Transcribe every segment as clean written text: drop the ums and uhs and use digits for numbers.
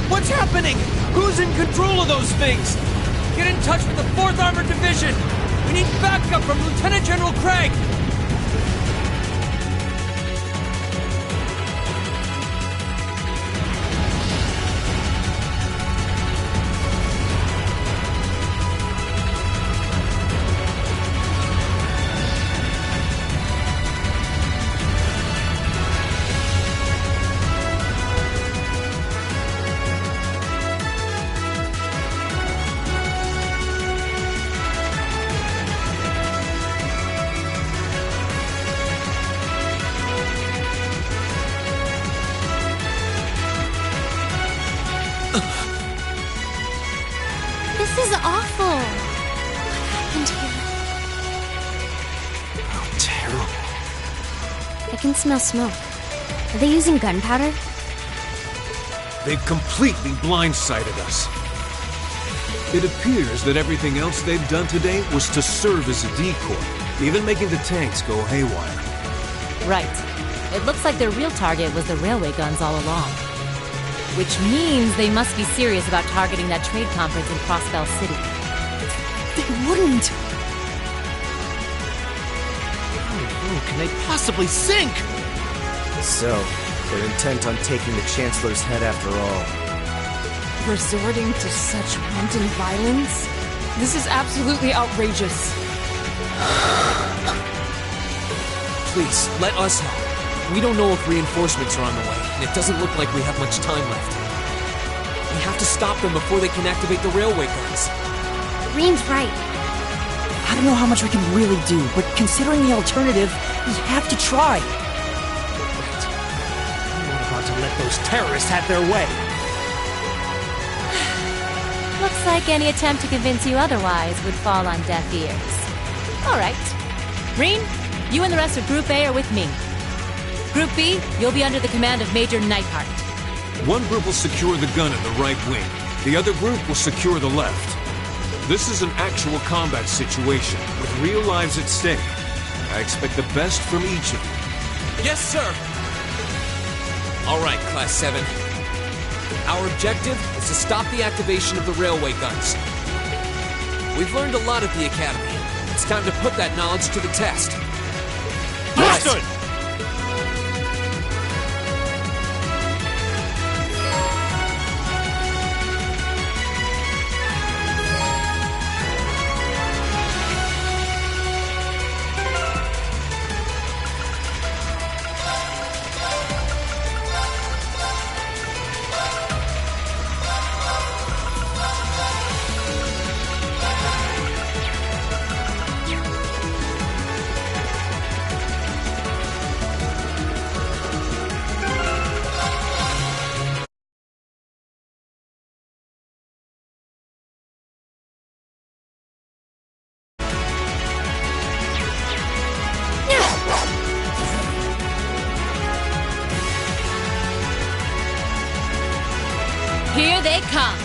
What's happening? Who's in control of those things? Get in touch with the 4th Armored Division! We need backup from Lieutenant General Craig! This is awful. What happened here? Oh, terrible. I can smell smoke. Are they using gunpowder? They've completely blindsided us. It appears that everything else they've done today was to serve as a decoy, even making the tanks go haywire. Right. It looks like their real target was the railway guns all along. Which means they must be serious about targeting that trade conference in Crossbell City. They wouldn't! How can they possibly sink? So, they're intent on taking the Chancellor's head after all. Resorting to such wanton violence? This is absolutely outrageous. Please, let us help. We don't know if reinforcements are on the way, and it doesn't look like we have much time left. We have to stop them before they can activate the railway guns. Green's right. I don't know how much we can really do, but considering the alternative, we have to try. Right. I'm not about to let those terrorists have their way. Looks like any attempt to convince you otherwise would fall on deaf ears. All right. Green, you and the rest of Group A are with me. Group B, you'll be under the command of Major Neidhart. One group will secure the gun in the right wing. The other group will secure the left. This is an actual combat situation, with real lives at stake. I expect the best from each of you. Yes, sir! All right, Class 7. Our objective is to stop the activation of the railway guns. We've learned a lot at the Academy. It's time to put that knowledge to the test. Understood! Here they come.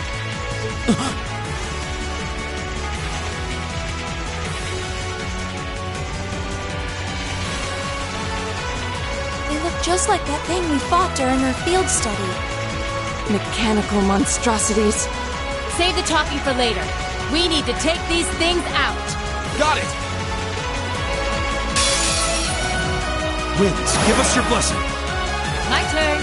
They look just like that thing we fought during our field study. Mechanical monstrosities. Save the talking for later. We need to take these things out. Got it! Winds, give us your blessing. My turn.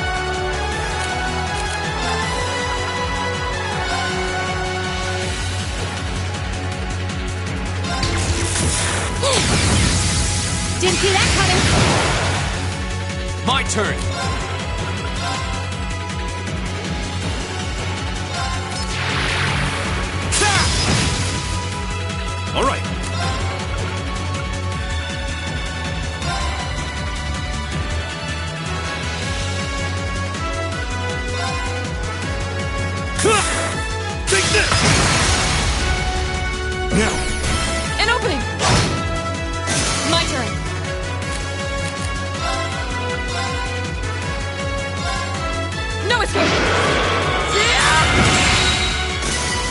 Didn't see that coming. My turn! All right. Take this! Now! An opening! My turn. No escape!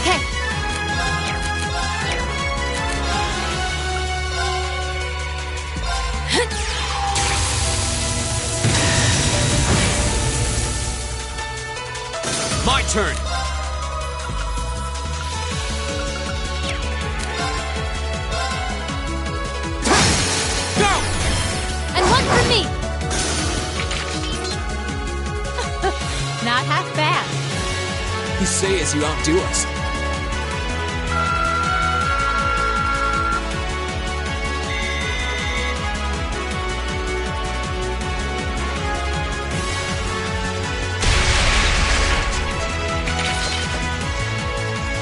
Okay. My turn! Go! And one for me. Not half bad. You say as you outdo us.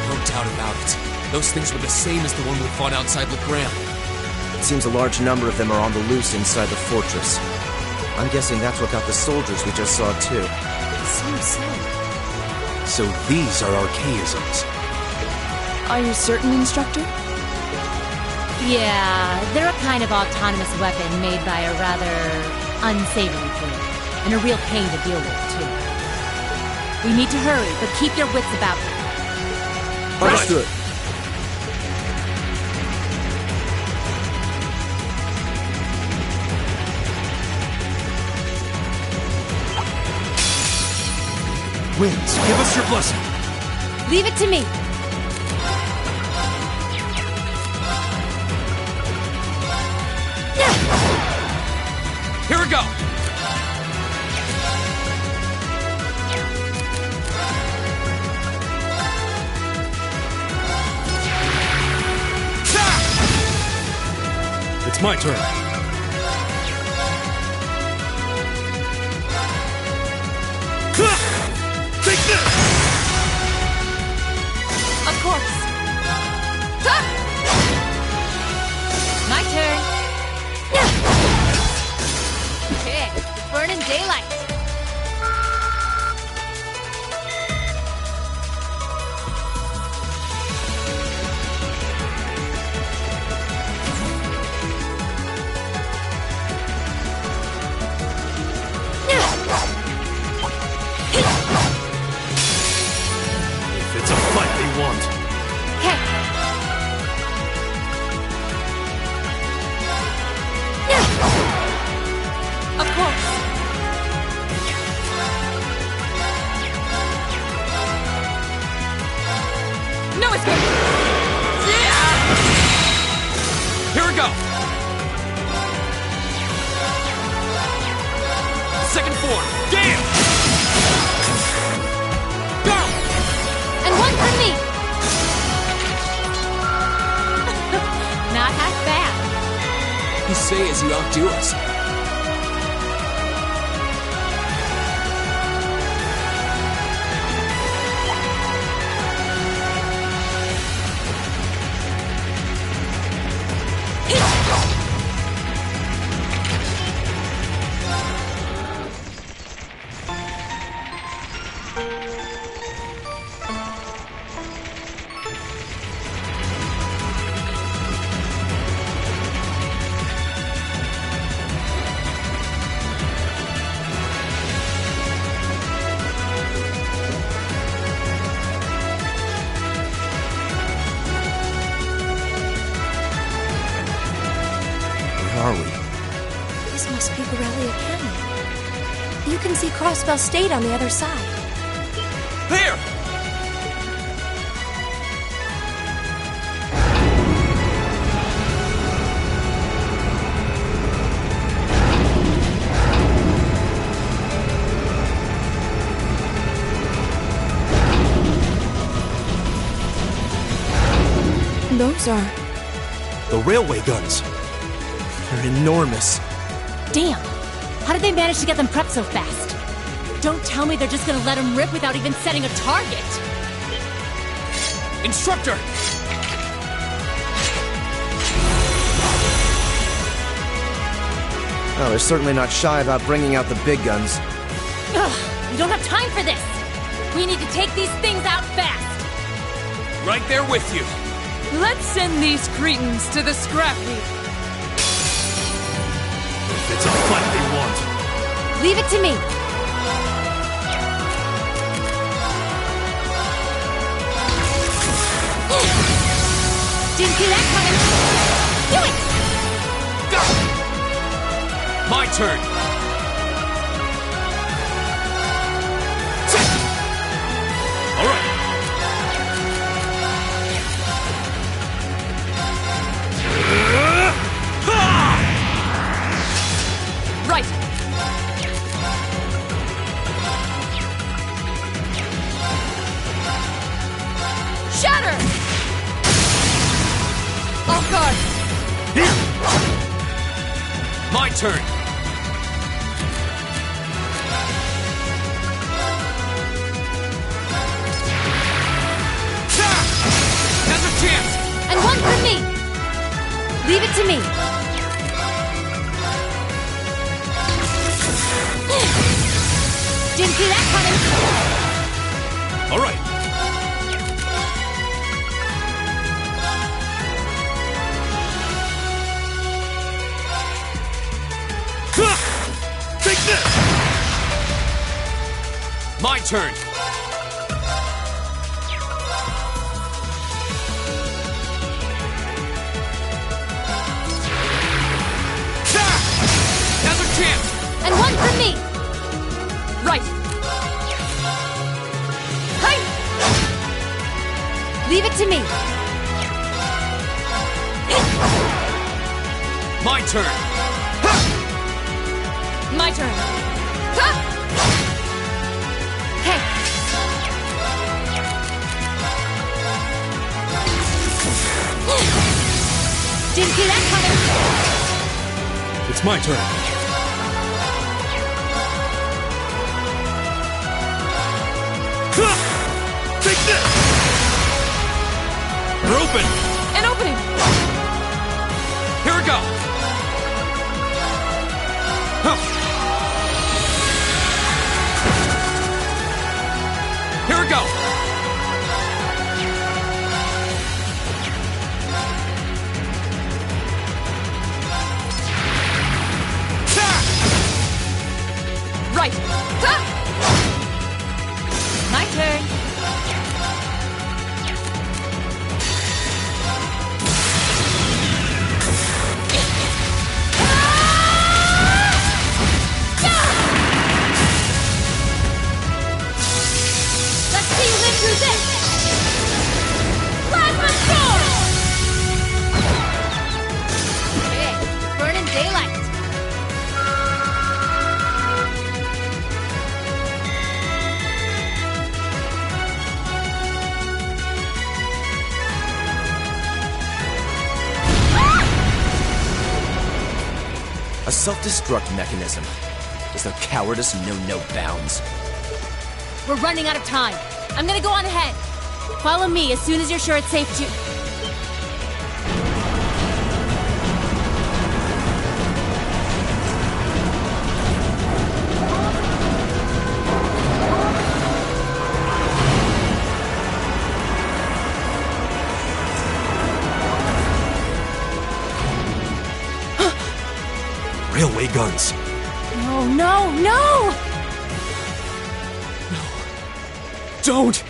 No doubt about it. Those things were the same as the one we fought outside Legram. It seems a large number of them are on the loose inside the fortress. I'm guessing that's what got the soldiers we just saw, too. Seems so. So these are archaisms. Are you certain, Instructor? Yeah, they're a kind of autonomous weapon made by a rather unsavory breed. And a real pain to deal with, too. We need to hurry, but keep your wits about you. Understood. Winds, give us your blessing. Leave it to me. Here we go! It's my turn. Take this! Of course. My turn. Okay, it's burning daylight. If it's a fight they want. Okay. Of course. No escape! Here we go! Second form, damn! Go! And one for me. Not half bad. You say as you outdo us. Where are we? This must be Borrelia Canyon. You can see Crossbell State on the other side. There! Those are... The railway guns. They're enormous. Damn! How did they manage to get them prepped so fast? Don't tell me they're just gonna let them rip without even setting a target! Instructor! Oh, they're certainly not shy about bringing out the big guns. Ugh! We don't have time for this! We need to take these things out fast! Right there with you. Let's send these cretins to the scrap heap. It's a fight they want. Leave it to me! Didn't see that coming! Do it! Go! My turn! All right. Right. Shatter! Off guard. My turn. Now's a chance. And one for me! Leave it to me! Didn't see that coming! All right. Take this! My turn. Now's a chance. And one for me! Right. Hey! Leave it to me! My turn. My turn. Ha! Hey! Didn't see that coming! It's my turn. Take this! We're open! An opening! Here we go. Here we go. Right. Ha! My turn! Let's see you live through this! Plasma Storm! Okay, burning daylight! A self-destruct mechanism. Does their cowardice know no bounds? We're running out of time. I'm gonna go on ahead. Follow me as soon as you're sure it's safe to... Railway guns. No, no, no! Don't.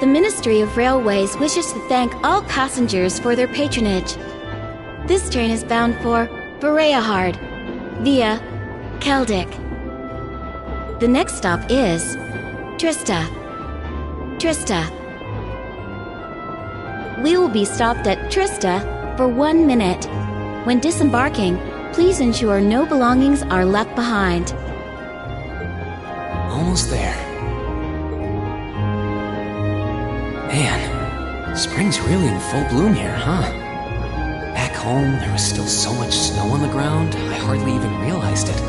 The Ministry of Railways wishes to thank all passengers for their patronage. This train is bound for Bereahard via Keldic. The next stop is Trista. We will be stopped at Trista for 1 minute. When disembarking, please ensure no belongings are left behind. Almost there. Man, spring's really in full bloom here, huh? Back home, there was still so much snow on the ground, I hardly even realized it.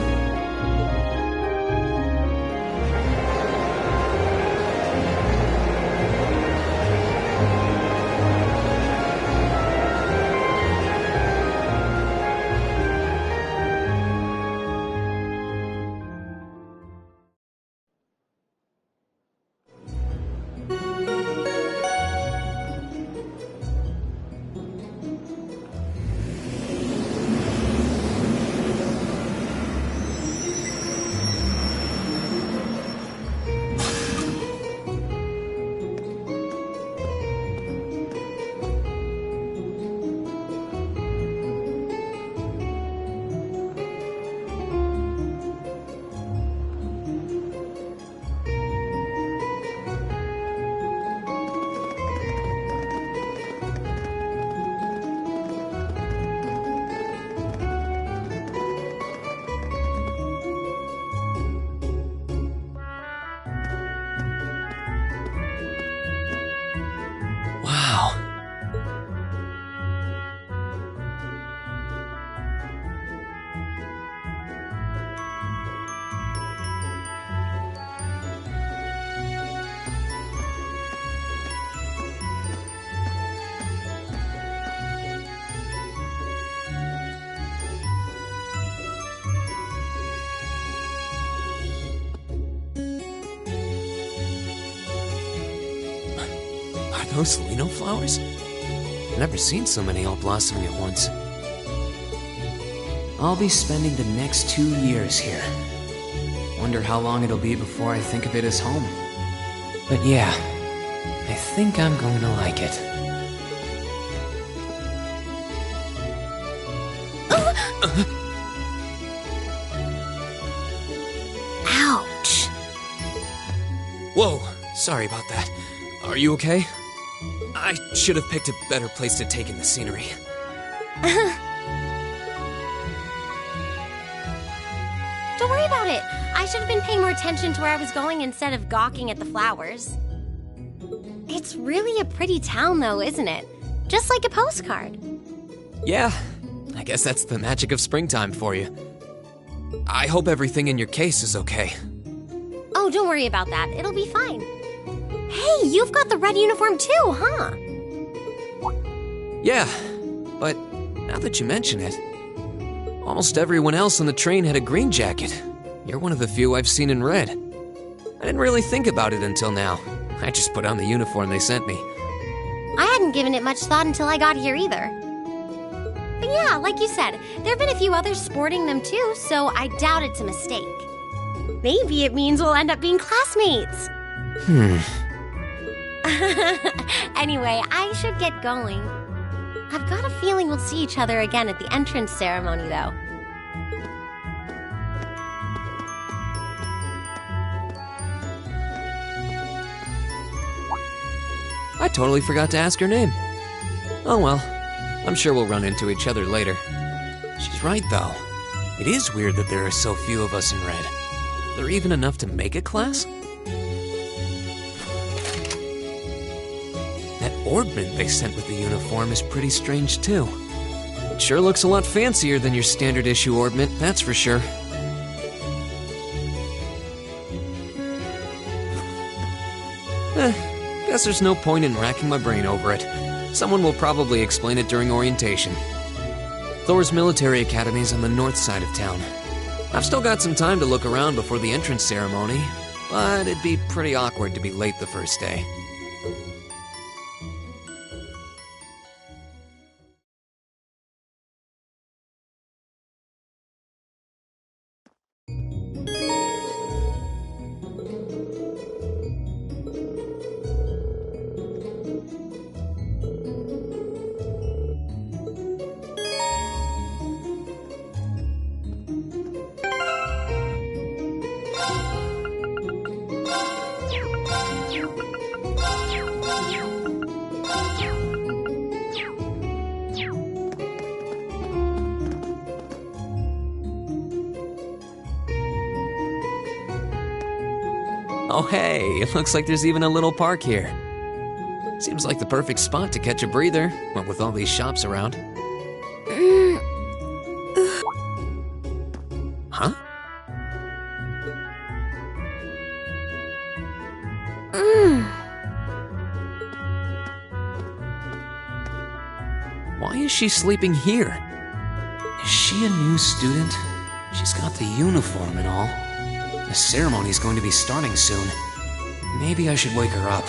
Those Lino flowers? Never seen so many all blossoming at once. I'll be spending the next 2 years here. Wonder how long it'll be before I think of it as home. But yeah, I think I'm going to like it. Ouch. Whoa, sorry about that. Are you okay? I should have picked a better place to take in the scenery. Don't worry about it. I should have been paying more attention to where I was going instead of gawking at the flowers. It's really a pretty town, though, isn't it? Just like a postcard. Yeah, I guess that's the magic of springtime for you. I hope everything in your case is okay. Oh, don't worry about that. It'll be fine. Hey, you've got the red uniform too, huh? Yeah, but now that you mention it, almost everyone else on the train had a green jacket. You're one of the few I've seen in red. I didn't really think about it until now. I just put on the uniform they sent me. I hadn't given it much thought until I got here either. But yeah, like you said, there have been a few others sporting them too, so I doubt it's a mistake. Maybe it means we'll end up being classmates. Anyway, I should get going. I've got a feeling we'll see each other again at the entrance ceremony, though. I totally forgot to ask her name. Oh well, I'm sure we'll run into each other later. She's right, though. It is weird that there are so few of us in red. Are there even enough to make a class? That orbment they sent with the uniform is pretty strange, too. It sure looks a lot fancier than your standard issue orbment, that's for sure. Guess there's no point in racking my brain over it. Someone will probably explain it during orientation. Thor's military academy's on the north side of town. I've still got some time to look around before the entrance ceremony, but it'd be pretty awkward to be late the first day. Oh hey, it looks like there's even a little park here. Seems like the perfect spot to catch a breather, what with all these shops around. Huh? Why is she sleeping here? Is she a new student? She's got the uniform and all. The ceremony's going to be starting soon. Maybe I should wake her up.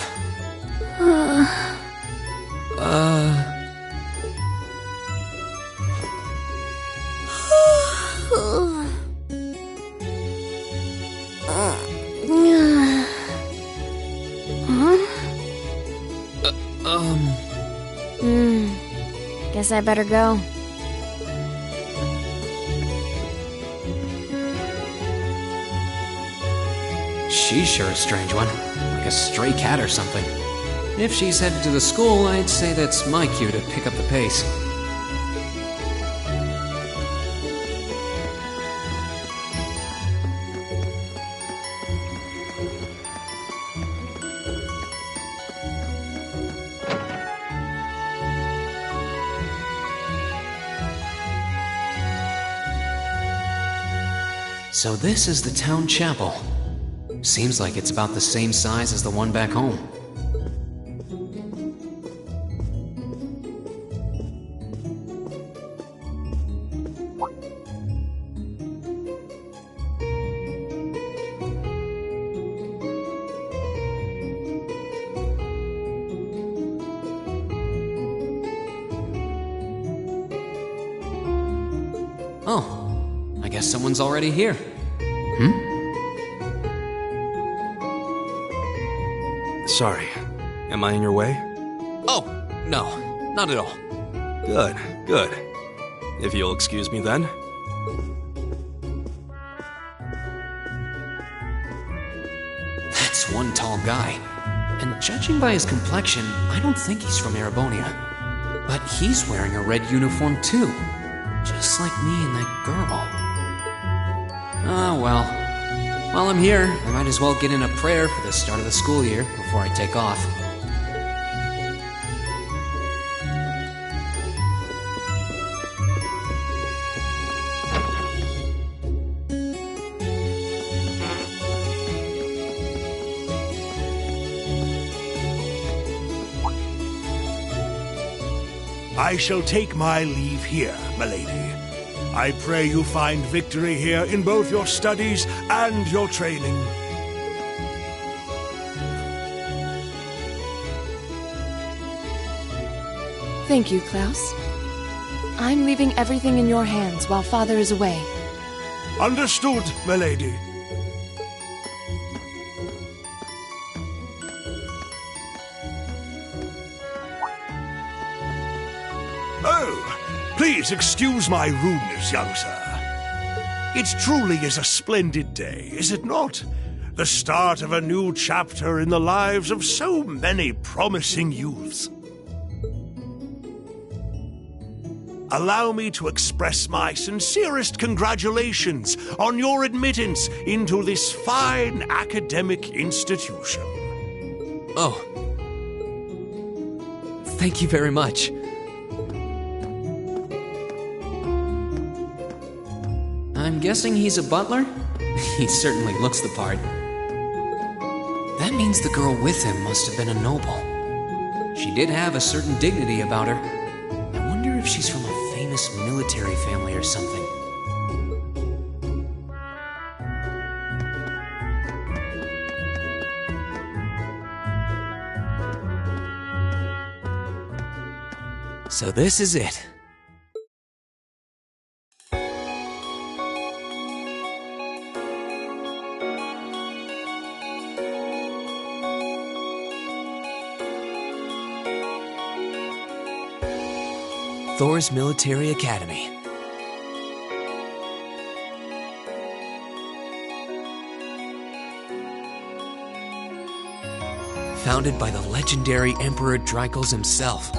Guess I better go. She's sure a strange one. Like a stray cat or something. If she's headed to the school, I'd say that's my cue to pick up the pace. So this is the town chapel. Seems like it's about the same size as the one back home. Oh, I guess someone's already here. Sorry. Am I in your way? Oh, no, not at all. Good, good. If you'll excuse me then. That's one tall guy. And judging by his complexion, I don't think he's from Erebonia. But he's wearing a red uniform too. Just like me and that girl. Ah, well. While I'm here, I might as well get in a prayer for the start of the school year before I take off. I shall take my leave here, milady. I pray you find victory here in both your studies and your training. Thank you, Klaus. I'm leaving everything in your hands while Father is away. Understood, milady. Please excuse my rudeness, young sir. It truly is a splendid day, is it not? The start of a new chapter in the lives of so many promising youths. Allow me to express my sincerest congratulations on your admittance into this fine academic institution. Oh. Thank you very much. I'm guessing he's a butler? He certainly looks the part. That means the girl with him must have been a noble. She did have a certain dignity about her. I wonder if she's from a famous military family or something. So this is it. Thor's Military Academy. Founded by the legendary Emperor Dreikels himself.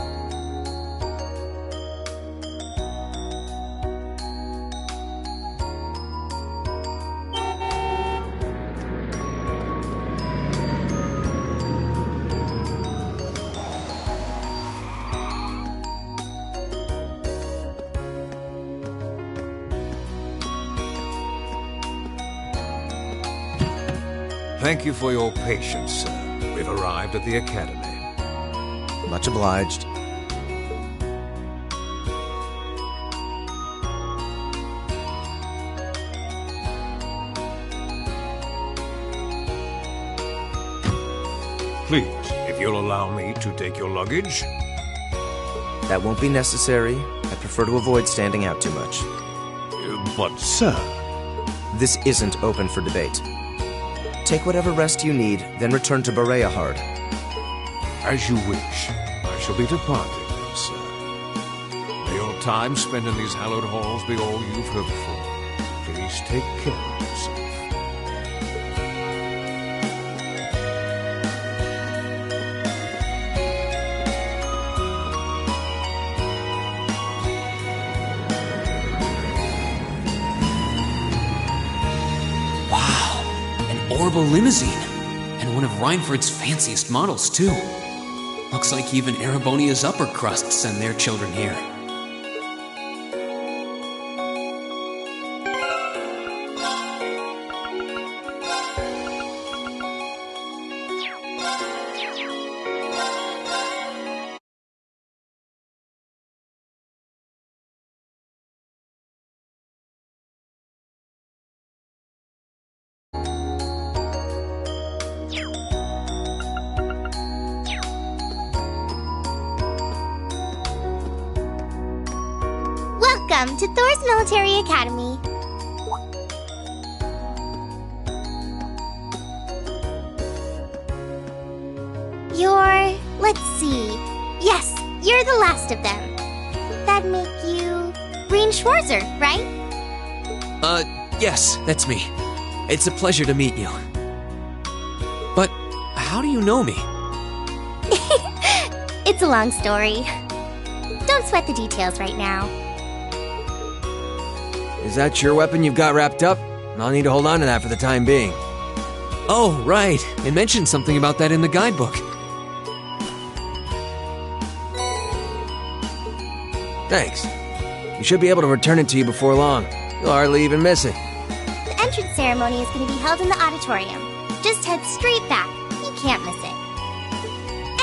Thank you for your patience, sir. We've arrived at the Academy. Much obliged. Please, if you'll allow me to take your luggage. That won't be necessary. I prefer to avoid standing out too much. But, sir... This isn't open for debate. Take whatever rest you need, then return to Bereahard. As you wish. I shall be departing, sir. May your time spent in these hallowed halls be all you've hoped for. Please take care of yourself. Orbital limousine, and one of Reinford's fanciest models, too. Looks like even Erebonia's upper crust send their children here. Welcome to Thor's Military Academy. Let's see. Yes, you're the last of them. That'd make you Breen Schwarzer, right? Yes, that's me. It's a pleasure to meet you. But how do you know me? It's a long story. Don't sweat the details right now. Is that your weapon you've got wrapped up? I'll need to hold on to that for the time being. Oh, right. It mentioned something about that in the guidebook. Thanks. You should be able to return it to you before long. You'll hardly even miss it. The entrance ceremony is going to be held in the auditorium. Just head straight back. You can't miss it.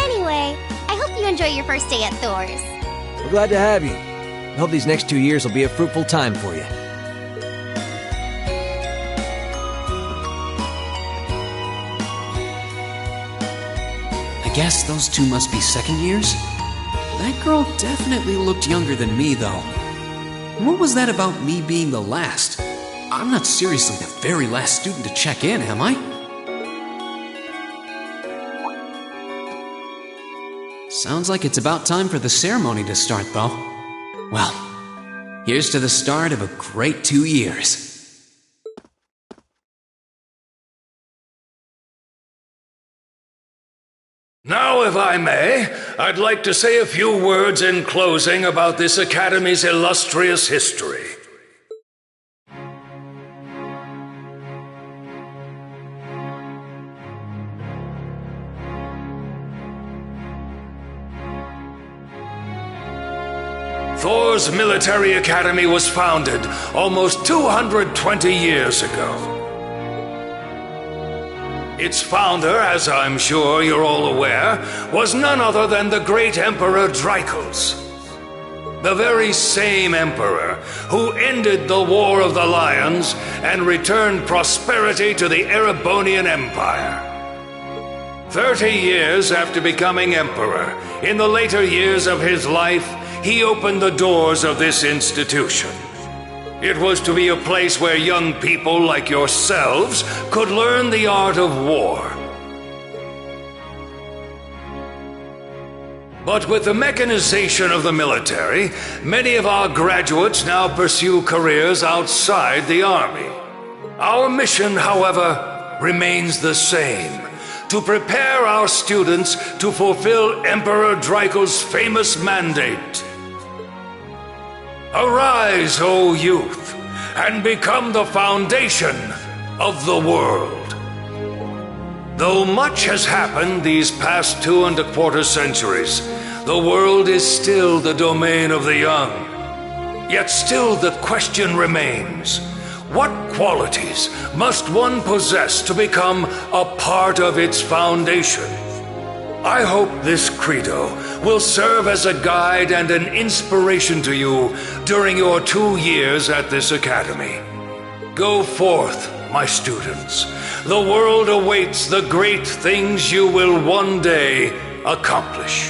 Anyway, I hope you enjoy your first day at Thor's. We're glad to have you. I hope these next 2 years will be a fruitful time for you. I guess those two must be second years? That girl definitely looked younger than me, though. What was that about me being the last? I'm not seriously the very last student to check in, am I? Sounds like it's about time for the ceremony to start, though. Well, here's to the start of a great 2 years. Now, if I may, I'd like to say a few words in closing about this Academy's illustrious history. Thor's Military Academy was founded almost 220 years ago. Its founder, as I'm sure you're all aware, was none other than the great Emperor Dreichels. The very same emperor who ended the War of the Lions and returned prosperity to the Erebonian Empire. 30 years after becoming emperor, in the later years of his life, he opened the doors of this institution. It was to be a place where young people like yourselves could learn the art of war. But with the mechanization of the military, many of our graduates now pursue careers outside the army. Our mission, however, remains the same: to prepare our students to fulfill Emperor Dreichels' famous mandate. Arise, O youth, and become the foundation of the world. Though much has happened these past 2¼ centuries, the world is still the domain of the young. Yet still the question remains, What qualities must one possess to become a part of its foundation? I hope this credo will serve as a guide and an inspiration to you during your 2 years at this academy. Go forth, my students. The world awaits the great things you will one day accomplish.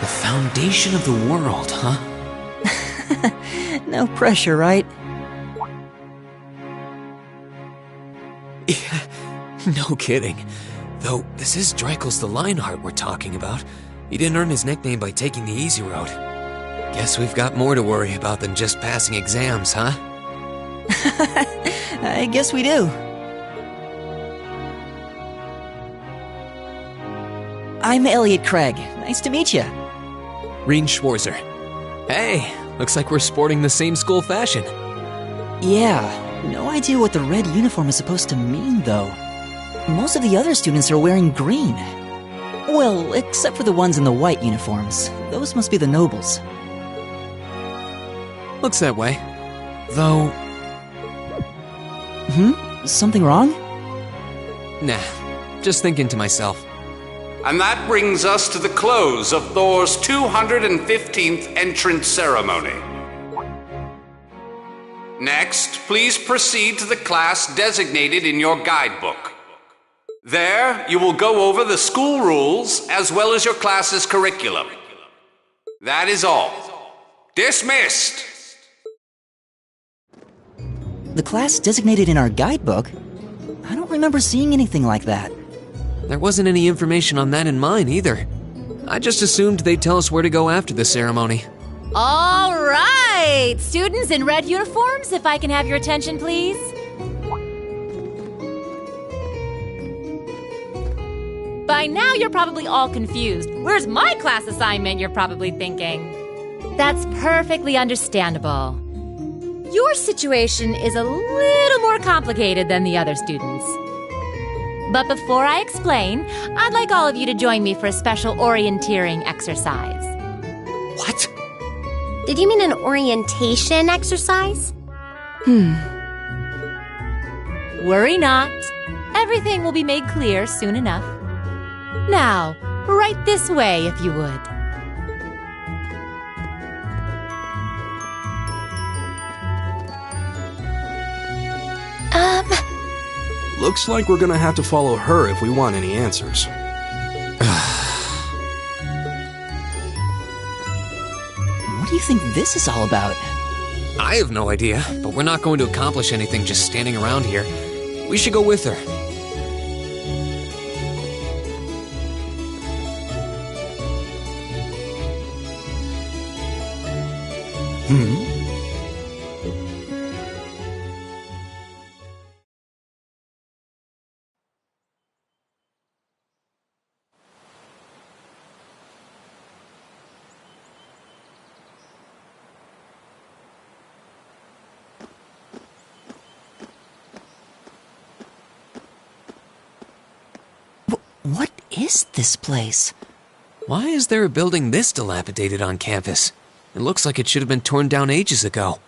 The foundation of the world, huh? No pressure, right? Yeah, no kidding. Though, this is Dreikel's the Lionheart we're talking about. He didn't earn his nickname by taking the easy road. Guess we've got more to worry about than just passing exams, huh? I guess we do. I'm Elliot Craig. Nice to meet you. Reen Schwarzer. Hey, looks like we're sporting the same school fashion. Yeah, no idea what the red uniform is supposed to mean, though. Most of the other students are wearing green. Well, except for the ones in the white uniforms. Those must be the nobles. Looks that way. Though... Something wrong? Nah, just thinking to myself. And that brings us to the close of Thor's 215th entrance ceremony. Next, please proceed to the class designated in your guidebook. There, you will go over the school rules as well as your class's curriculum. That is all. Dismissed! The class designated in our guidebook? I don't remember seeing anything like that. There wasn't any information on that in mine either. I just assumed they'd tell us where to go after the ceremony. All right! Students in red uniforms, if I can have your attention, please. By now, you're probably all confused. Where's my class assignment, you're probably thinking. That's perfectly understandable. Your situation is a little more complicated than the other students. But before I explain, I'd like all of you to join me for a special orienteering exercise. What? Did you mean an orientation exercise? Worry not. Everything will be made clear soon enough. Now, right this way, if you would. Looks like we're gonna have to follow her if we want any answers. What do you think this is all about? I have no idea, but we're not going to accomplish anything just standing around here. We should go with her. What is this place? Why is there a building this dilapidated on campus? It looks like it should have been torn down ages ago.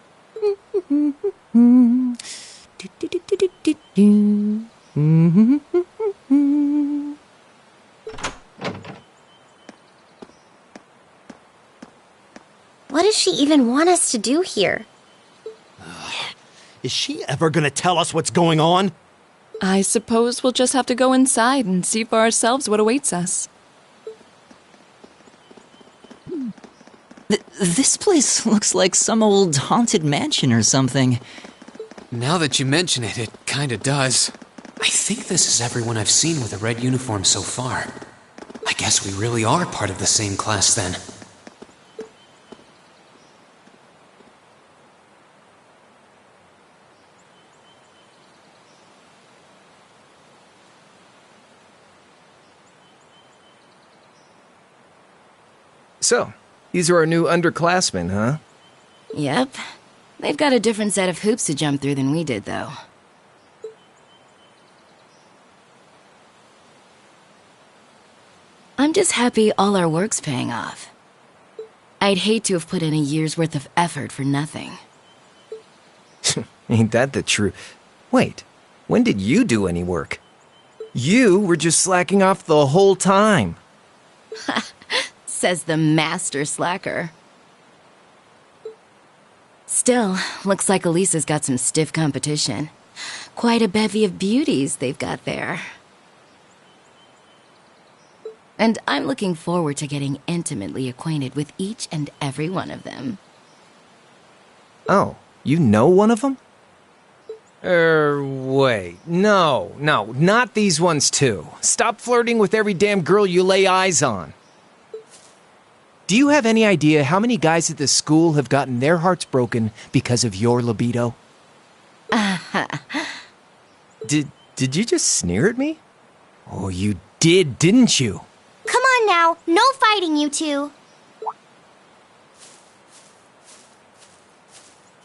What does she even want us to do here? Is she ever gonna tell us what's going on? I suppose we'll just have to go inside and see for ourselves what awaits us. This place looks like some old haunted mansion or something. Now that you mention it, it kinda does. I think this is everyone I've seen with a red uniform so far. I guess we really are part of the same class then. So, these are our new underclassmen, huh? Yep. They've got a different set of hoops to jump through than we did, though. I'm just happy all our work's paying off. I'd hate to have put in a year's worth of effort for nothing. Ain't that the truth? Wait, when did you do any work? You were just slacking off the whole time. Says the master slacker. Still, looks like Elisa's got some stiff competition. Quite a bevy of beauties they've got there. And I'm looking forward to getting intimately acquainted with each and every one of them. Oh, you know one of them? Wait. No, not these ones too. Stop flirting with every damn girl you lay eyes on. Do you have any idea how many guys at this school have gotten their hearts broken because of your libido? Did you just sneer at me? Oh, you did, didn't you? Come on now, no fighting, you two.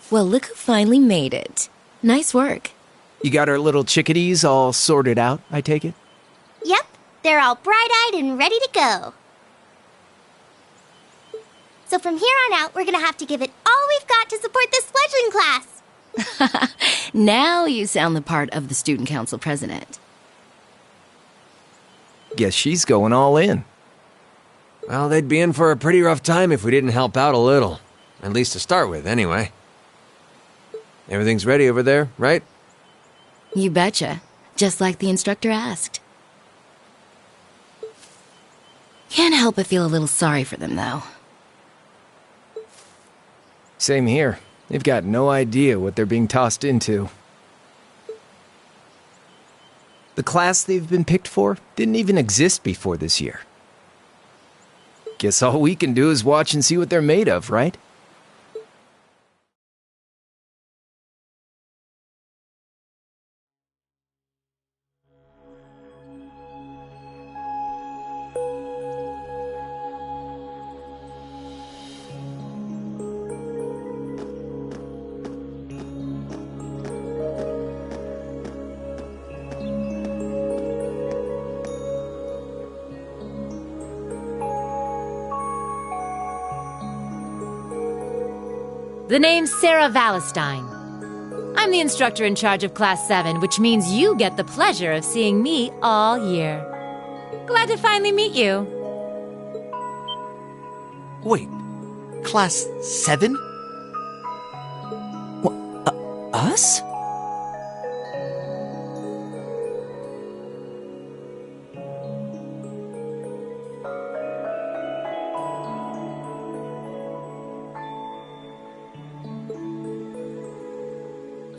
Well, look who finally made it. Nice work. You got our little chickadees all sorted out, I take it? Yep, they're all bright-eyed and ready to go. So from here on out, we're gonna have to give it all we've got to support this fledgling class. Now you sound the part of the student council president. Guess she's going all in. Well, they'd be in for a pretty rough time if we didn't help out a little. At least to start with, anyway. Everything's ready over there, right? You betcha. Just like the instructor asked. Can't help but feel a little sorry for them, though. Same here. They've got no idea what they're being tossed into. The class they've been picked for didn't even exist before this year. Guess all we can do is watch and see what they're made of, right? The name's Sarah Valestine. I'm the instructor in charge of Class 7, which means you get the pleasure of seeing me all year. Glad to finally meet you. Wait, Class 7? Us?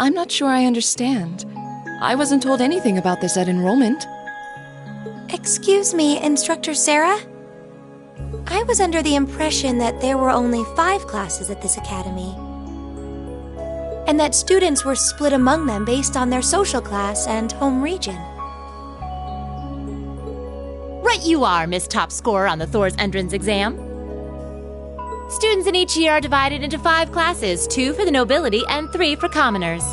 I'm not sure I understand. I wasn't told anything about this at enrollment. Excuse me, Instructor Sarah? I was under the impression that there were only 5 classes at this academy, and that students were split among them based on their social class and home region. Right you are, Miss Top Scorer on the Thor's entrance exam. Students in each year are divided into 5 classes, 2 for the nobility and 3 for commoners.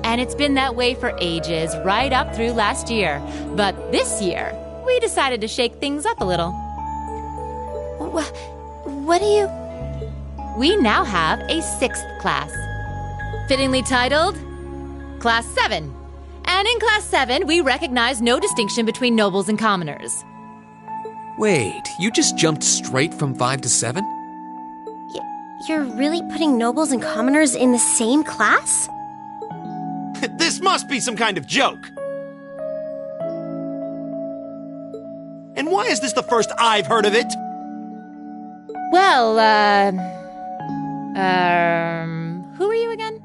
And it's been that way for ages, right up through last year. But this year, we decided to shake things up a little. What do you... We now have a 6th class, fittingly titled Class 7. And in Class 7, we recognize no distinction between nobles and commoners. Wait, you just jumped straight from 5 to 7? You're really putting nobles and commoners in the same class? This must be some kind of joke! And why is this the first I've heard of it? Well, who are you again?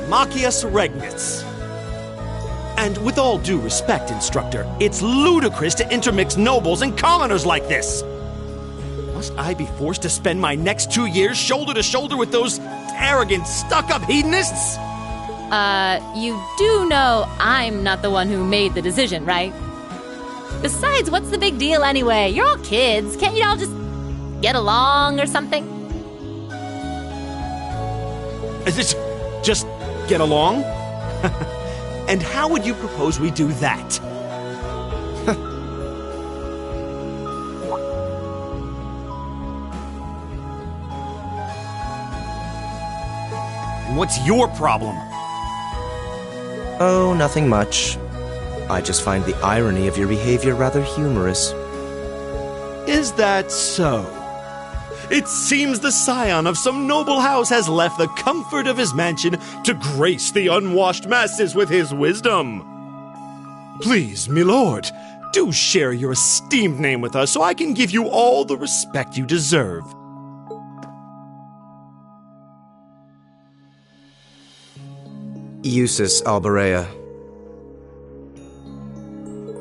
Machias Regnitz. And with all due respect, Instructor, it's ludicrous to intermix nobles and commoners like this. Must I be forced to spend my next 2 years shoulder to shoulder with those arrogant, stuck-up hedonists? You do know I'm not the one who made the decision, right? Besides, what's the big deal anyway? You're all kids. Can't you all just get along or something? Is it just get along? And how would you propose we do that? And what's your problem? Oh, nothing much. I just find the irony of your behavior rather humorous. Is that so? It seems the scion of some noble house has left the comfort of his mansion to grace the unwashed masses with his wisdom. Please, milord, do share your esteemed name with us so I can give you all the respect you deserve. Eustace Alberea.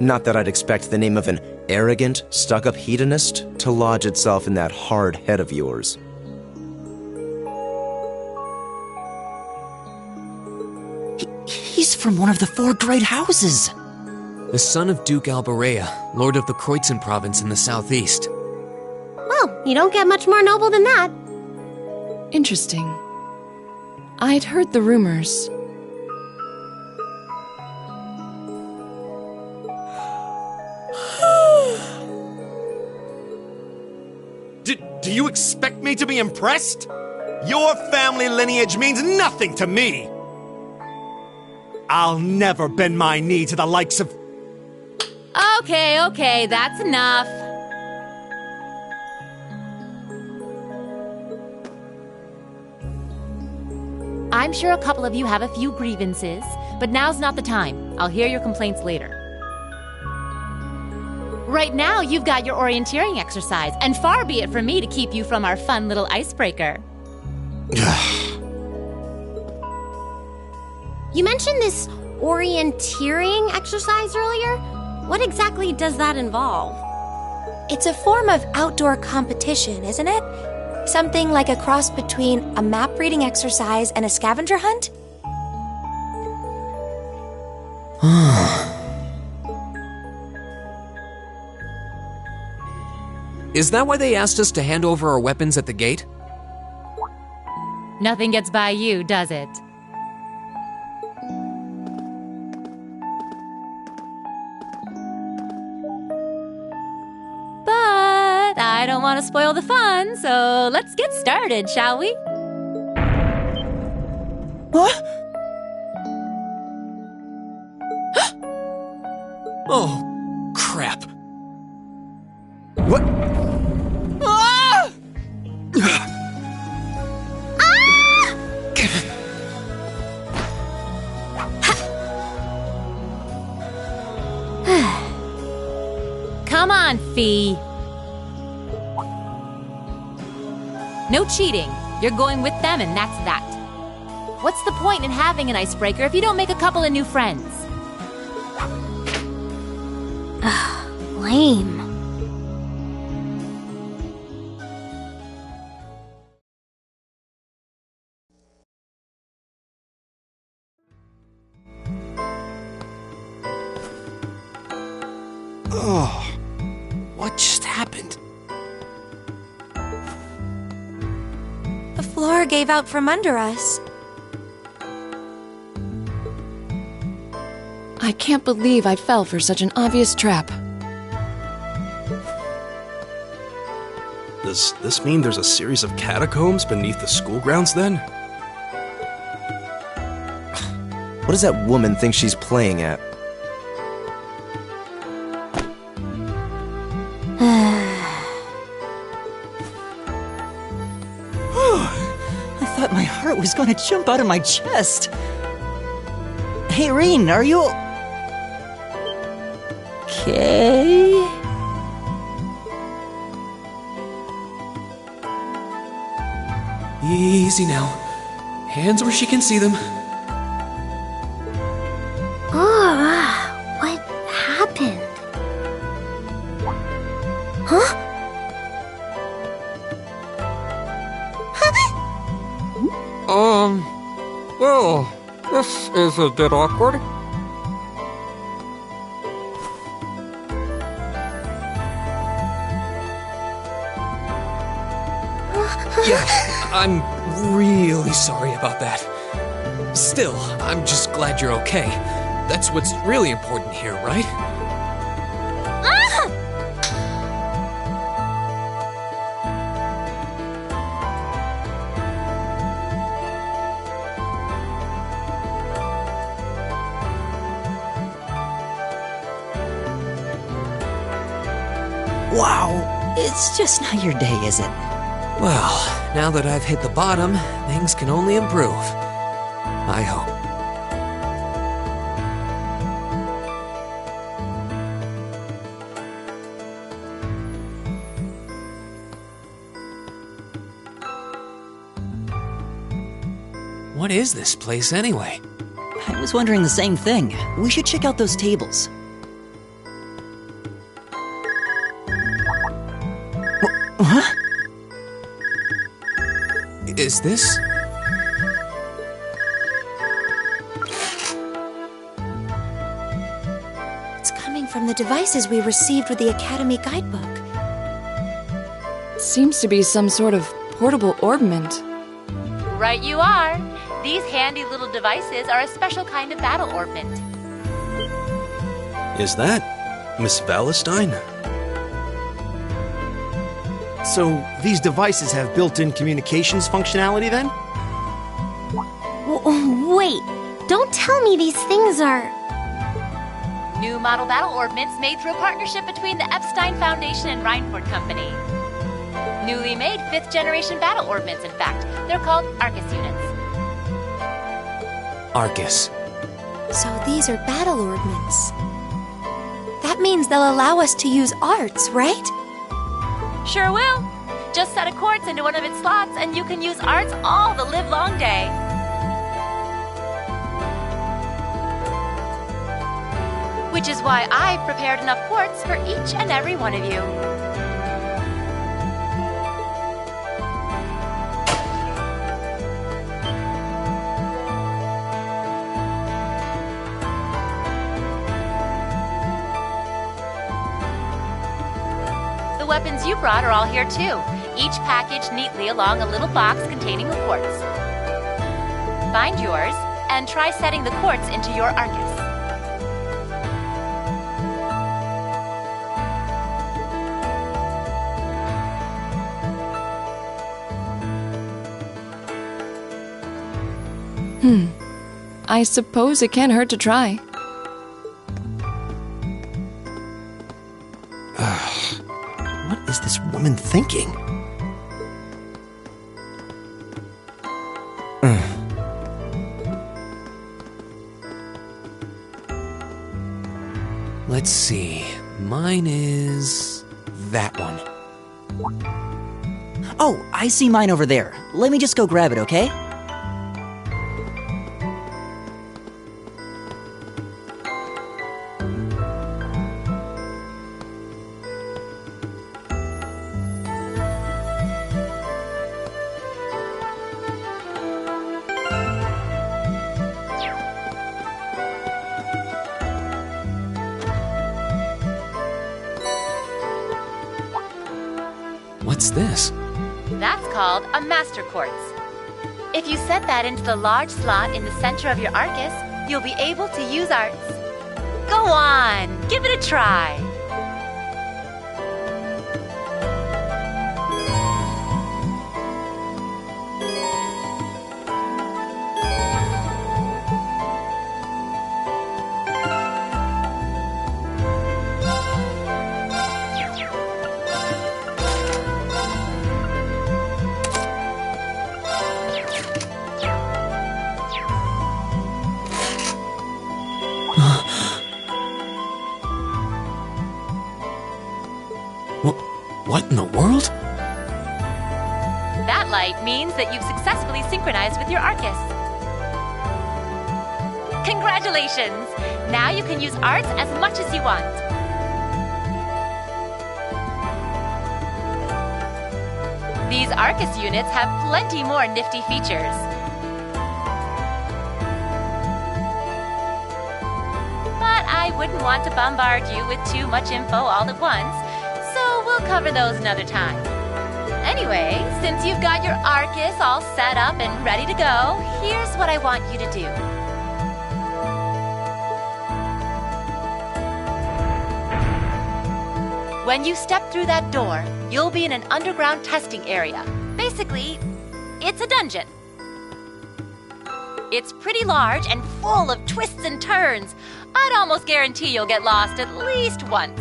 Not that I'd expect the name of an arrogant, stuck-up hedonist to lodge itself in that hard head of yours. He's from one of the 4 great houses. The son of Duke Alberea, Lord of the Kreutzen province in the southeast. Well, you don't get much more noble than that. Interesting. I'd heard the rumors. Do you expect me to be impressed? Your family lineage means nothing to me. I'll never bend my knee to the likes of... Okay, that's enough. I'm sure a couple of you have a few grievances, but now's not the time. I'll hear your complaints later. Right now, you've got your orienteering exercise, and far be it from me to keep you from our fun little icebreaker. You mentioned this orienteering exercise earlier. What exactly does that involve? It's a form of outdoor competition, isn't it? Something like a cross between a map-reading exercise and a scavenger hunt? Is that why they asked us to hand over our weapons at the gate? Nothing gets by you, does it? But I don't want to spoil the fun, so let's get started, shall we? What? Oh, crap. What? Ah! Come on, Fee. No cheating. You're going with them, and that's that. What's the point in having an icebreaker if you don't make a couple of new friends? Lame. Oh, what just happened? The floor gave out from under us. I can't believe I fell for such an obvious trap. Does this mean there's a series of catacombs beneath the school grounds then? What does that woman think she's playing at? I thought my heart was gonna jump out of my chest. Hey, Reen, are you... okay? Easy now. Hands where she can see them. What happened? Huh? Well, this is a bit awkward. Yeah, I'm really sorry about that. Still, I'm just glad you're okay. That's what's really important here, right? Ah! Wow, it's just not your day, is it? Well, now that I've hit the bottom, things can only improve. I hope. What is this place anyway? I was wondering the same thing. We should check out those tables. Huh? Is this? It's coming from the devices we received with the Academy guidebook. Seems to be some sort of portable orbment. Right you are. These handy little devices are a special kind of battle orbment. Is that Miss Valentine? So, these devices have built-in communications functionality then? Wait, don't tell me these things are... New model battle orbments made through a partnership between the Epstein Foundation and Reinford Company. Newly made 5th generation battle orbments, in fact. They're called Arcus units. Arcus. So these are battle orbments. That means they'll allow us to use arts, right? Sure will. Just set a quartz into one of its slots and you can use arts all the livelong day. Which is why I've prepared enough quartz for each and every one of you. The weapons you brought are all here too, each packaged neatly along a little box containing the quartz. Find yours and try setting the quartz into your Arcus. I suppose it can't hurt to try. What is this woman thinking? Let's see. Mine is that one. Oh, I see mine over there. Let me just go grab it, okay? What's this? That's called a Master Quartz. If you set that into the large slot in the center of your Arcus, you'll be able to use arts. Go on, give it a try. What in the world? That light means that you've successfully synchronized with your Arcus. Congratulations! Now you can use arts as much as you want. These Arcus units have plenty more nifty features. But I wouldn't want to bombard you with too much info all at once, so we'll cover those another time. Anyway, since you've got your Arcus all set up and ready to go, here's what I want you to do. When you step through that door, you'll be in an underground testing area. Basically, it's a dungeon. It's pretty large and full of twists and turns. I'd almost guarantee you'll get lost at least once.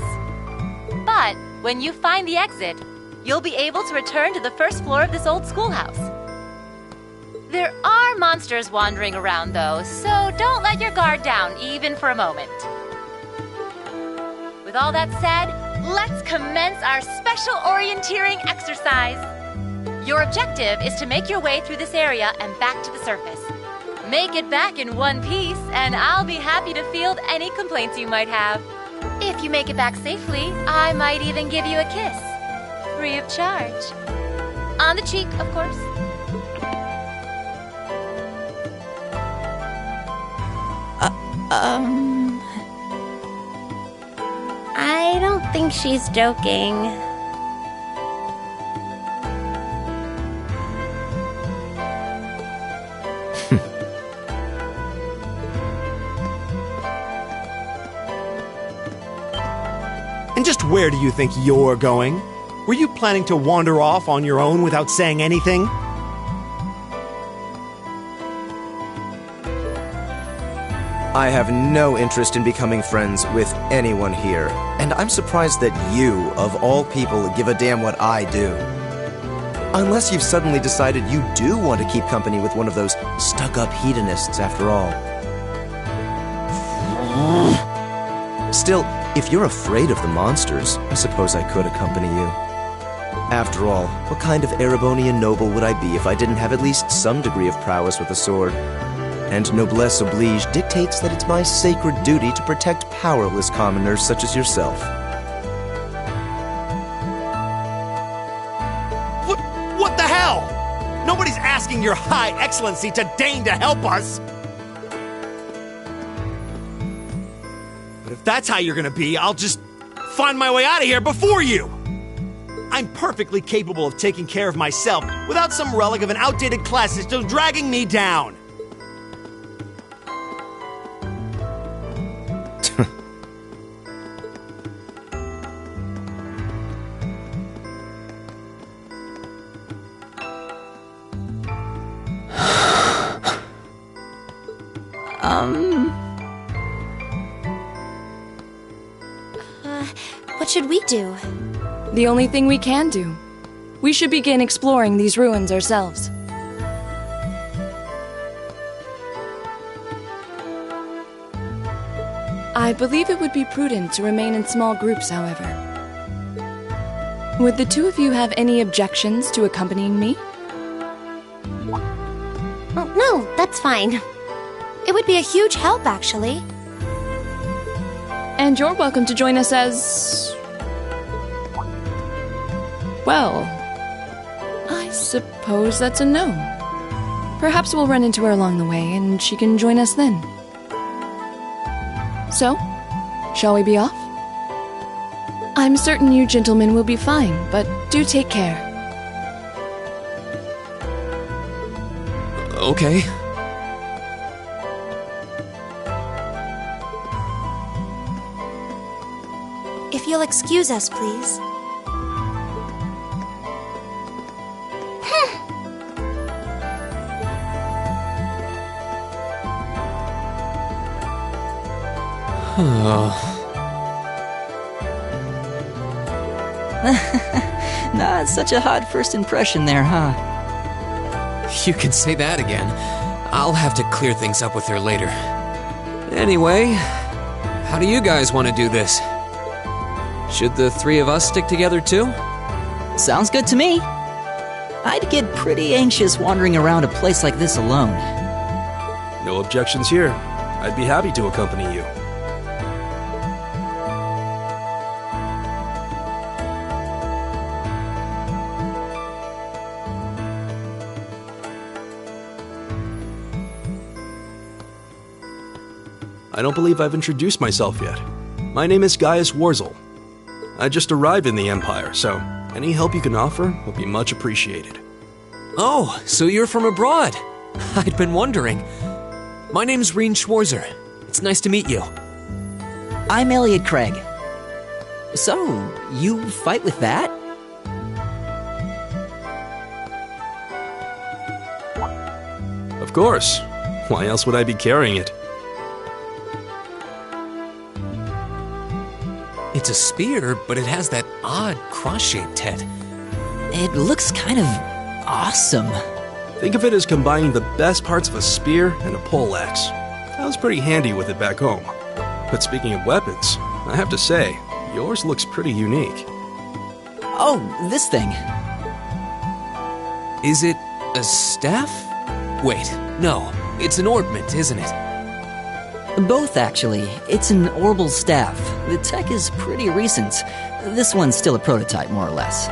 But when you find the exit, you'll be able to return to the first floor of this old schoolhouse. There are monsters wandering around, though, so don't let your guard down, even for a moment. With all that said, let's commence our special orienteering exercise. Your objective is to make your way through this area and back to the surface. Make it back in one piece, and I'll be happy to field any complaints you might have. If you make it back safely, I might even give you a kiss. Free of charge. On the cheek, of course. I don't think she's joking. And just where do you think you're going? Were you planning to wander off on your own without saying anything? I have no interest in becoming friends with anyone here, and I'm surprised that you, of all people, give a damn what I do. Unless you've suddenly decided you do want to keep company with one of those stuck-up hedonists after all. Still, if you're afraid of the monsters, I suppose I could accompany you. After all, what kind of Erebonian noble would I be if I didn't have at least some degree of prowess with a sword? And noblesse oblige dictates that it's my sacred duty to protect powerless commoners such as yourself. What the hell? Nobody's asking your high excellency to deign to help us! But if that's how you're gonna be, I'll just find my way out of here before you! I'm perfectly capable of taking care of myself without some relic of an outdated class system dragging me down! What should we do? The only thing we can do. We should begin exploring these ruins ourselves. I believe it would be prudent to remain in small groups, however. Would the two of you have any objections to accompanying me? Oh, no, that's fine. It would be a huge help, actually. And you're welcome to join us as... well, I suppose that's a no. Perhaps we'll run into her along the way, and she can join us then. So, shall we be off? I'm certain you gentlemen will be fine, but do take care. Okay. If you'll excuse us, please. Not such a hot first impression there, huh? You can say that again. I'll have to clear things up with her later. Anyway, how do you guys want to do this? Should the three of us stick together too? Sounds good to me. I'd get pretty anxious wandering around a place like this alone. No objections here. I'd be happy to accompany you. I don't believe I've introduced myself yet. My name is Gaius Warzel. I just arrived in the Empire, so any help you can offer would be much appreciated. Oh, so you're from abroad. I'd been wondering. My name's Reen Schwarzer. It's nice to meet you. I'm Elliot Craig. So, you fight with that? Of course. Why else would I be carrying it? It's a spear, but it has that odd cross-shaped head. It looks kind of awesome. Think of it as combining the best parts of a spear and a poleaxe. I was pretty handy with it back home. But speaking of weapons, I have to say, yours looks pretty unique. Oh, this thing. Is it a staff? Wait, no. It's an ornament, isn't it? Both, actually. It's an orbal staff. The tech is pretty recent. This one's still a prototype, more or less.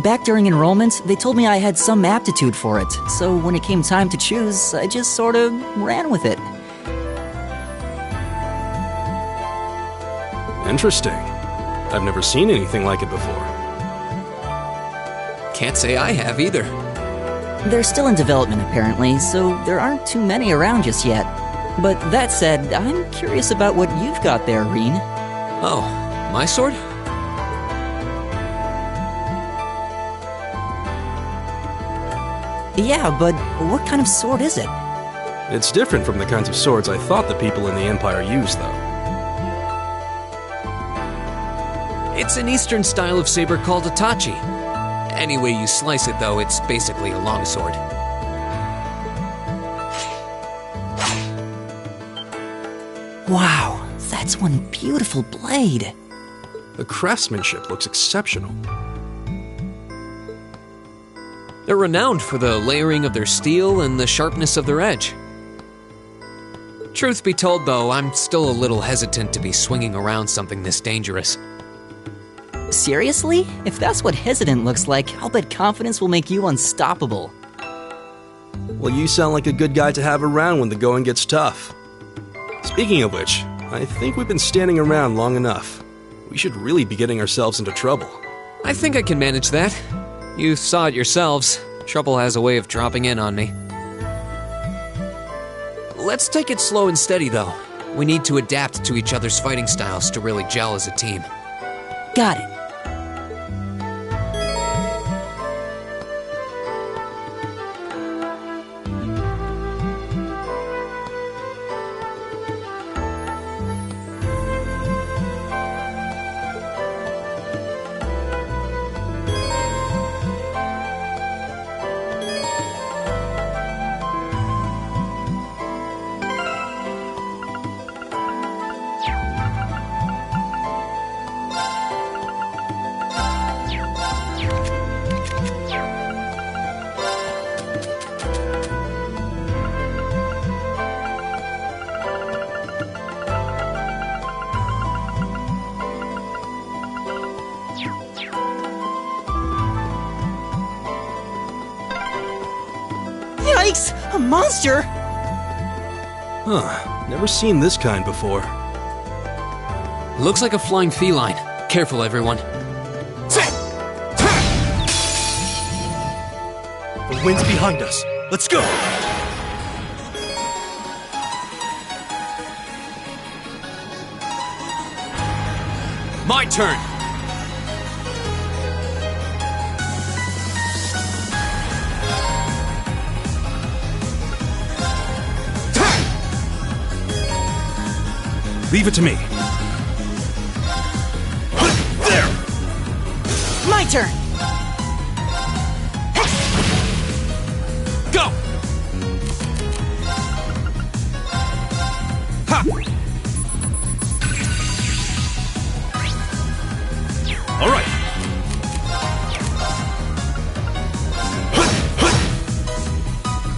Back during enrollment, they told me I had some aptitude for it, so when it came time to choose, I just sort of ran with it. Interesting. I've never seen anything like it before. Can't say I have either. They're still in development, apparently, so there aren't too many around just yet. But that said, I'm curious about what you've got there, Reen. Oh, my sword? Yeah, but what kind of sword is it? It's different from the kinds of swords I thought the people in the Empire used, though. It's an Eastern style of saber called a tachi. Any way you slice it, though, it's basically a longsword. Wow, that's one beautiful blade. The craftsmanship looks exceptional. They're renowned for the layering of their steel and the sharpness of their edge. Truth be told, though, I'm still a little hesitant to be swinging around something this dangerous. Seriously? If that's what hesitant looks like, I'll bet confidence will make you unstoppable. Well, you sound like a good guy to have around when the going gets tough. Speaking of which, I think we've been standing around long enough. We should really be getting ourselves into trouble. I think I can manage that. You saw it yourselves. Trouble has a way of dropping in on me. Let's take it slow and steady, though. We need to adapt to each other's fighting styles to really gel as a team. Got it. Yikes! A monster! Huh, never seen this kind before. Looks like a flying feline. Careful, everyone. The wind's behind us. Let's go! My turn! Leave it to me. There! My turn! Go! Ha! All right.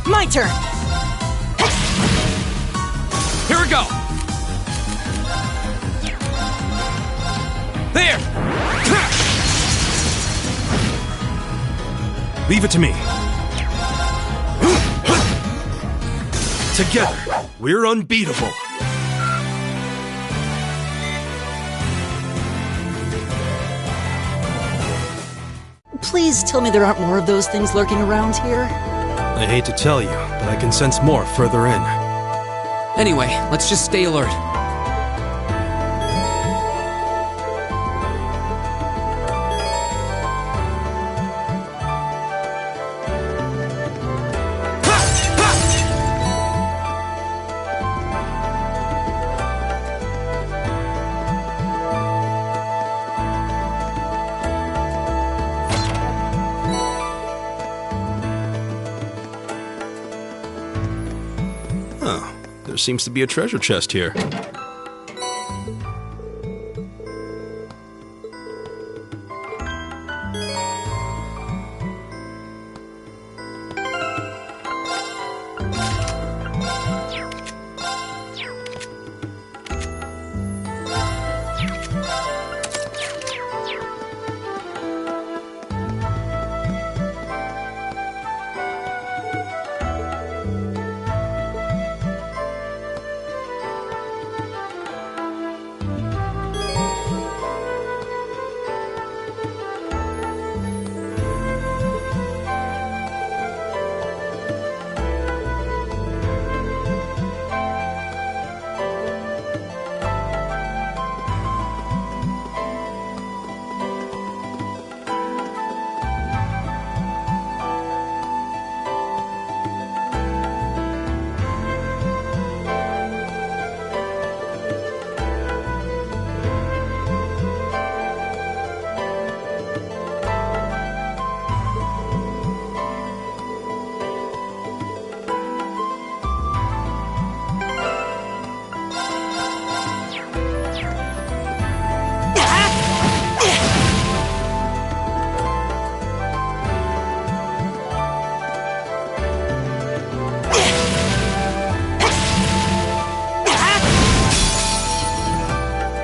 My turn! Here we go! There! Leave it to me. Together, we're unbeatable. Please tell me there aren't more of those things lurking around here. I hate to tell you, but I can sense more further in. Anyway, let's just stay alert. There seems to be a treasure chest here.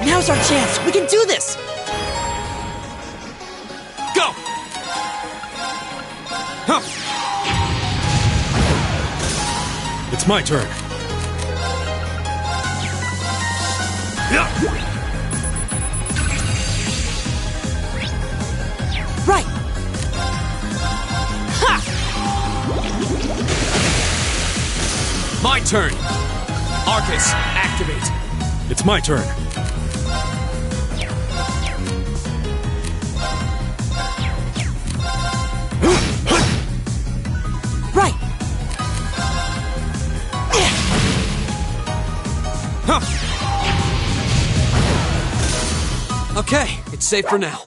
Now's our chance! We can do this! Go! Huh. It's my turn. Right! Ha! My turn! Arcus, activate! It's my turn. Right! Huh. Okay, it's safe for now.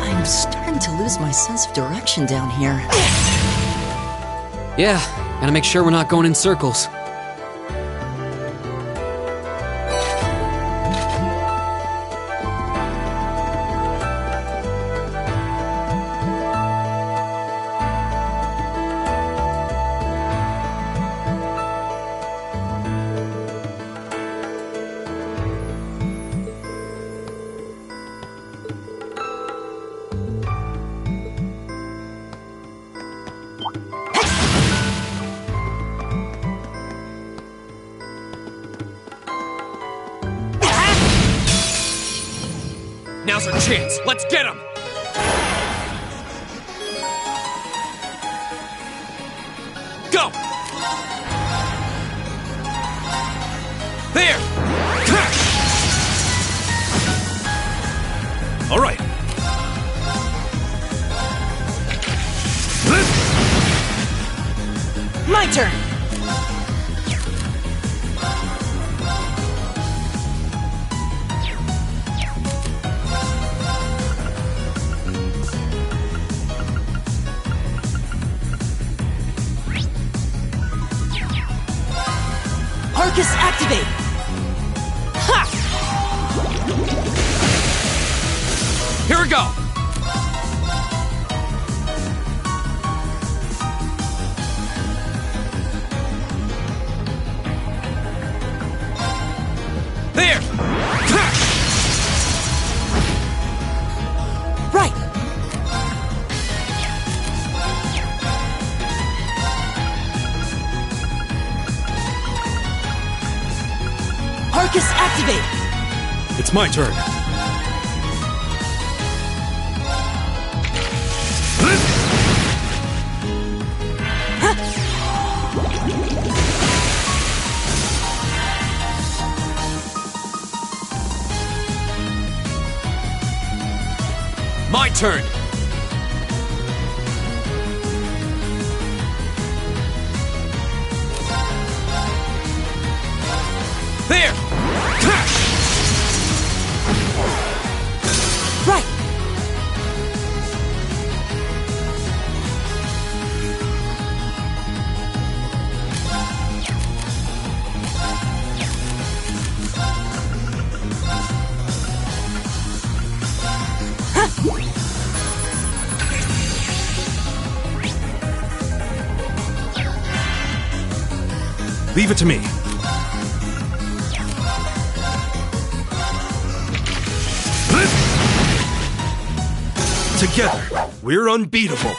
I'm starting to lose my sense of direction down here. Yeah, gotta make sure we're not going in circles. Now's our chance. Let's get him! Go! There! All right. My turn! Arcus, activate! Ha! Here we go! There! Right! Arcus, activate! It's my turn. My turn! There! Leave it to me. Together, we're unbeatable.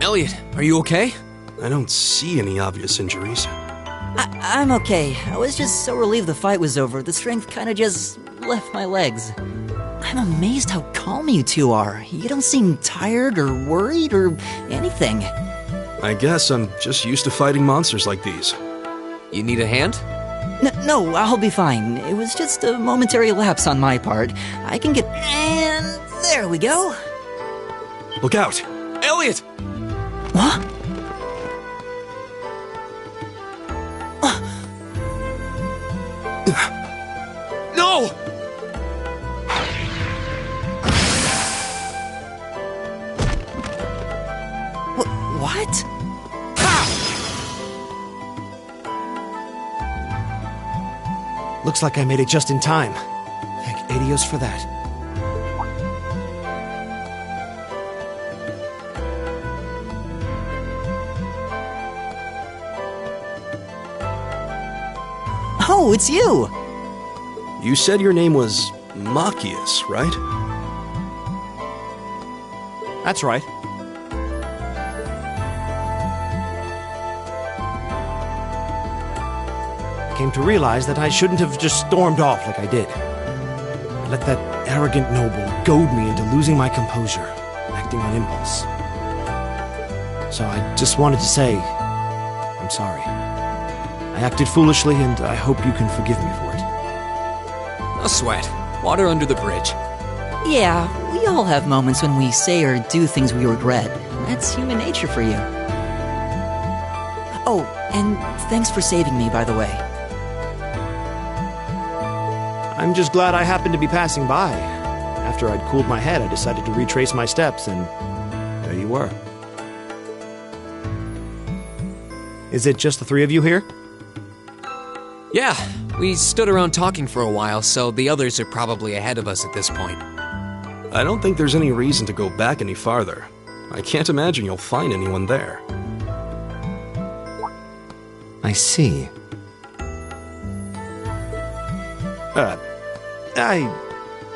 Elliot, are you okay? I don't see any obvious injuries. I'm okay. I was just so relieved the fight was over, the strength kinda just left my legs. I'm amazed how calm you two are. You don't seem tired or worried or anything. I guess I'm just used to fighting monsters like these. You need a hand? No, I'll be fine. It was just a momentary lapse on my part. I can get... And there we go. Look out! Elliot! What? No! What? Looks like I made it just in time. Thank Adios for that. Oh, it's you! You said your name was Machias, right? That's right. I came to realize that I shouldn't have just stormed off like I did. I let that arrogant noble goad me into losing my composure, acting on impulse. So I just wanted to say, I'm sorry. I acted foolishly, and I hope you can forgive me for it. No sweat. Water under the bridge. Yeah, we all have moments when we say or do things we regret. That's human nature for you. Oh, and thanks for saving me, by the way. I'm just glad I happened to be passing by. After I'd cooled my head, I decided to retrace my steps, and there you were. Is it just the three of you here? Yeah, we stood around talking for a while, so the others are probably ahead of us at this point. I don't think there's any reason to go back any farther. I can't imagine you'll find anyone there. I see.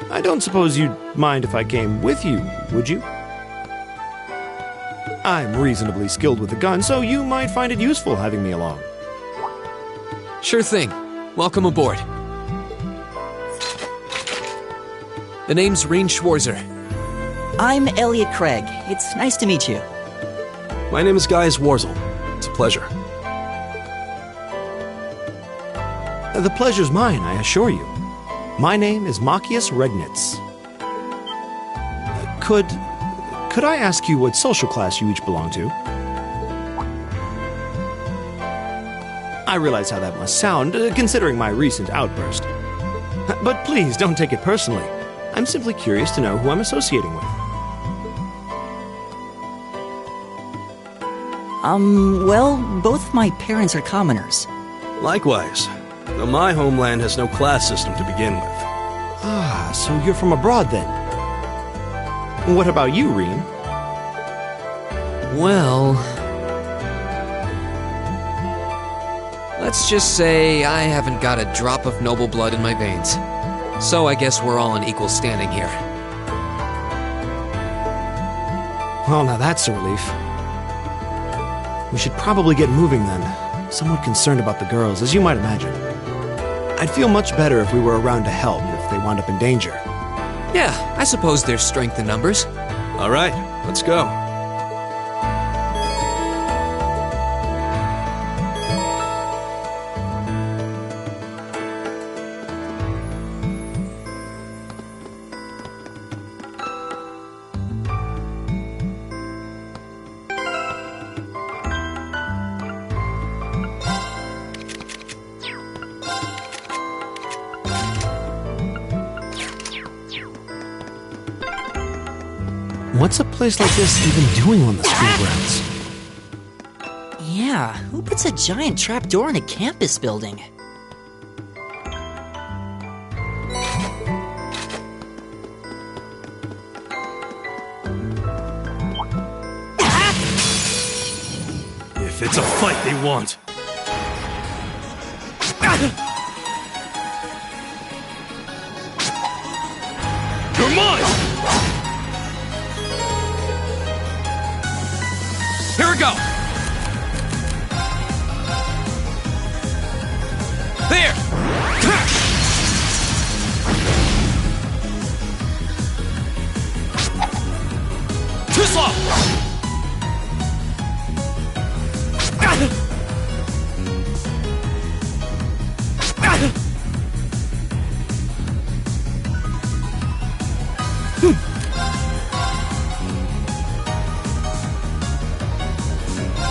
I don't suppose you'd mind if I came with you, would you? I'm reasonably skilled with a gun, so you might find it useful having me along. Sure thing. Welcome aboard. The name's Rean Schwarzer. I'm Elliot Craig. It's nice to meet you. My name is Gaius Warzel. It's a pleasure. The pleasure's mine, I assure you. My name is Machias Regnitz. Could I ask you what social class you each belong to? I realize how that must sound, considering my recent outburst. But please, don't take it personally. I'm simply curious to know who I'm associating with. Well, both my parents are commoners. Likewise. Though my homeland has no class system to begin with. Ah, so you're from abroad then? What about you, Rean? Well... let's just say I haven't got a drop of noble blood in my veins. So I guess we're all in equal standing here. Well, now that's a relief. We should probably get moving then. Somewhat concerned about the girls, as you might imagine. I'd feel much better if we were around to help if they wound up in danger. Yeah, I suppose there's strength in numbers. All right, let's go. What's a place like this even doing on the school grounds? Yeah, who puts a giant trapdoor in a campus building? If it's a fight they want. You're mine! Here we go! There! Too slow!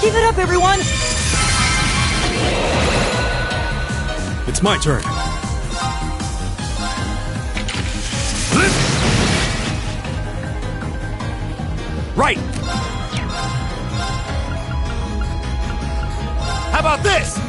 Give it up, everyone! It's my turn. Right! How about this?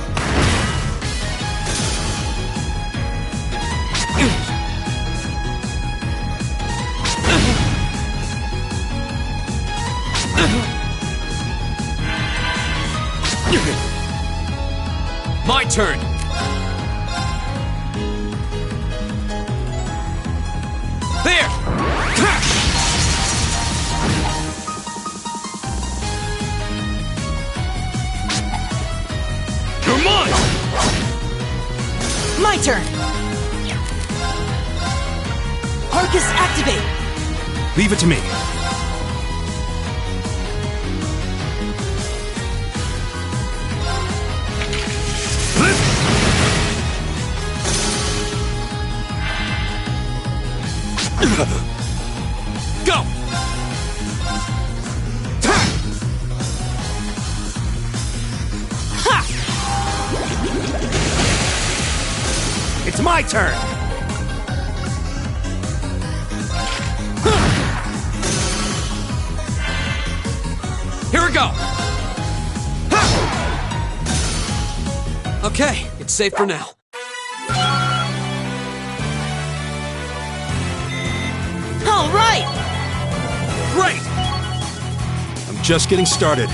My turn! There! You're mine! My turn! Arcus, activate! Leave it to me. Go! Ha! It's my turn! Here we go! Okay, it's safe for now. All right! Great! I'm just getting started.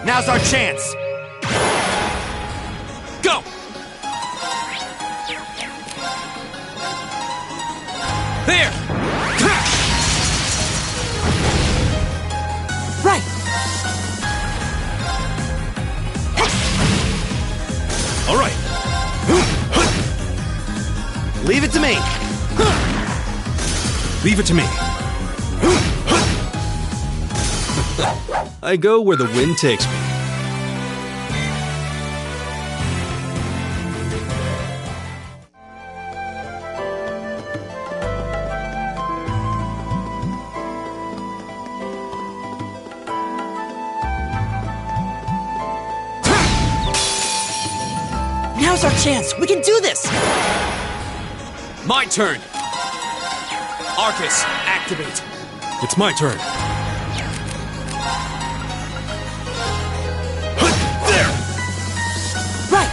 Now's our chance! Go! There! Right! All right. Leave it to me. Leave it to me. I go where the wind takes me. Now's our chance! We can do this! My turn! Arcus, activate! It's my turn. There! Right!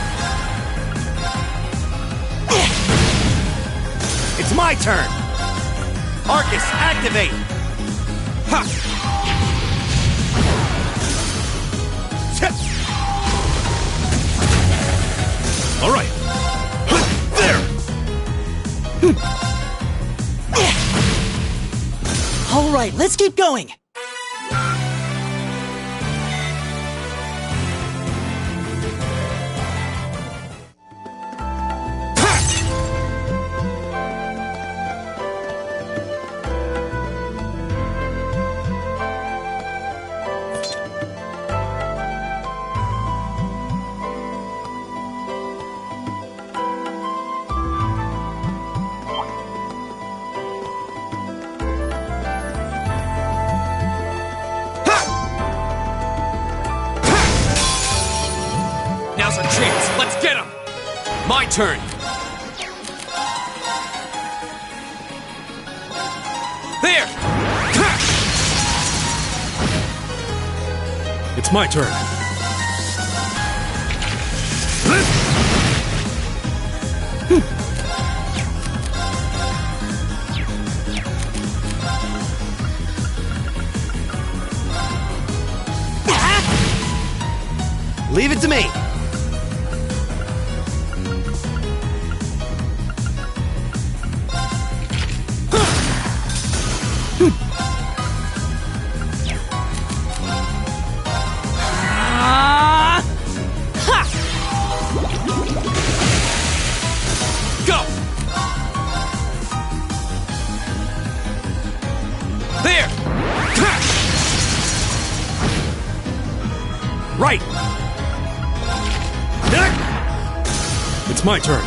It's my turn! Arcus, activate! Ha! All right. There! All right, let's keep going! our chance. Let's get him! My turn. There! It's my turn. Leave it to me. Go! There! Right. It's my turn.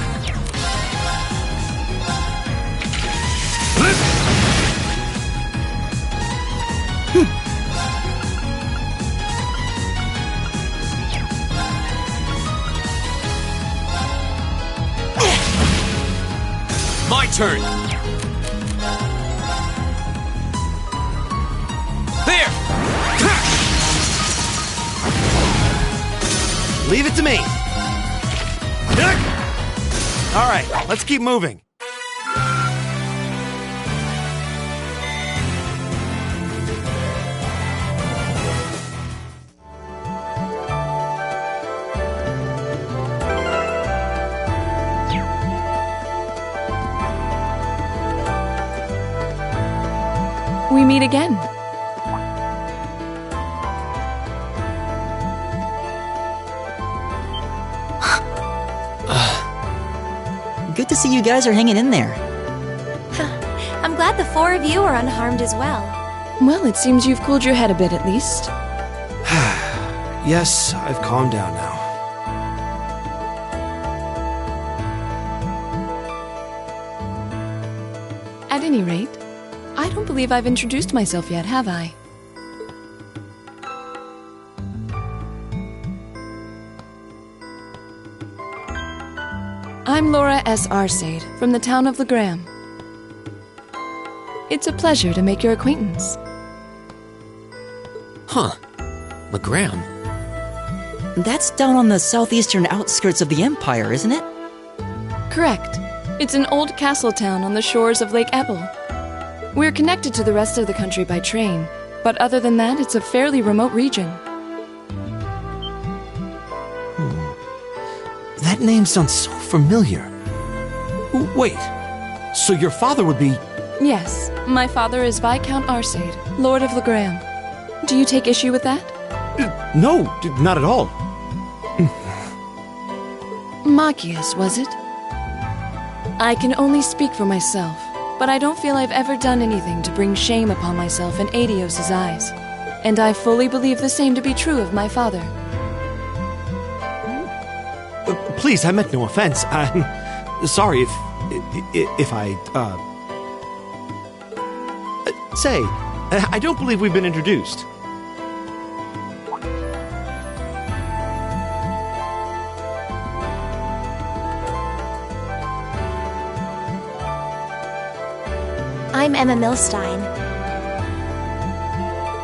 My turn. There! Leave it to me. All right, let's keep moving. We meet again. Good to see you guys are hanging in there. I'm glad the four of you are unharmed as well. Well, it seems you've cooled your head a bit at least. Yes, I've calmed down now. At any rate, I don't believe I've introduced myself yet, have I? I'm Laura S. Arcade, from the town of Legram. It's a pleasure to make your acquaintance. Huh. Legram? That's down on the southeastern outskirts of the Empire, isn't it? Correct. It's an old castle town on the shores of Lake Ebble. We're connected to the rest of the country by train, but other than that, it's a fairly remote region. That name sounds so familiar. Wait, so your father would be... Yes, my father is Viscount Arcade, Lord of Legram. Do you take issue with that? No, not at all. Machias, was it? I can only speak for myself, but I don't feel I've ever done anything to bring shame upon myself in Adios's eyes. And I fully believe the same to be true of my father. Please, I meant no offense. I'm sorry if I, Say, I don't believe we've been introduced. I'm Emma Milstein.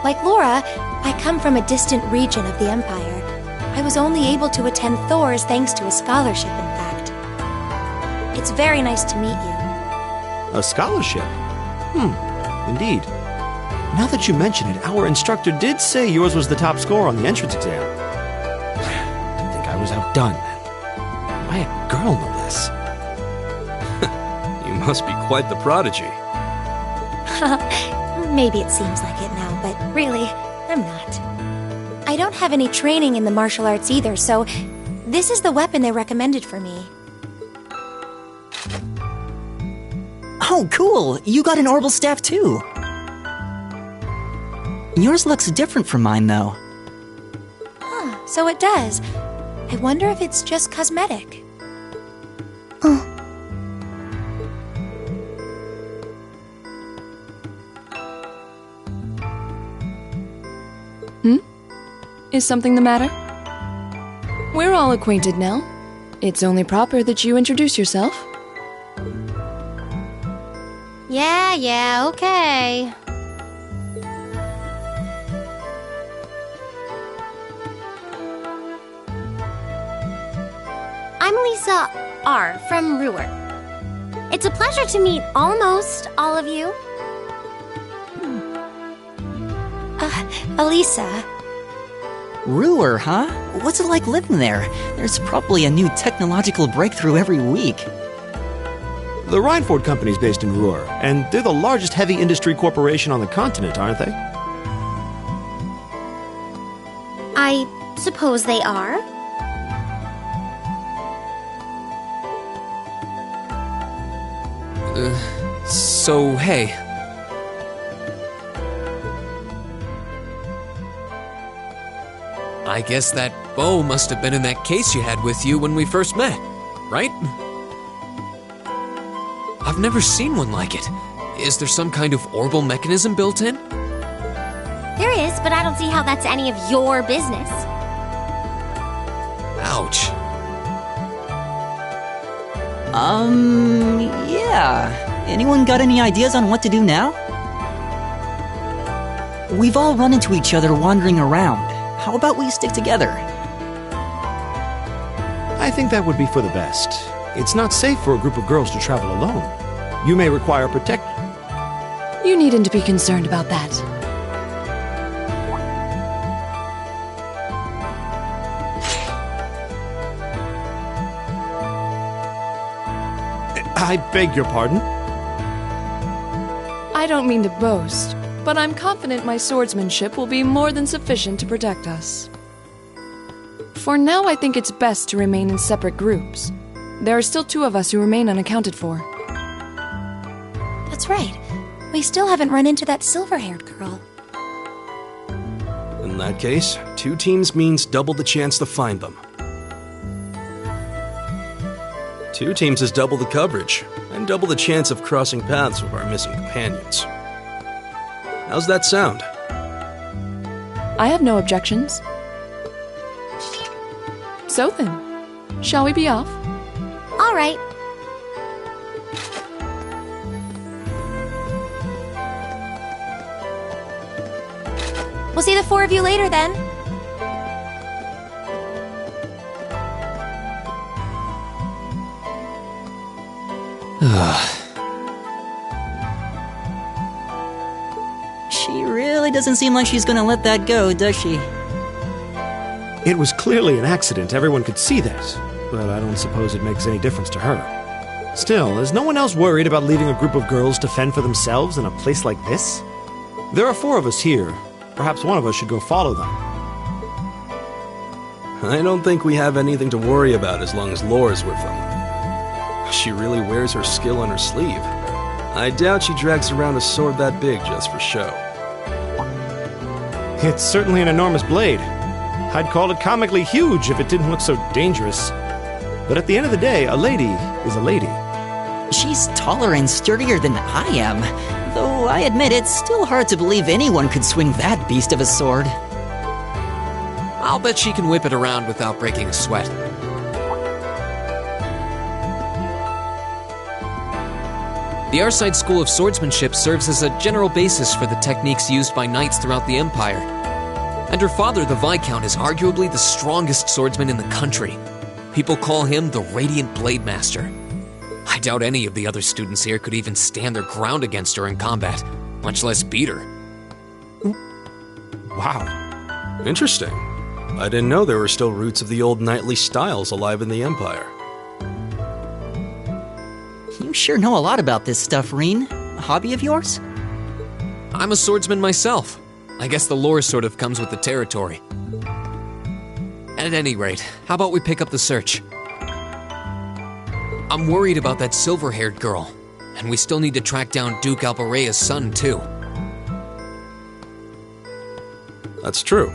Like Laura, I come from a distant region of the Empire. I was only able to attend Thor's thanks to a scholarship, in fact. It's very nice to meet you. A scholarship? Indeed. Now that you mention it, our instructor did say yours was the top score on the entrance exam. I think I was outdone. By a girl, no less. You must be quite the prodigy. Maybe it seems like it now, but really, I'm not. I don't have any training in the martial arts either, so this is the weapon they recommended for me. Oh, cool! You got an orbital staff too! Yours looks different from mine, though. Huh, so it does. I wonder if it's just cosmetic. Is something the matter? We're We're all acquainted now. It's only proper that you introduce yourself. Yeah, okay. I'm Lisa R. from Ruhr. It's a pleasure to meet almost all of you. Elisa. Ruhr, huh? What's it like living there? There's probably a new technological breakthrough every week. The Reinford Company's based in Ruhr, and they're the largest heavy industry corporation on the continent, aren't they? I suppose they are. So, hey. I guess that bow must have been in that case you had with you when we first met, right? I've never seen one like it. Is there some kind of orbital mechanism built in? There is, but I don't see how that's any of your business. Ouch. Yeah. Anyone got any ideas on what to do now? We've all run into each other wandering around. How about we stick together? I think that would be for the best. It's not safe for a group of girls to travel alone. You may require protection. You needn't to be concerned about that. I beg your pardon? I don't mean to boast, but I'm confident my swordsmanship will be more than sufficient to protect us. For now, I think it's best to remain in separate groups. There are still 2 of us who remain unaccounted for. That's right. We still haven't run into that silver-haired girl. In that case, 2 teams means double the chance to find them. 2 teams is double the coverage, and double the chance of crossing paths with our missing companions. How's that sound? I have no objections. So then, shall we be off? All right. We'll see the 4 of you later then. She really doesn't seem like she's gonna let that go, does she? It was clearly an accident, everyone could see that, but I don't suppose it makes any difference to her. Still, is no one else worried about leaving a group of girls to fend for themselves in a place like this? There are 4 of us here. Perhaps one of us should go follow them. I don't think we have anything to worry about as long as Lore's with them. She really wears her skill on her sleeve. I doubt she drags around a sword that big just for show. It's certainly an enormous blade. I'd call it comically huge if it didn't look so dangerous. But at the end of the day, a lady is a lady. She's taller and sturdier than I am, though I admit it's still hard to believe anyone could swing that beast of a sword. I'll bet she can whip it around without breaking a sweat. The Arside School of Swordsmanship serves as a general basis for the techniques used by knights throughout the Empire. And her father, the Viscount, is arguably the strongest swordsman in the country. People call him the Radiant Blade Master. I doubt any of the other students here could even stand their ground against her in combat, much less beat her. Wow. Interesting. I didn't know there were still roots of the old knightly styles alive in the Empire. You sure know a lot about this stuff, Reen. A hobby of yours? I'm a swordsman myself. I guess the lore sort of comes with the territory. At any rate, how about we pick up the search? I'm worried about that silver-haired girl, and we still need to track down Duke Albarea's son, too. That's true.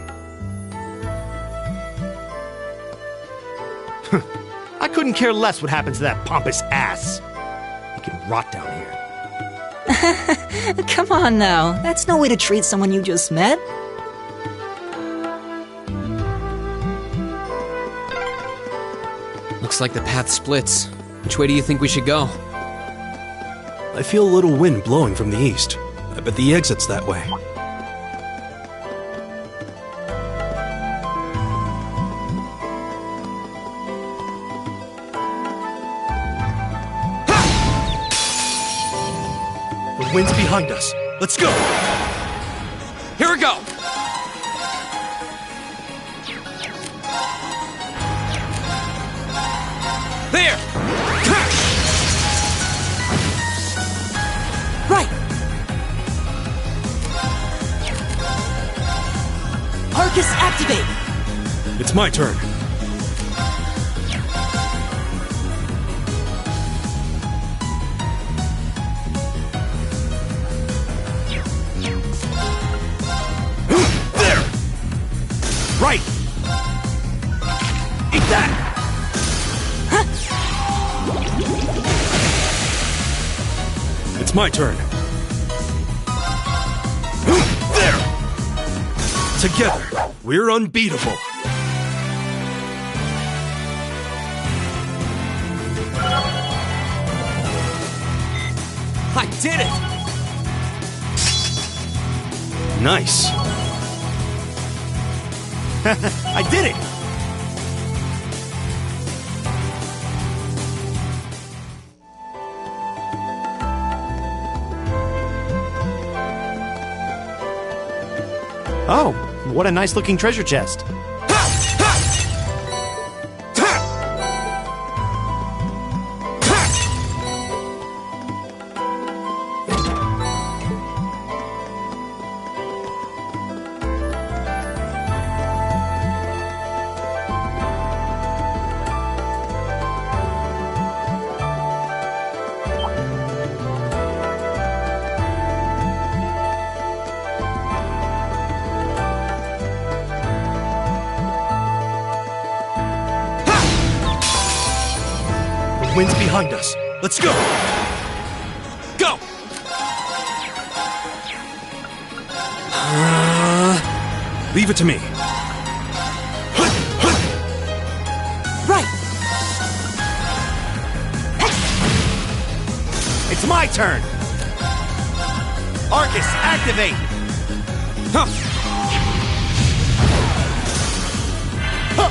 I couldn't care less what happens to that pompous ass. He can rot down here. Come on now, that's no way to treat someone you just met. Looks like the path splits. Which way do you think we should go? I feel a little wind blowing from the east. I bet the exit's that way. The wind's behind us. Let's go! Here we go! There! Right! Arcus activate! It's my turn. There! Right! Eat that! It's my turn. There! Together, we're unbeatable. I did it! Nice. I did it! Oh, what a nice looking treasure chest. The wind's behind us. Let's go! Go! Leave it to me. Right! It's my turn! Arcus, activate! Huh. Huh.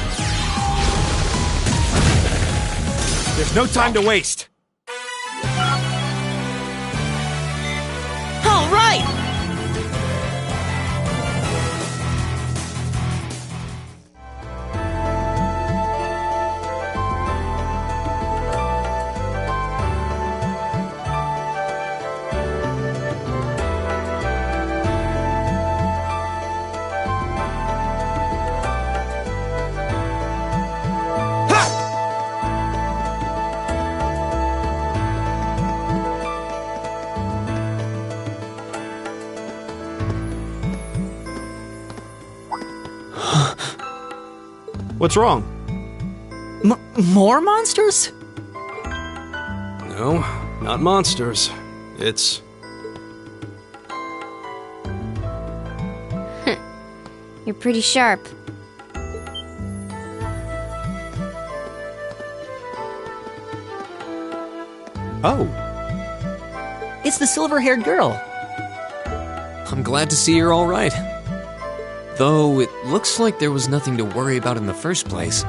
There's no time to waste. All right! What's wrong? More monsters? No, not monsters. It's... You're pretty sharp. Oh. It's the silver-haired girl. I'm glad to see you're all right. Though it looks like there was nothing to worry about in the first place.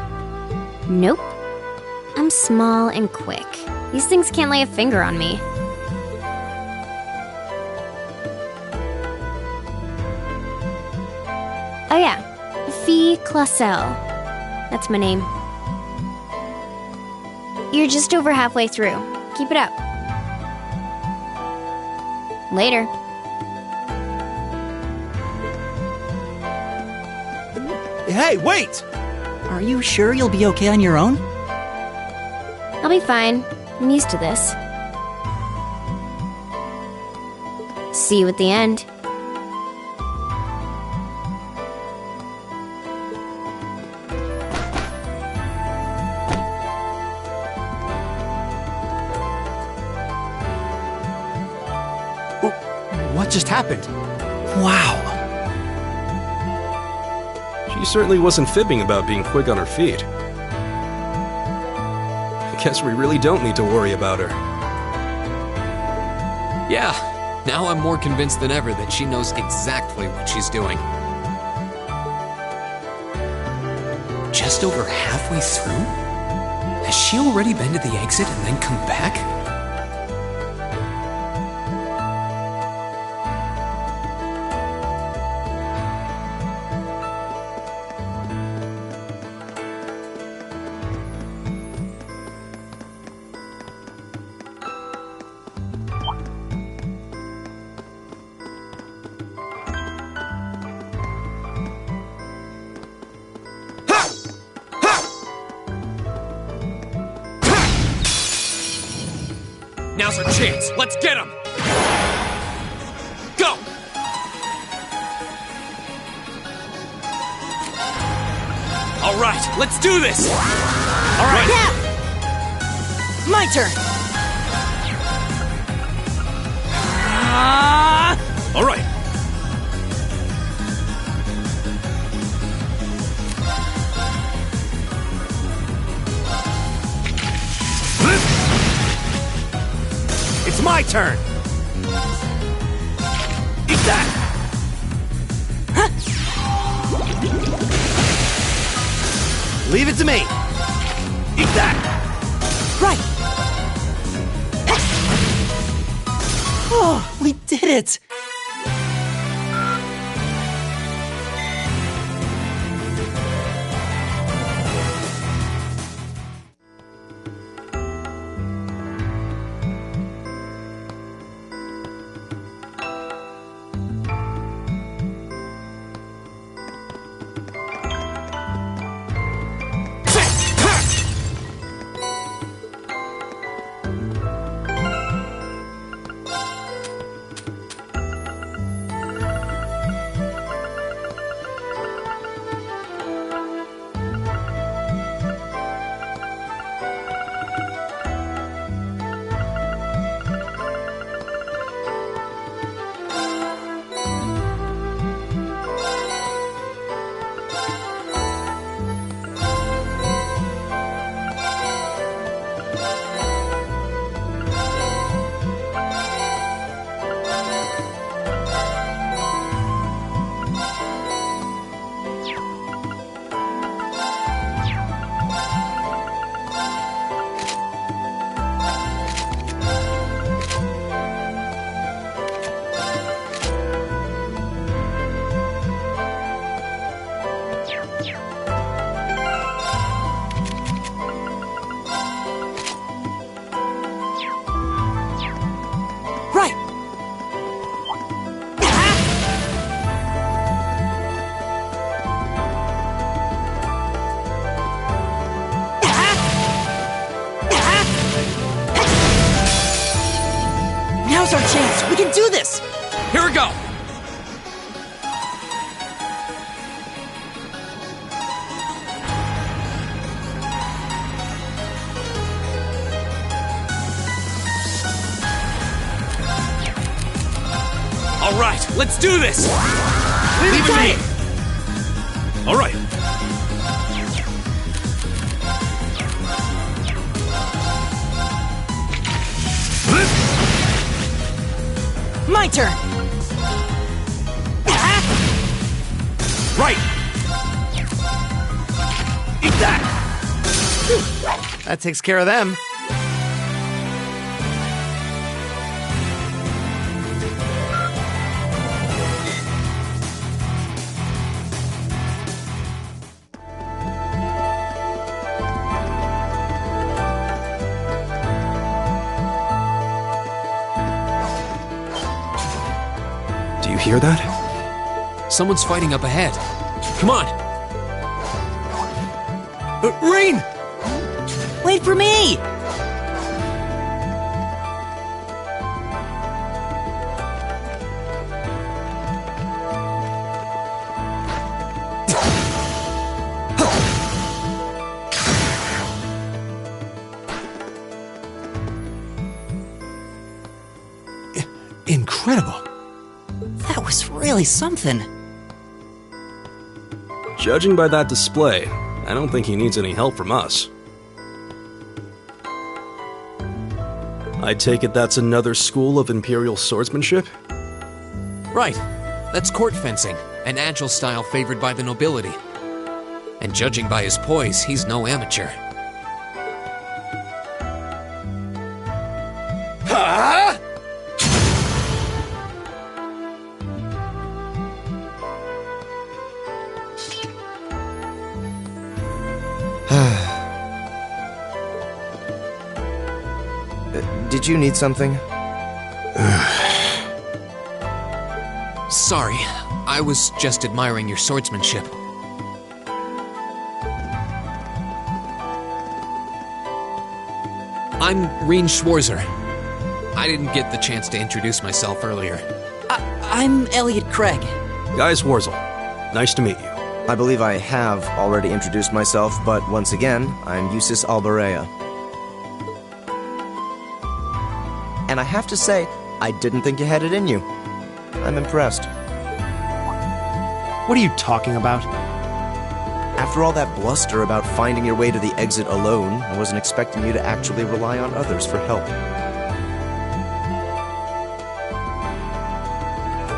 Nope. I'm small and quick. These things can't lay a finger on me. Oh yeah, Fee Clausel. That's my name. You're just over halfway through. Keep it up. Later. Hey, wait! Are you sure you'll be okay on your own? I'll be fine. I'm used to this. See you at the end. What just happened? Wow. She certainly wasn't fibbing about being quick on her feet. Guess we really don't need to worry about her. Yeah, now I'm more convinced than ever that she knows exactly what she's doing. Just over halfway through? Has she already been to the exit and then come back? Now's our chance. Let's get him! Go! All right, let's do this! All right. Yeah! My turn! All right. It's my turn! Eat that! Leave it to me! Eat that! Right! Oh, we did it! Now's our chance! We can do this! Here we go! All right, let's do this! Leave it to me! All right. My turn! Right! Eat that! That takes care of them. Do you hear that? Someone's fighting up ahead. Come on! Rain! Wait for me! Incredible. That was really something. Judging by that display, I don't think he needs any help from us. I take it that's another school of Imperial swordsmanship? Right. That's court fencing, an agile style favored by the nobility. And judging by his poise, he's no amateur. Huh? Did you need something? Sorry, I was just admiring your swordsmanship. I'm Reen Schwarzer. I didn't get the chance to introduce myself earlier. I'm Elliot Craig. Guy Schwarzel. Nice to meet you. I believe I have already introduced myself, but once again, I'm Eusis Alberea. And I have to say, I didn't think you had it in you. I'm impressed. What are you talking about? After all that bluster about finding your way to the exit alone, I wasn't expecting you to actually rely on others for help.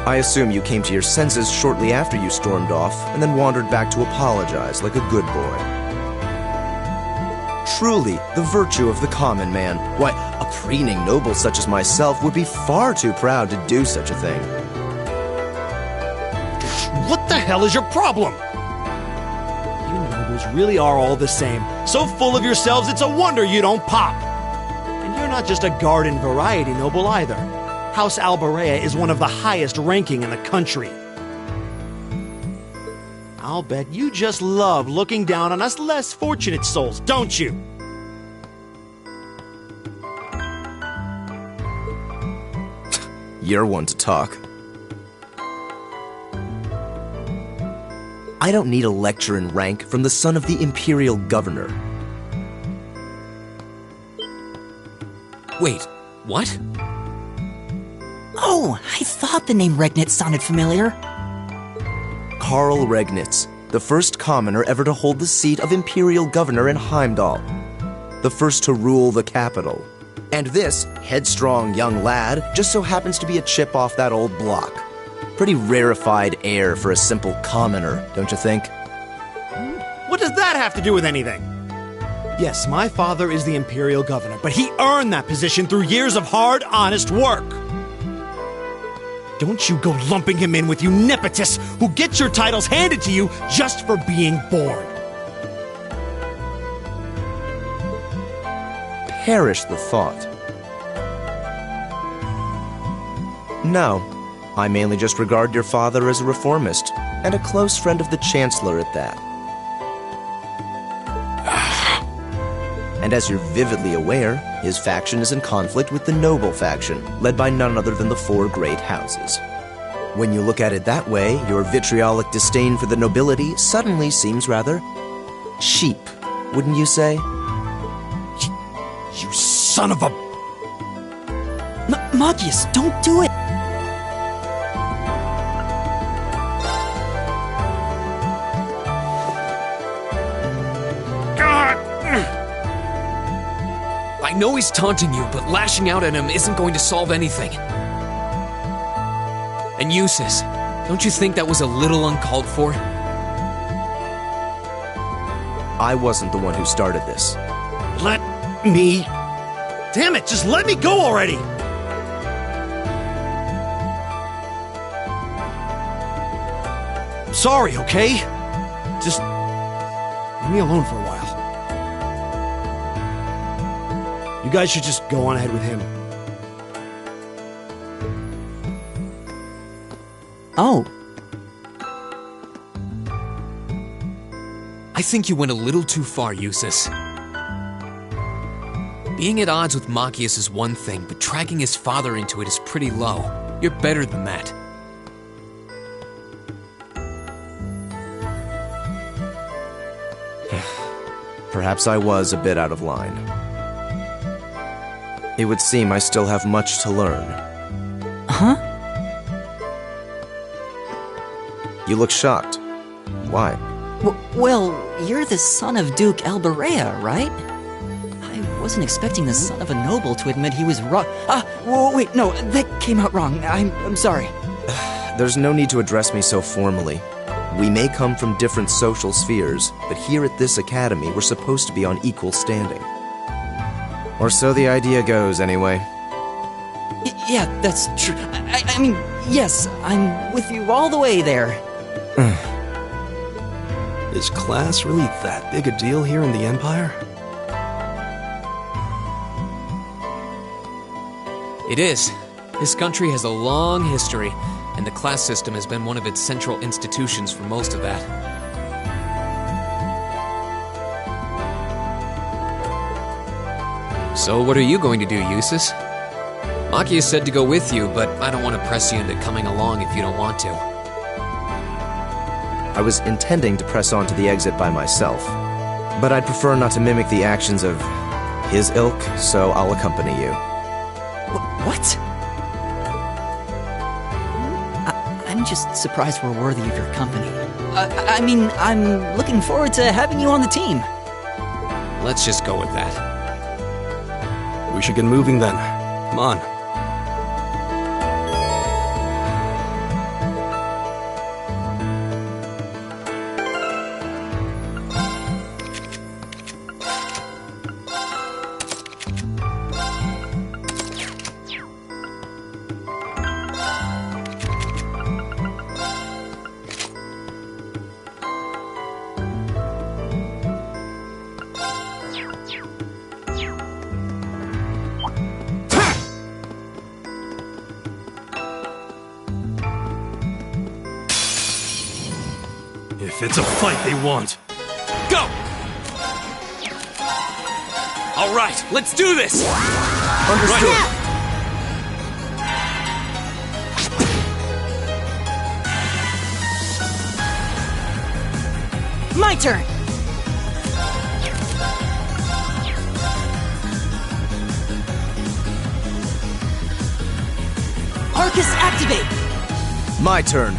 I assume you came to your senses shortly after you stormed off, and then wandered back to apologize like a good boy. Truly, the virtue of the common man. Why, a preening noble such as myself would be far too proud to do such a thing. What the hell is your problem? You nobles really are all the same. So full of yourselves, it's a wonder you don't pop. And you're not just a garden variety noble either. House Alberea is one of the highest ranking in the country. I'll bet you just love looking down on us less fortunate souls, don't you? You're one to talk. I don't need a lecture in rank from the son of the Imperial Governor. Wait, what? Oh, I thought the name Regnitz sounded familiar. Karl Regnitz, the first commoner ever to hold the seat of Imperial Governor in Heimdall. The first to rule the capital. And this headstrong young lad just so happens to be a chip off that old block. Pretty rarefied air for a simple commoner, don't you think? What does that have to do with anything? Yes, my father is the Imperial Governor, but he earned that position through years of hard, honest work. Don't you go lumping him in with you nepotists who get your titles handed to you just for being born. Perish the thought. No, I mainly just regard your father as a reformist, and a close friend of the Chancellor at that. And as you're vividly aware, his faction is in conflict with the noble faction, led by none other than the four great houses. When you look at it that way, your vitriolic disdain for the nobility suddenly seems rather cheap, wouldn't you say? You son of a... Magius, don't do it! I know he's taunting you, but lashing out at him isn't going to solve anything. And Eusis, don't you think that was a little uncalled for? I wasn't the one who started this. Let me... Damn it, just let me go already! I'm sorry, okay? Just... leave me alone for a while. You guys should just go on ahead with him. Oh. I think you went a little too far, Eusis. Being at odds with Machias is one thing, but dragging his father into it is pretty low. You're better than that. Perhaps I was a bit out of line. It would seem I still have much to learn. Huh? You look shocked. Why? Well, you're the son of Duke Alberea, right? I wasn't expecting the son of a noble to admit he was wrong. Wait, no, that came out wrong. I'm sorry. There's no need to address me so formally. We may come from different social spheres, but here at this academy, we're supposed to be on equal standing. Or so the idea goes, anyway. Yeah, that's true. I mean, yes, I'm with you all the way there. Is class really that big a deal here in the Empire? It is. This country has a long history, and the class system has been one of its central institutions for most of that. So what are you going to do, Eustace? Makia said to go with you, but I don't want to press you into coming along if you don't want to. I was intending to press on to the exit by myself, but I'd prefer not to mimic the actions of his ilk, so I'll accompany you. What? I'm just surprised we're worthy of your company. I mean, I'm looking forward to having you on the team. Let's just go with that. We should get moving then. Come on. If it's a fight they want. Go! All right, let's do this! Understood. Right. My turn! Arcus, activate! My turn.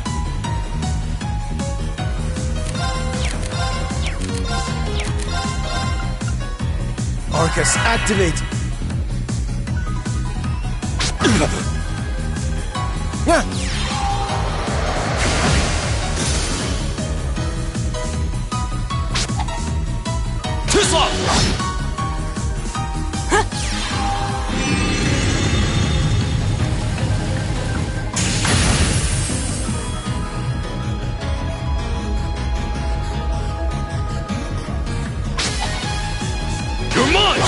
Arcus, activate! Too slow! You're mine!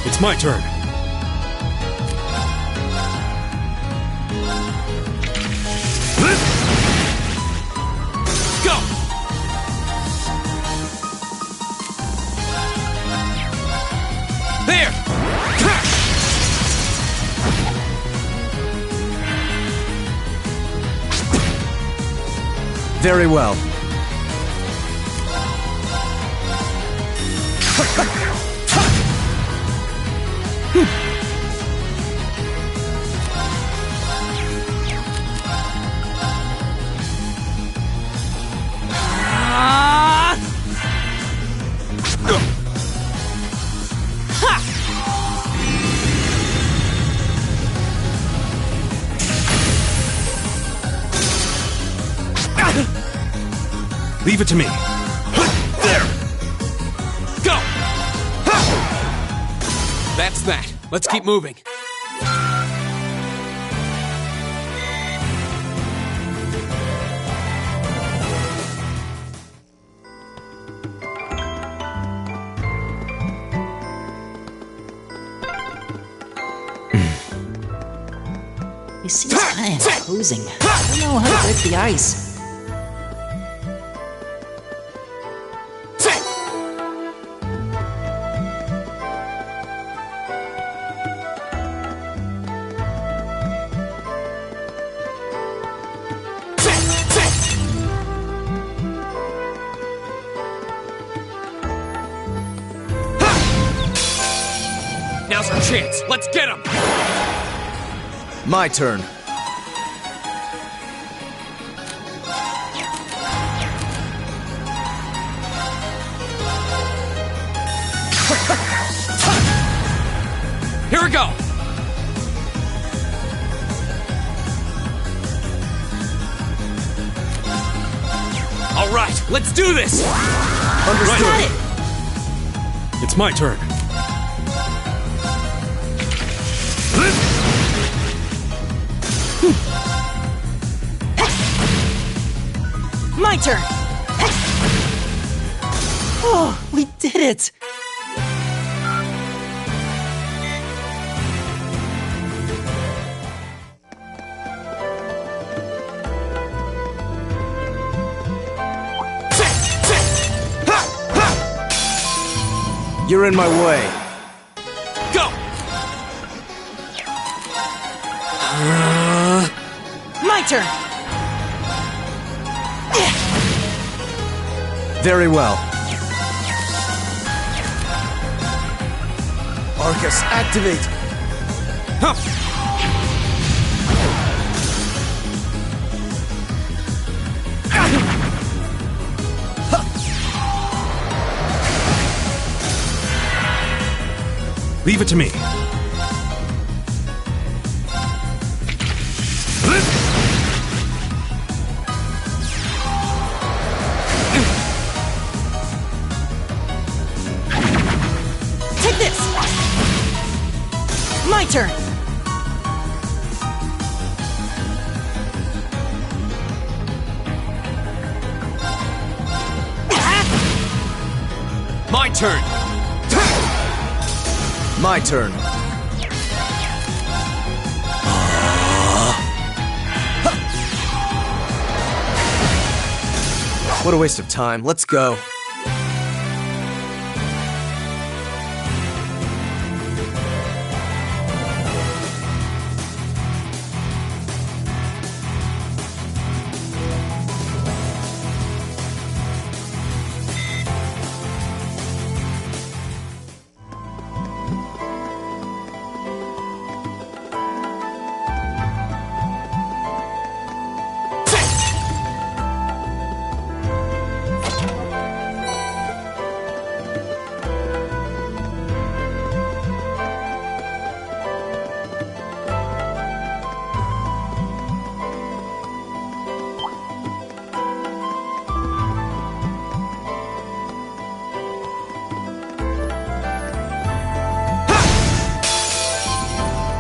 It's my turn. Go! There! Very well. Leave it to me. There! Go! That's that. Let's keep moving. He seems kind of imposing. I don't know how to break the ice. Now's our chance. Let's get him! My turn. Here we go! All right, let's do this! Understood. Got it! It's my turn. My turn! Oh, we did it! You're in my way. Go! My turn! Very well. Arcus, activate! Huh. Leave it to me. Take this! My turn! My turn! My turn. What a waste of time. Let's go.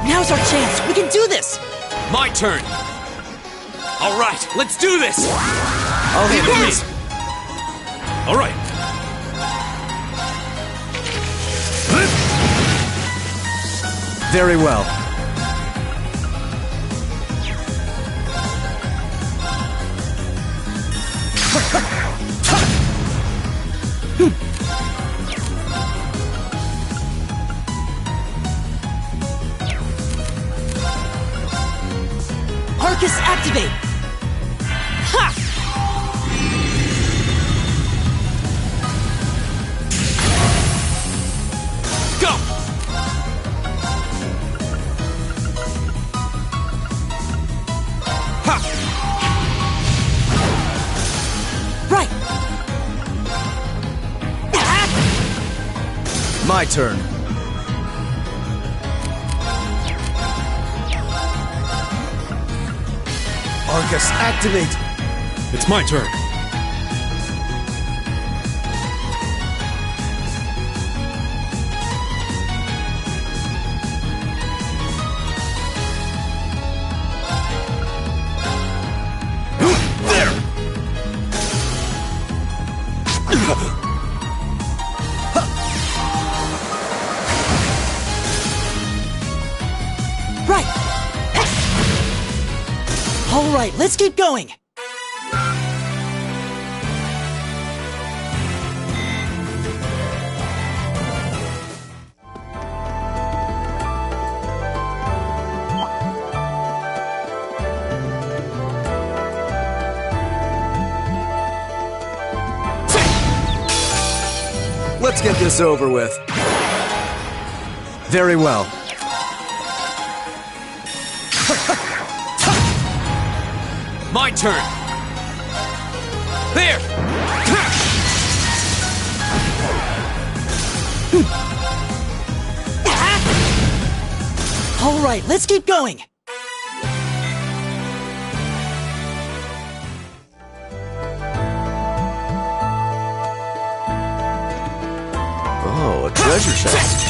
Now's our chance! We can do this! My turn! All right, let's do this! I'll Leave it to me! All right. Very well. Arcus, activate! Ha! Go! Ha! Right! My turn. Arcus, activate! It's my turn. Right! All right, let's keep going! Let's get this over with. Very well. My turn! There! All right, let's keep going. Oh, a treasure chest.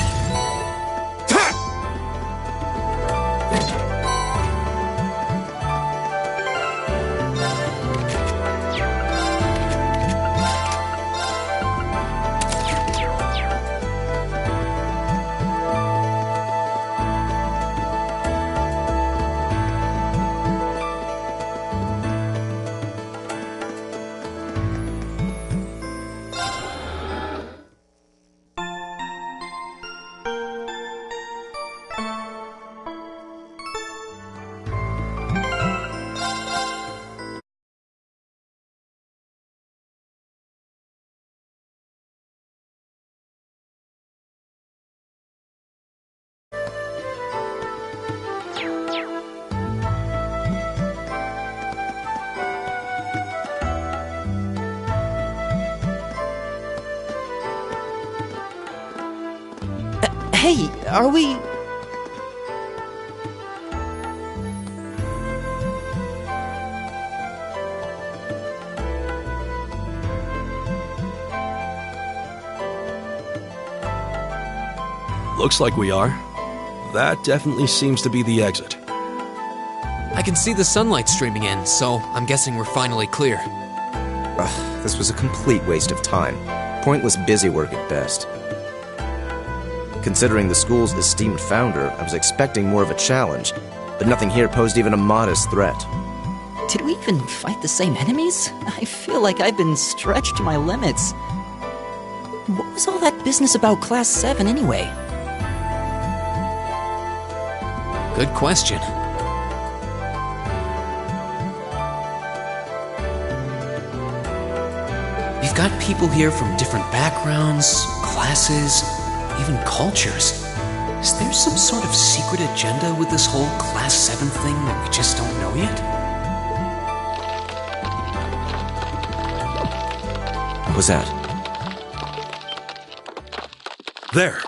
Hey, are we... Looks like we are. That definitely seems to be the exit. I can see the sunlight streaming in, so I'm guessing we're finally clear. Ugh, this was a complete waste of time. Pointless busy work at best. Considering the school's esteemed founder, I was expecting more of a challenge, but nothing here posed even a modest threat. Did we even fight the same enemies? I feel like I've been stretched to my limits. What was all that business about Class 7 anyway? Good question. We've got people here from different backgrounds, classes, even cultures. Is there some sort of secret agenda with this whole Class 7 thing that we just don't know yet? What was that? There!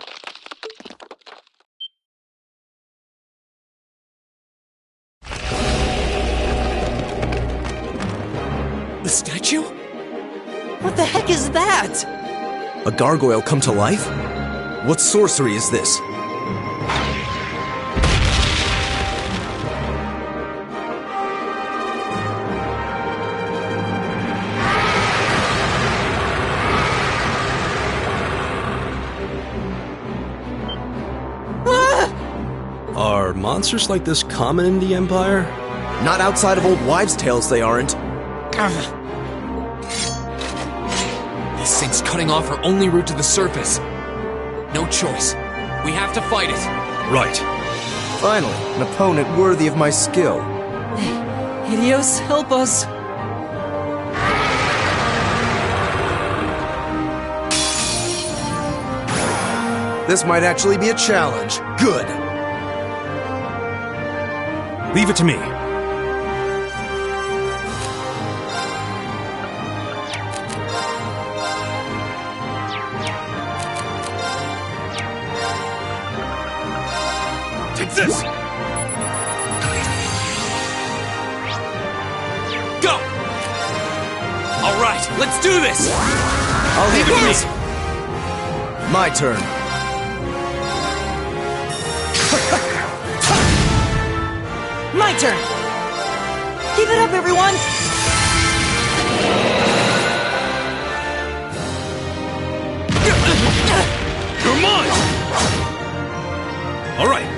The statue? What the heck is that? A gargoyle come to life? What sorcery is this? Are monsters like this common in the Empire? Not outside of old wives' tales, they aren't. This thing's cutting off our only route to the surface. No choice. We have to fight it. Right. Finally, an opponent worthy of my skill. Idios, help us. This might actually be a challenge. Good. Leave it to me. Take this! Go! All right, let's do this! I'll leave it to me. My turn. My turn! Keep it up, everyone! You're mine! All right.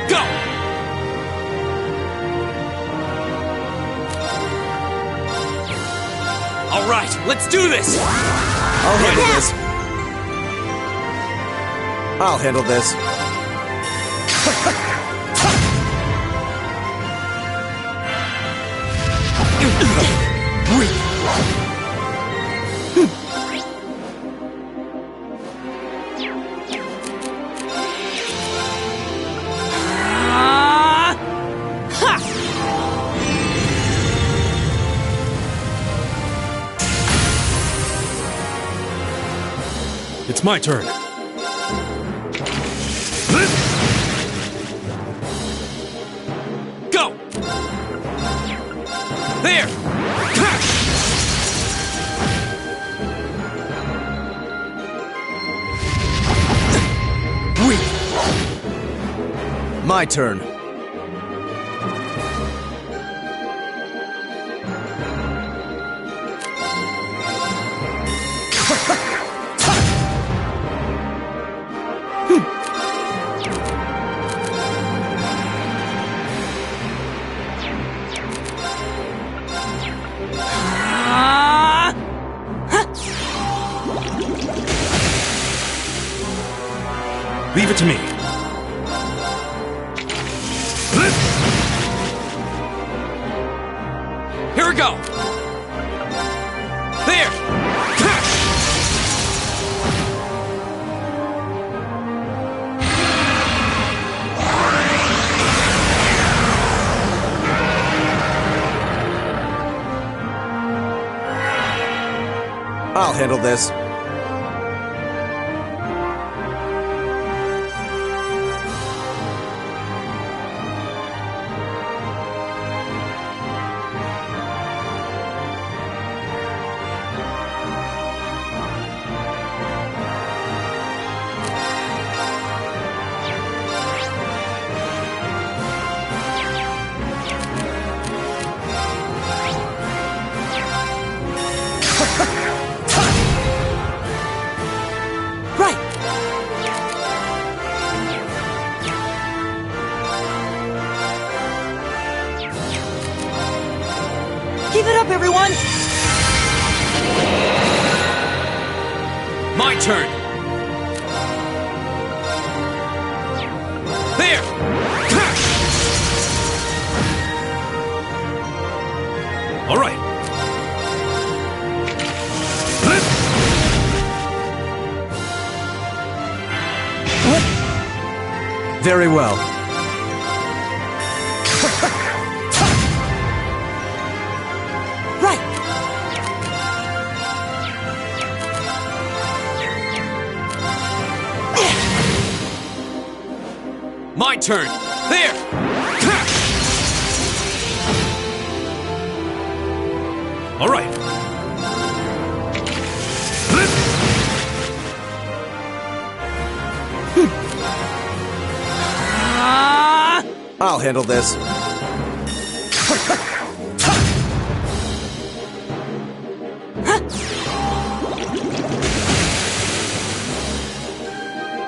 Go! All right, let's do this! I'll handle this. I'll handle this. It's my turn. Go! There! My turn. Leave it to me. Here we go! There! I'll handle this. Keep it up, everyone! My turn! There! All right. Very well. Right! My turn! There! All right. I'll handle this.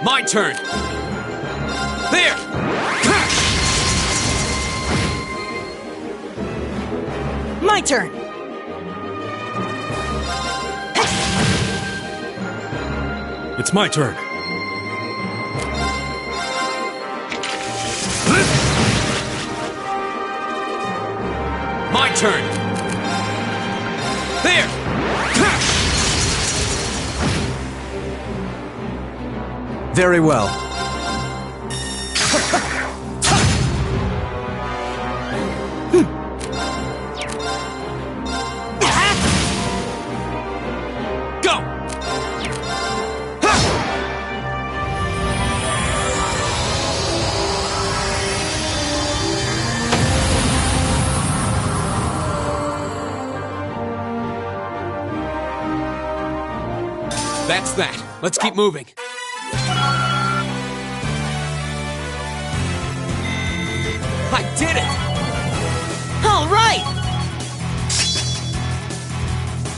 My turn! There! My turn! It's my turn. My turn! There! Very well. Go! That's that. Let's keep moving. I did it! All right!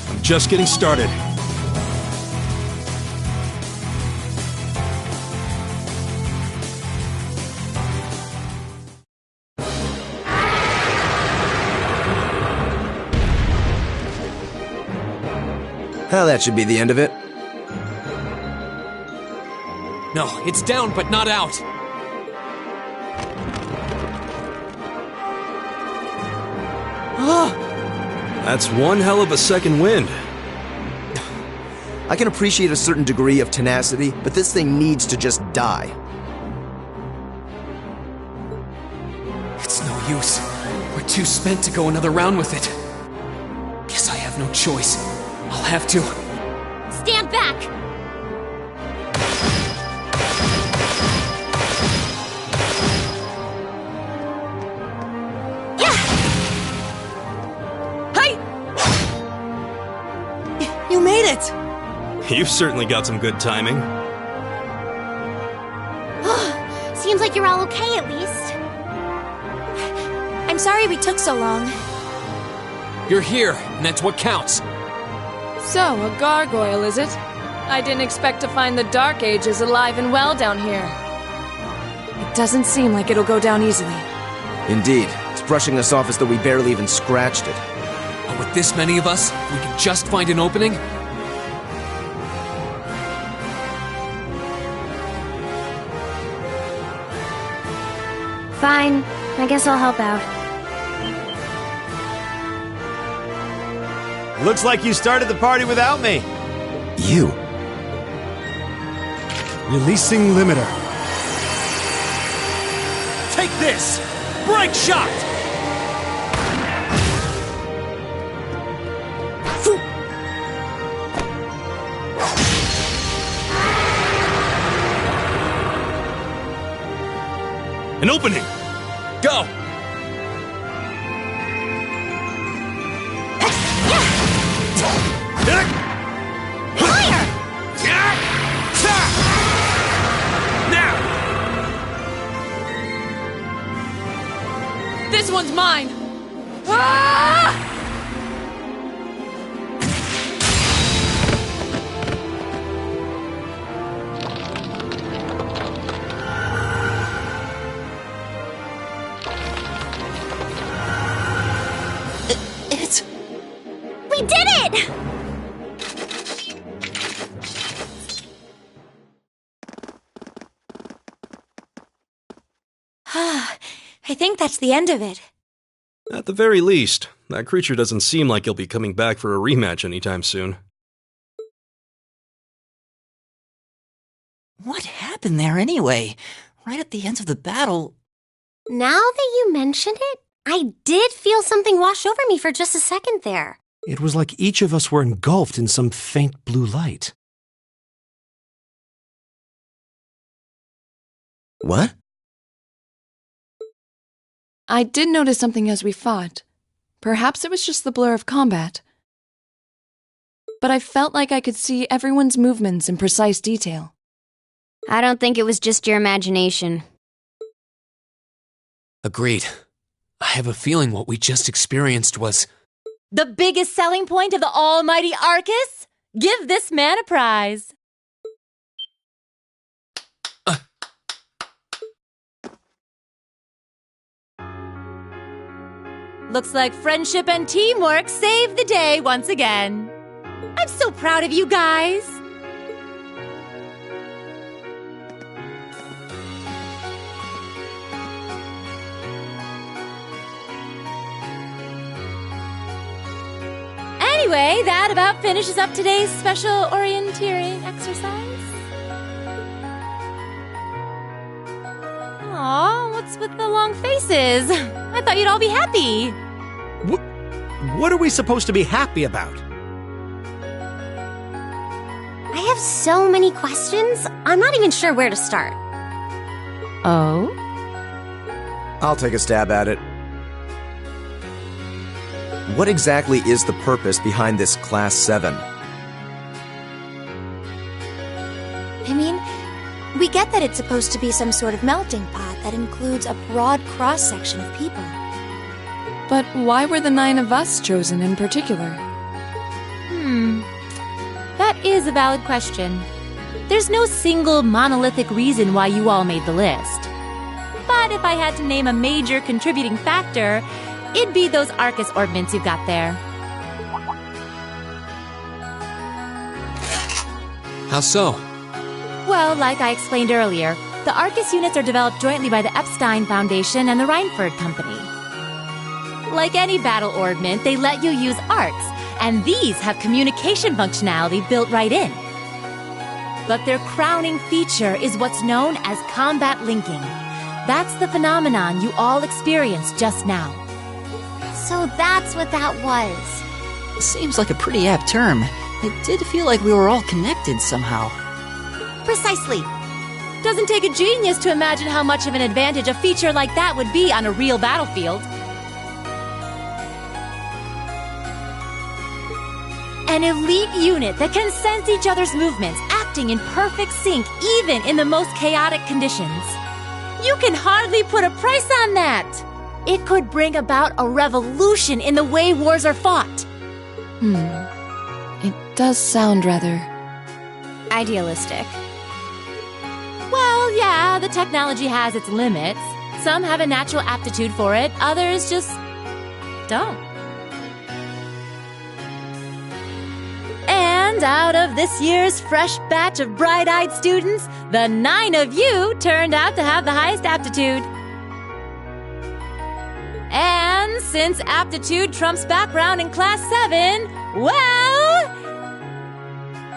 I'm just getting started. Well, that should be the end of it. No, it's down but not out. That's one hell of a second wind. I can appreciate a certain degree of tenacity, but this thing needs to just die. It's no use. We're too spent to go another round with it. Guess I have no choice. I'll have to. Stand back! it! You've certainly got some good timing. Seems like you're all okay at least. I'm sorry we took so long. You're here, and that's what counts. So, a gargoyle, is it? I didn't expect to find the Dark Ages alive and well down here. It doesn't seem like it'll go down easily. Indeed. It's brushing us off as though we barely even scratched it. But with this many of us, if we could just find an opening. Fine. I guess I'll help out. Looks like you started the party without me. You? Releasing limiter. Take this! Break shot! An opening! Go! This one's mine! Ah! We did it! I think that's the end of it. At the very least, that creature doesn't seem like he'll be coming back for a rematch anytime soon. What happened there anyway? Right at the end of the battle... Now that you mention it, I did feel something wash over me for just a second there. It was like each of us were engulfed in some faint blue light. What? I did notice something as we fought. Perhaps it was just the blur of combat. But I felt like I could see everyone's movements in precise detail. I don't think it was just your imagination. Agreed. I have a feeling what we just experienced was... The biggest selling point of the almighty Arcus? Give this man a prize. Looks like friendship and teamwork saved the day once again. I'm so proud of you guys. Anyway, that about finishes up today's special orienteering exercise. Aw, what's with the long faces? I thought you'd all be happy. What are we supposed to be happy about? I have so many questions, I'm not even sure where to start. Oh? I'll take a stab at it. What exactly is the purpose behind this Class 7? I mean, we get that it's supposed to be some sort of melting pot that includes a broad cross-section of people. But why were the 9 of us chosen in particular? That is a valid question. There's no single monolithic reason why you all made the list. But if I had to name a major contributing factor, it'd be those Arcus ordnance you've got there. How so? Well, like I explained earlier, the Arcus units are developed jointly by the Epstein Foundation and the Reinford Company. Like any battle ordnance, they let you use arcs, and these have communication functionality built right in. But their crowning feature is what's known as combat linking. That's the phenomenon you all experienced just now. So that's what that was. Seems like a pretty apt term. It did feel like we were all connected somehow. Precisely. Doesn't take a genius to imagine how much of an advantage a feature like that would be on a real battlefield. An elite unit that can sense each other's movements, acting in perfect sync even in the most chaotic conditions. You can hardly put a price on that. It could bring about a revolution in the way wars are fought. It does sound rather idealistic. Well, yeah, the technology has its limits. Some have a natural aptitude for it, others just don't. And out of this year's fresh batch of bright-eyed students, the 9 of you turned out to have the highest aptitude. And since aptitude trumps background in Class 7, well,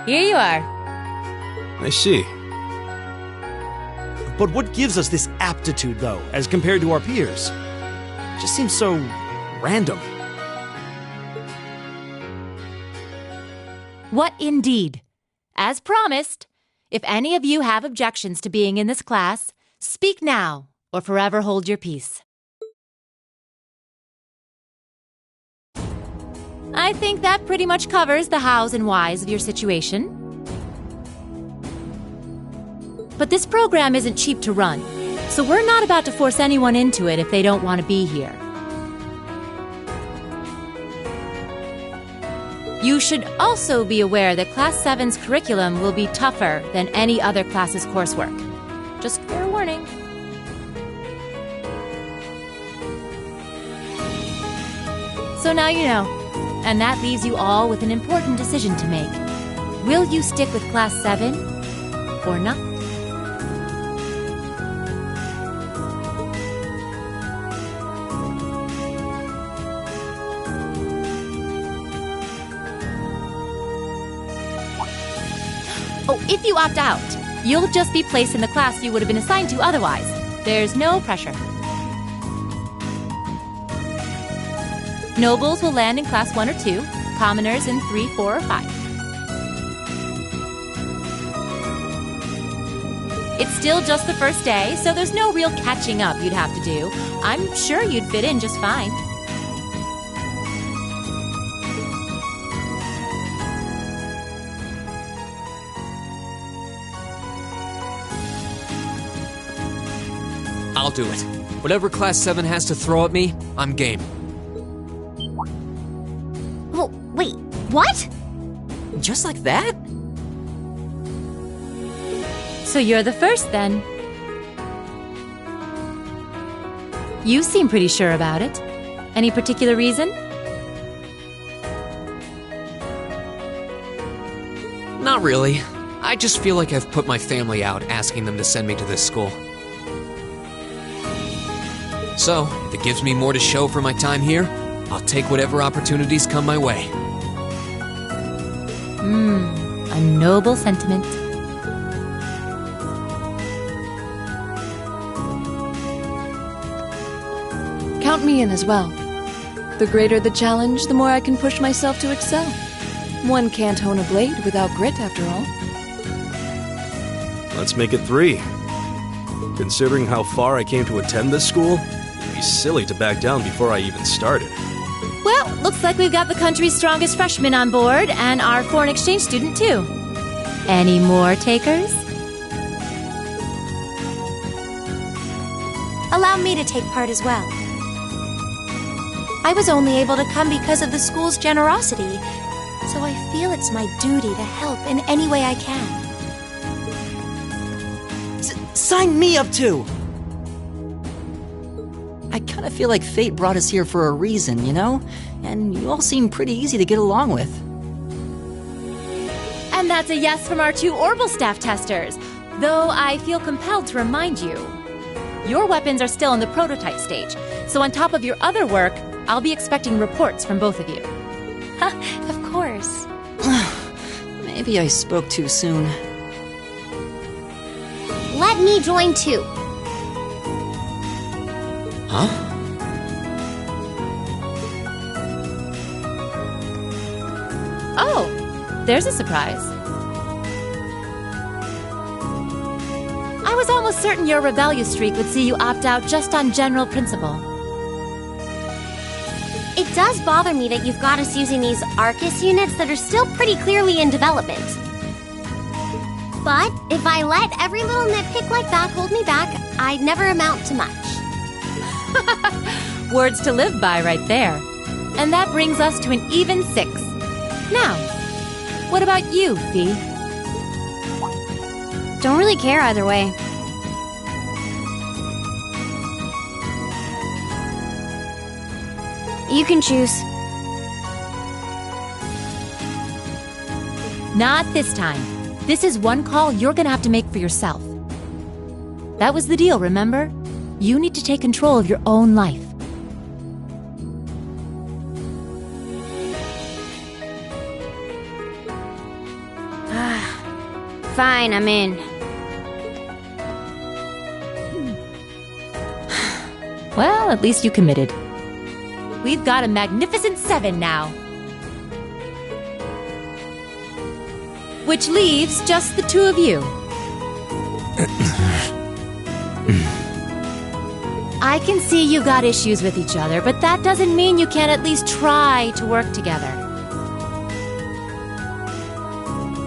here you are. I see. But what gives us this aptitude, though, as compared to our peers? It just seems so random. What indeed? As promised, if any of you have objections to being in this class, speak now or forever hold your peace. I think that pretty much covers the hows and whys of your situation. But this program isn't cheap to run, so we're not about to force anyone into it if they don't want to be here. You should also be aware that Class 7's curriculum will be tougher than any other class's coursework. Just fair warning. So now you know, and that leaves you all with an important decision to make. Will you stick with Class 7 or not? Oh, if you opt out, you'll just be placed in the class you would have been assigned to otherwise. There's no pressure. Nobles will land in Class 1 or 2, commoners in 3, 4, or 5. It's still just the first day, so there's no real catching up you'd have to do. I'm sure you'd fit in just fine. I'll do it. Whatever Class 7 has to throw at me, I'm game. Oh, wait, what? Just like that? So you're the first, then. You seem pretty sure about it. Any particular reason? Not really. I just feel like I've put my family out asking them to send me to this school. So, if it gives me more to show for my time here, I'll take whatever opportunities come my way. A noble sentiment. Count me in as well. The greater the challenge, the more I can push myself to excel. One can't hone a blade without grit, after all. Let's make it 3. Considering how far I came to attend this school, it'd be silly to back down before I even started. Well, looks like we've got the country's strongest freshman on board, and our foreign exchange student, too. Any more takers? Allow me to take part as well. I was only able to come because of the school's generosity, so I feel it's my duty to help in any way I can. Sign me up too! I kind of feel like fate brought us here for a reason, you know? And you all seem pretty easy to get along with. And that's a yes from our 2 Orbital staff testers. Though I feel compelled to remind you, your weapons are still in the prototype stage, so on top of your other work, I'll be expecting reports from both of you. Of course. Maybe I spoke too soon. Let me join too. Huh? Oh, there's a surprise. I was almost certain your rebellious streak would see you opt out just on general principle. It does bother me that you've got us using these Arcus units that are still pretty clearly in development. But if I let every little nitpick like that hold me back, I'd never amount to much. Words to live by right there. And that brings us to an even 6. Now, what about you, Fee? Don't really care either way. You can choose. Not this time. This is one call you're gonna have to make for yourself. That was the deal, remember? You need to take control of your own life. Fine, I'm in. Well, at least you committed. We've got a magnificent 7 now. Which leaves just the 2 of you. I can see you got issues with each other, but that doesn't mean you can't at least try to work together.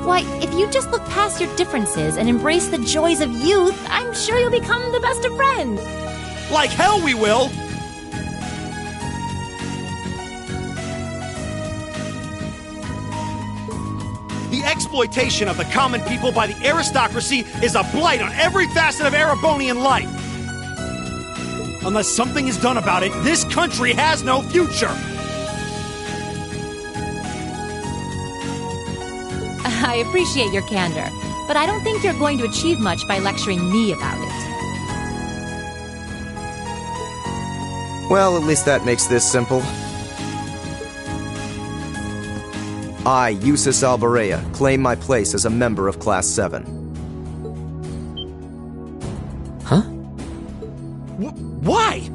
Why, if you just look past your differences and embrace the joys of youth, I'm sure you'll become the best of friends. Like hell we will! The exploitation of the common people by the aristocracy is a blight on every facet of Erebonian life. Unless something is done about it, this country has no future. I appreciate your candor, but I don't think you're going to achieve much by lecturing me about it. Well, at least that makes this simple. I, Eustace Alberea, claim my place as a member of Class 7. Huh? Why?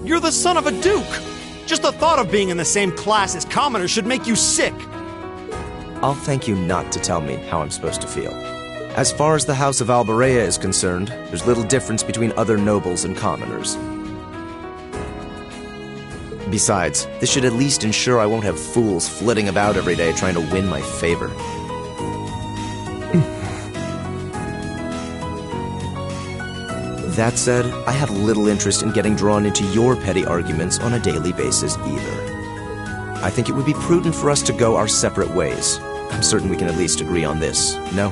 You're the son of a duke! Just the thought of being in the same class as commoners should make you sick! I'll thank you not to tell me how I'm supposed to feel. As far as the House of Alberea is concerned, there's little difference between other nobles and commoners. Besides, this should at least ensure I won't have fools flitting about every day trying to win my favor. That said, I have little interest in getting drawn into your petty arguments on a daily basis either. I think it would be prudent for us to go our separate ways. I'm certain we can at least agree on this, no?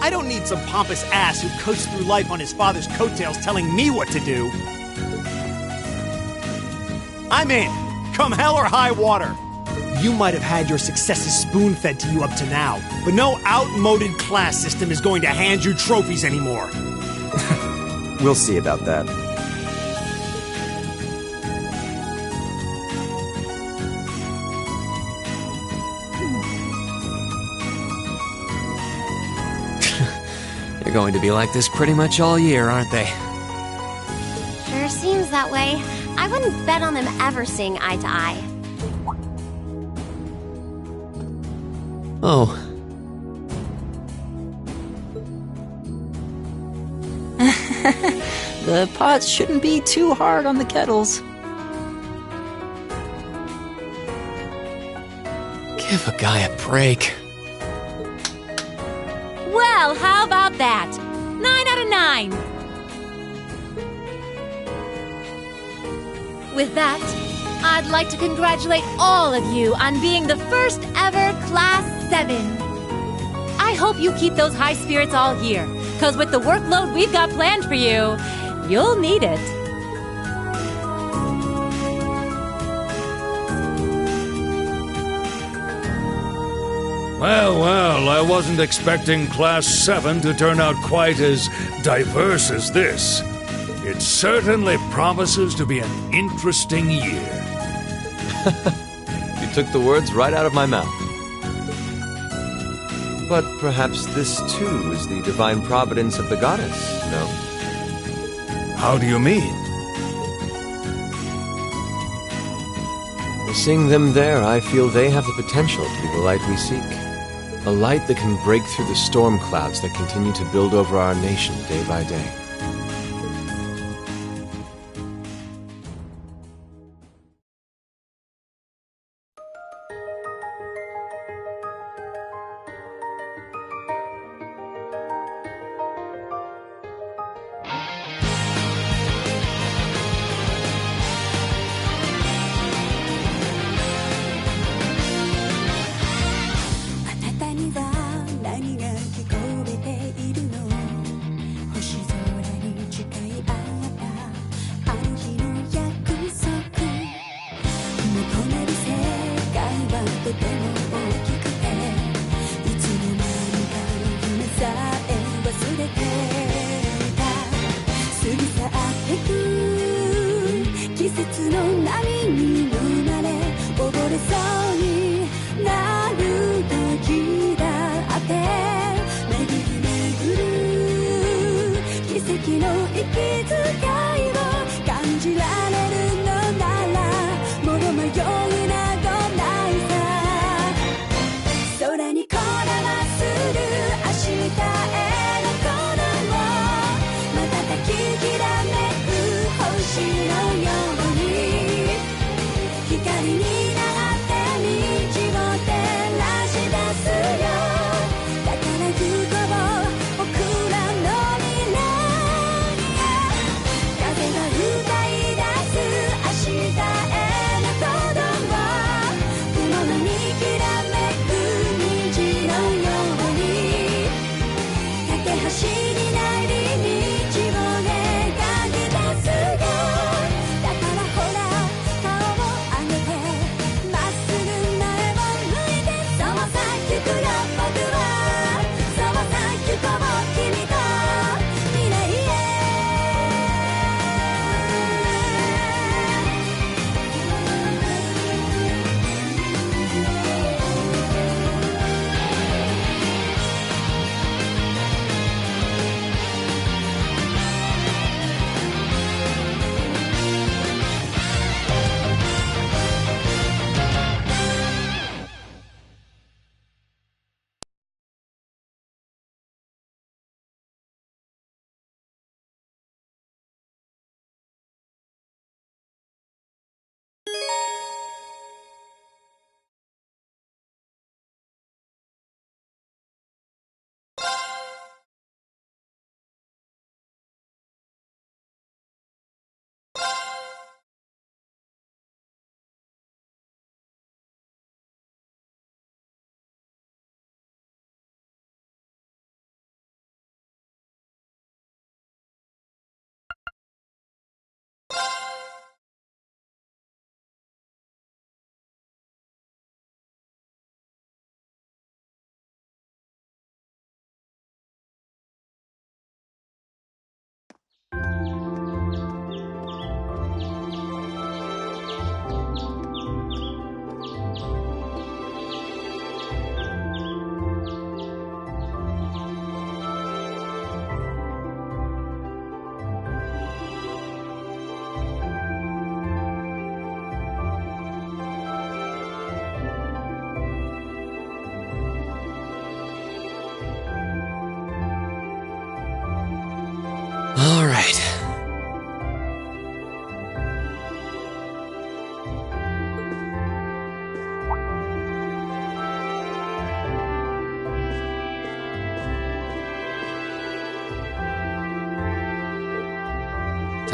I don't need some pompous ass who coasts through life on his father's coattails telling me what to do. I'm in, come hell or high water. You might have had your successes spoon-fed to you up to now, but no outmoded class system is going to hand you trophies anymore. We'll see about that. They're going to be like this pretty much all year, aren't they? Sure seems that way. I wouldn't bet on them ever seeing eye to eye. Oh. The pots shouldn't be too hard on the kettles. Give a guy a break. Well, how about that? 9 out of 9. With that, I'd like to congratulate all of you on being the first ever Class 7. I hope you keep those high spirits all year, because with the workload we've got planned for you, you'll need it. Well, well, I wasn't expecting Class 7 to turn out quite as diverse as this. It certainly promises to be an interesting year. You took the words right out of my mouth. But perhaps this too is the divine providence of the goddess, no? How do you mean? Seeing them there, I feel they have the potential to be the light we seek. A light that can break through the storm clouds that continue to build over our nation day by day.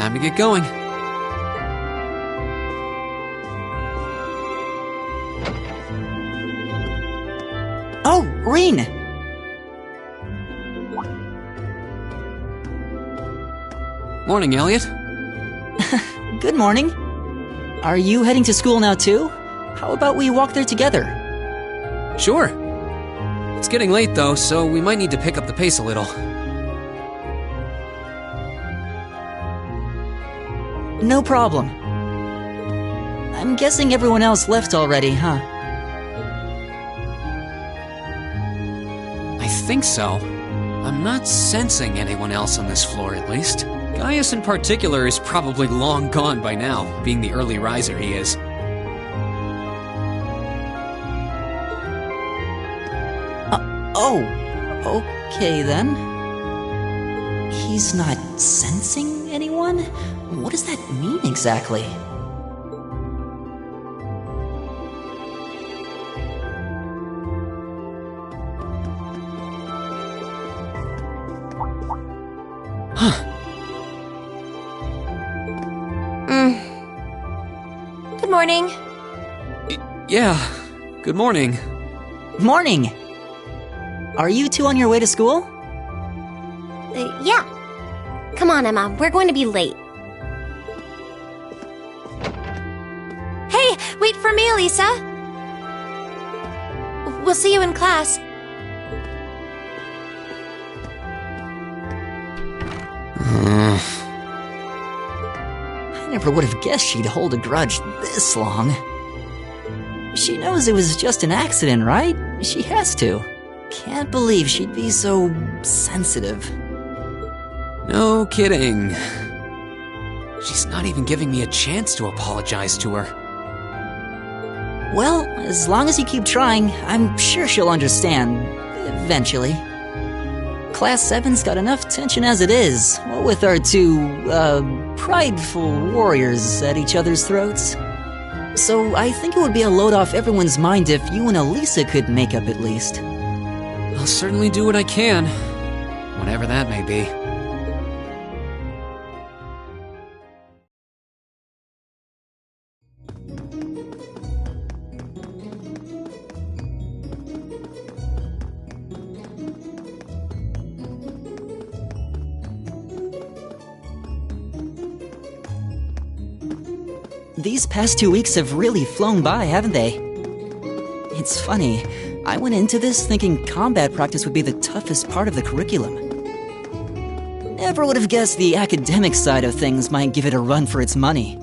time to get going. Oh, Reen! Morning, Elliot. Good morning. Are you heading to school now too? How about we walk there together? Sure. It's getting late though, so we might need to pick up the pace a little. No problem. I'm guessing everyone else left already, huh? I think so. I'm not sensing anyone else on this floor, at least. Gaius in particular is probably long gone by now, being the early riser he is. Oh, okay then. He's not sensing anyone? What does that mean exactly? Good morning. Yeah, good morning. Morning! Are you two on your way to school? Yeah. Come on, Emma. We're going to be late. Hey, wait for me, Elisa. We'll see you in class. I never would have guessed she'd hold a grudge this long. She knows it was just an accident, right? She has to. Can't believe she'd be so sensitive. No kidding. She's not even giving me a chance to apologize to her. Well, as long as you keep trying, I'm sure she'll understand. Eventually. Class 7's got enough tension as it is, what with our two, prideful warriors at each other's throats. So I think it would be a load off everyone's mind if you and Elisa could make up at least. I'll certainly do what I can, whatever that may be. These past 2 weeks have really flown by, haven't they? It's funny, I went into this thinking combat practice would be the toughest part of the curriculum. Never would have guessed the academic side of things might give it a run for its money.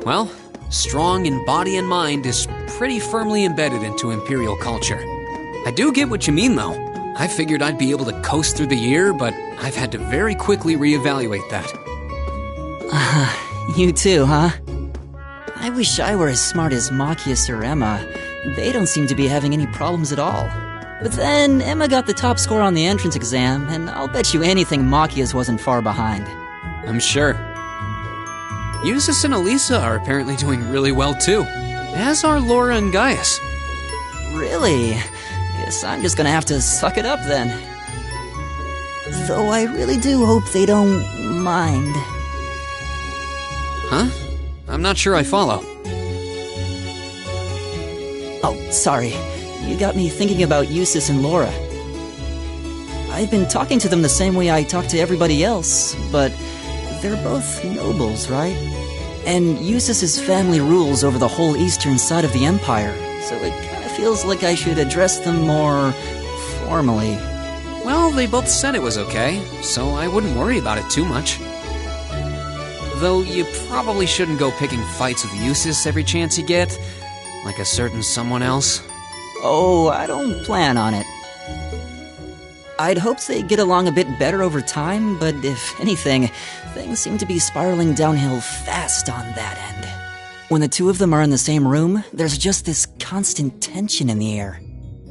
Well, strong in body and mind is pretty firmly embedded into Imperial culture. I do get what you mean, though. I figured I'd be able to coast through the year, but I've had to very quickly reevaluate that. You too, huh? I wish I were as smart as Machias or Emma. They don't seem to be having any problems at all. But then, Emma got the top score on the entrance exam, and I'll bet you anything Machias wasn't far behind. I'm sure. Eustace and Elisa are apparently doing really well too, as are Laura and Gaius. Really? Guess I'm just gonna have to suck it up then. Though I really do hope they don't mind. Huh? I'm not sure I follow. Oh, sorry. You got me thinking about Eustace and Laura. I've been talking to them the same way I talk to everybody else, but they're both nobles, right? And Eustace's family rules over the whole eastern side of the Empire, so it kind of feels like I should address them more formally. Well, they both said it was okay, so I wouldn't worry about it too much. Though you probably shouldn't go picking fights with Eustace every chance you get, like a certain someone else. Oh, I don't plan on it. I'd hoped they'd get along a bit better over time, but if anything, things seem to be spiraling downhill fast on that end. When the two of them are in the same room, there's just this constant tension in the air.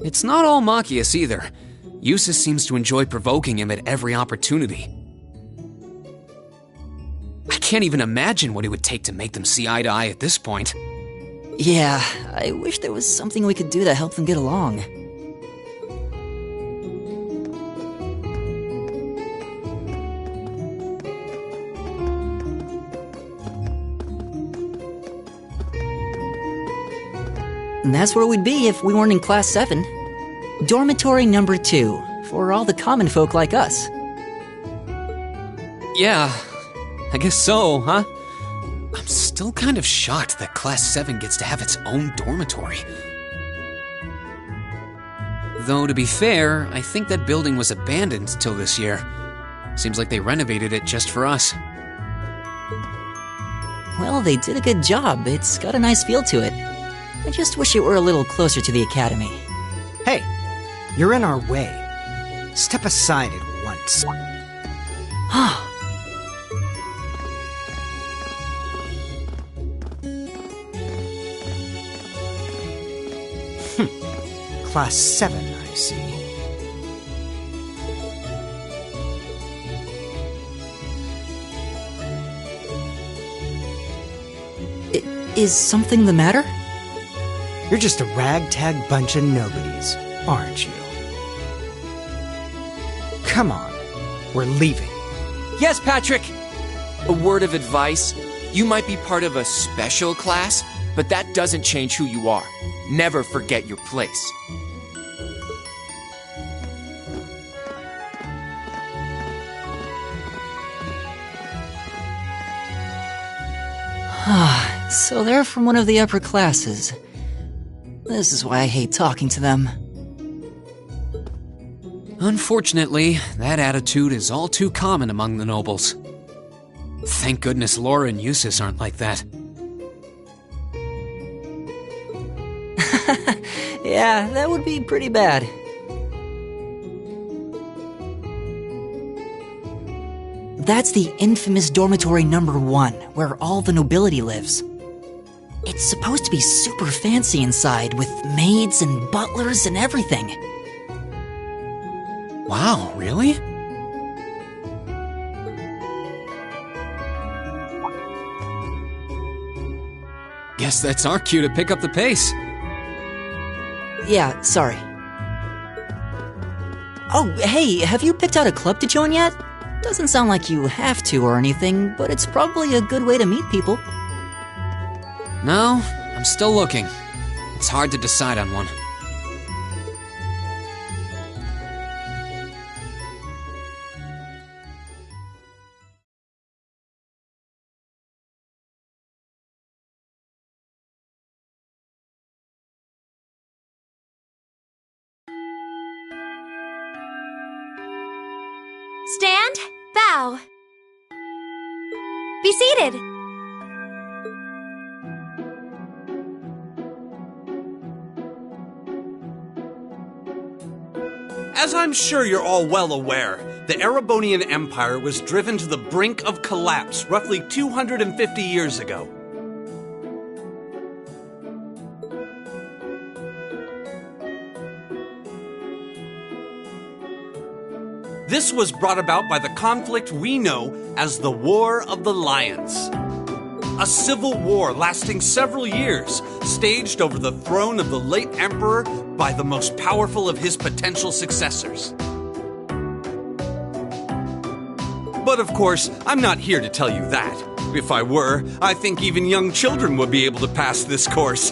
It's not all Machias either. Eustace seems to enjoy provoking him at every opportunity. I can't even imagine what it would take to make them see eye to eye at this point. Yeah, I wish there was something we could do to help them get along. That's where we'd be if we weren't in Class 7. Dormitory number 2, for all the common folk like us. Yeah, I guess so, huh? I'm still kind of shocked that Class 7 gets to have its own dormitory. Though, to be fair, I think that building was abandoned till this year. Seems like they renovated it just for us. Well, they did a good job. It's got a nice feel to it. I just wish it were a little closer to the academy. Hey, you're in our way. Step aside at once. Class 7, I see. Is something the matter? You're just a ragtag bunch of nobodies, aren't you? Come on, we're leaving. Yes, Patrick! A word of advice. You might be part of a special class, but that doesn't change who you are. Never forget your place. So they're from one of the upper classes. This is why I hate talking to them. Unfortunately, that attitude is all too common among the nobles. Thank goodness Laura and Eustace aren't like that. Yeah, that would be pretty bad. That's the infamous dormitory number 1, where all the nobility lives. It's supposed to be super fancy inside, with maids and butlers and everything. Wow, really? Guess that's our cue to pick up the pace. Yeah, sorry. Oh, hey, have you picked out a club to join yet? Doesn't sound like you have to or anything, but it's probably a good way to meet people. No, I'm still looking. It's hard to decide on one. Stand, bow. Be seated. As I'm sure you're all well aware, the Erebonian Empire was driven to the brink of collapse roughly 250 years ago. This was brought about by the conflict we know as the War of the Lions. A civil war lasting several years, staged over the throne of the late emperor by the most powerful of his potential successors. But of course, I'm not here to tell you that. If I were, I think even young children would be able to pass this course.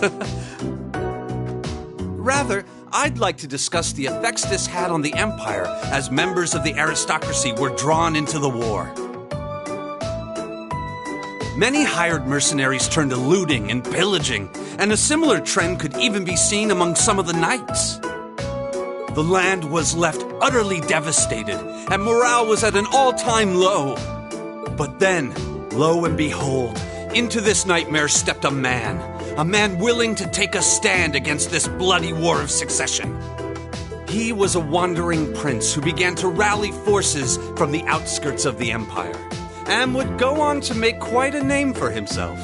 Rather, I'd like to discuss the effects this had on the Empire as members of the aristocracy were drawn into the war. Many hired mercenaries turned to looting and pillaging, and a similar trend could even be seen among some of the knights. The land was left utterly devastated, and morale was at an all-time low. But then, lo and behold, into this nightmare stepped a man willing to take a stand against this bloody war of succession. He was a wandering prince who began to rally forces from the outskirts of the empire, and would go on to make quite a name for himself.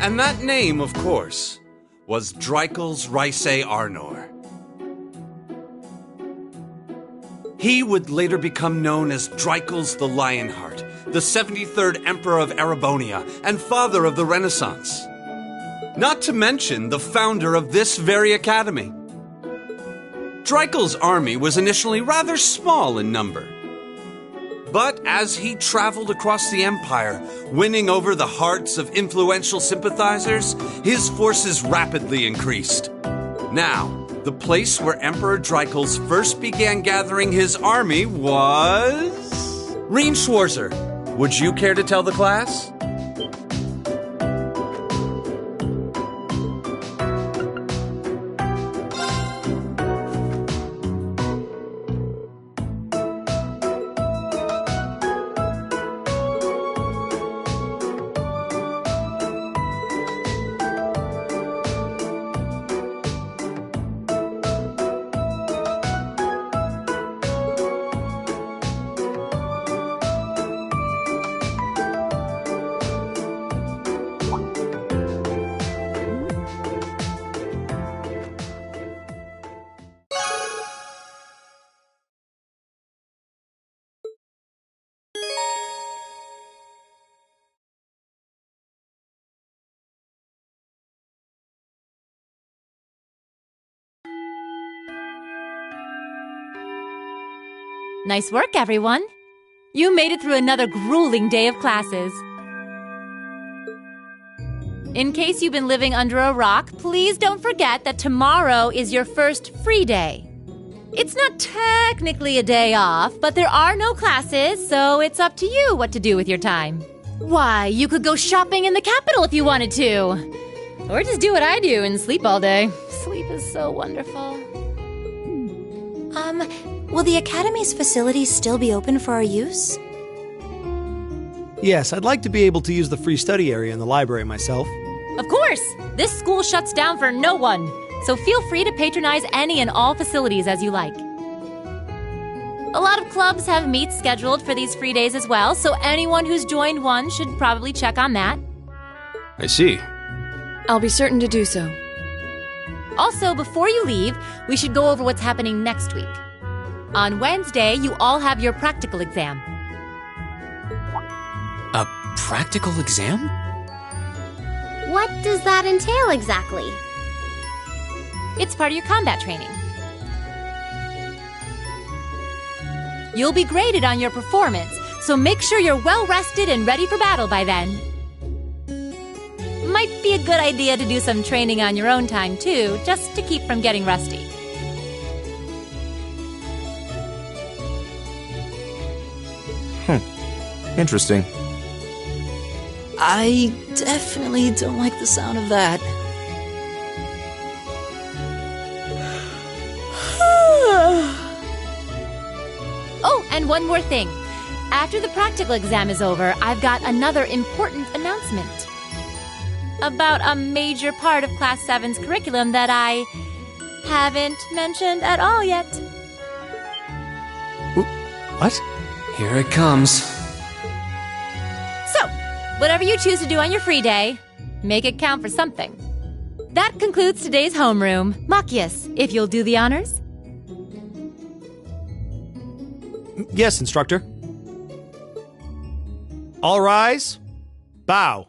And that name, of course, was Dreikel's Rysei Arnor. He would later become known as Dreikel's the Lionheart, the 73rd Emperor of Erebonia, and father of the Renaissance. Not to mention the founder of this very academy. Dreikel's army was initially rather small in number. But as he traveled across the Empire, winning over the hearts of influential sympathizers, his forces rapidly increased. Now, the place where Emperor Dreichel's first began gathering his army was... Reen Schwarzer, would you care to tell the class? Nice work, everyone. You made it through another grueling day of classes. In case you've been living under a rock, please don't forget that tomorrow is your first free day. It's not technically a day off, but there are no classes, so it's up to you what to do with your time. Why, you could go shopping in the capital if you wanted to. Or just do what I do and sleep all day. Sleep is so wonderful. Will the Academy's facilities still be open for our use? Yes, I'd like to be able to use the free study area in the library myself. Of course! This school shuts down for no one, so feel free to patronize any and all facilities as you like. A lot of clubs have meets scheduled for these free days as well, so anyone who's joined one should probably check on that. I see. I'll be certain to do so. Also, before you leave, we should go over what's happening next week. On Wednesday, you all have your practical exam. A practical exam? What does that entail exactly? It's part of your combat training. You'll be graded on your performance, so make sure you're well rested and ready for battle by then. Might be a good idea to do some training on your own time, too, just to keep from getting rusty. Interesting. I definitely don't like the sound of that. Oh, and one more thing. After the practical exam is over, I've got another important announcement. About a major part of Class 7's curriculum that I haven't mentioned at all yet. What? Here it comes. So, whatever you choose to do on your free day, make it count for something. That concludes today's homeroom. Machias, if you'll do the honors. Yes, instructor. All rise. Bow.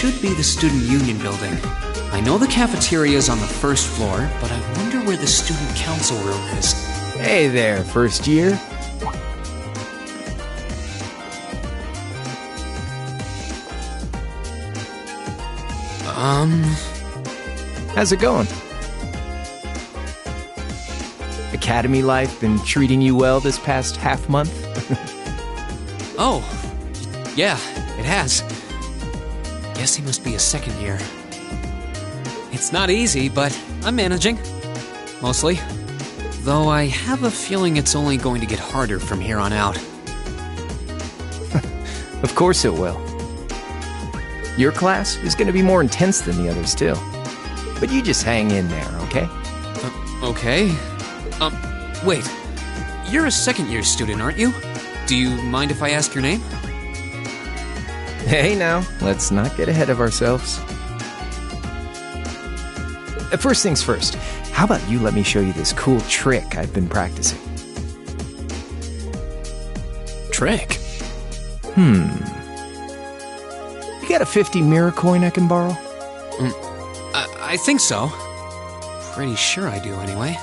should be the Student Union building. I know the cafeteria is on the first floor, but I wonder where the Student Council room is. Hey there, first year. How's it going? Academy life been treating you well this past half month? Oh, yeah, it has. Guess he must be a second year. It's not easy, but I'm managing. Mostly. Though I have a feeling it's only going to get harder from here on out. Of course it will. Your class is going to be more intense than the others, too. But you just hang in there, okay? Okay. Wait. You're a second-year student, aren't you? Do you mind if I ask your name? Hey now, let's not get ahead of ourselves. First things first, how about you let me show you this cool trick I've been practicing? Trick? You got a 50 mirror coin I can borrow? I think so. Pretty sure I do, anyway.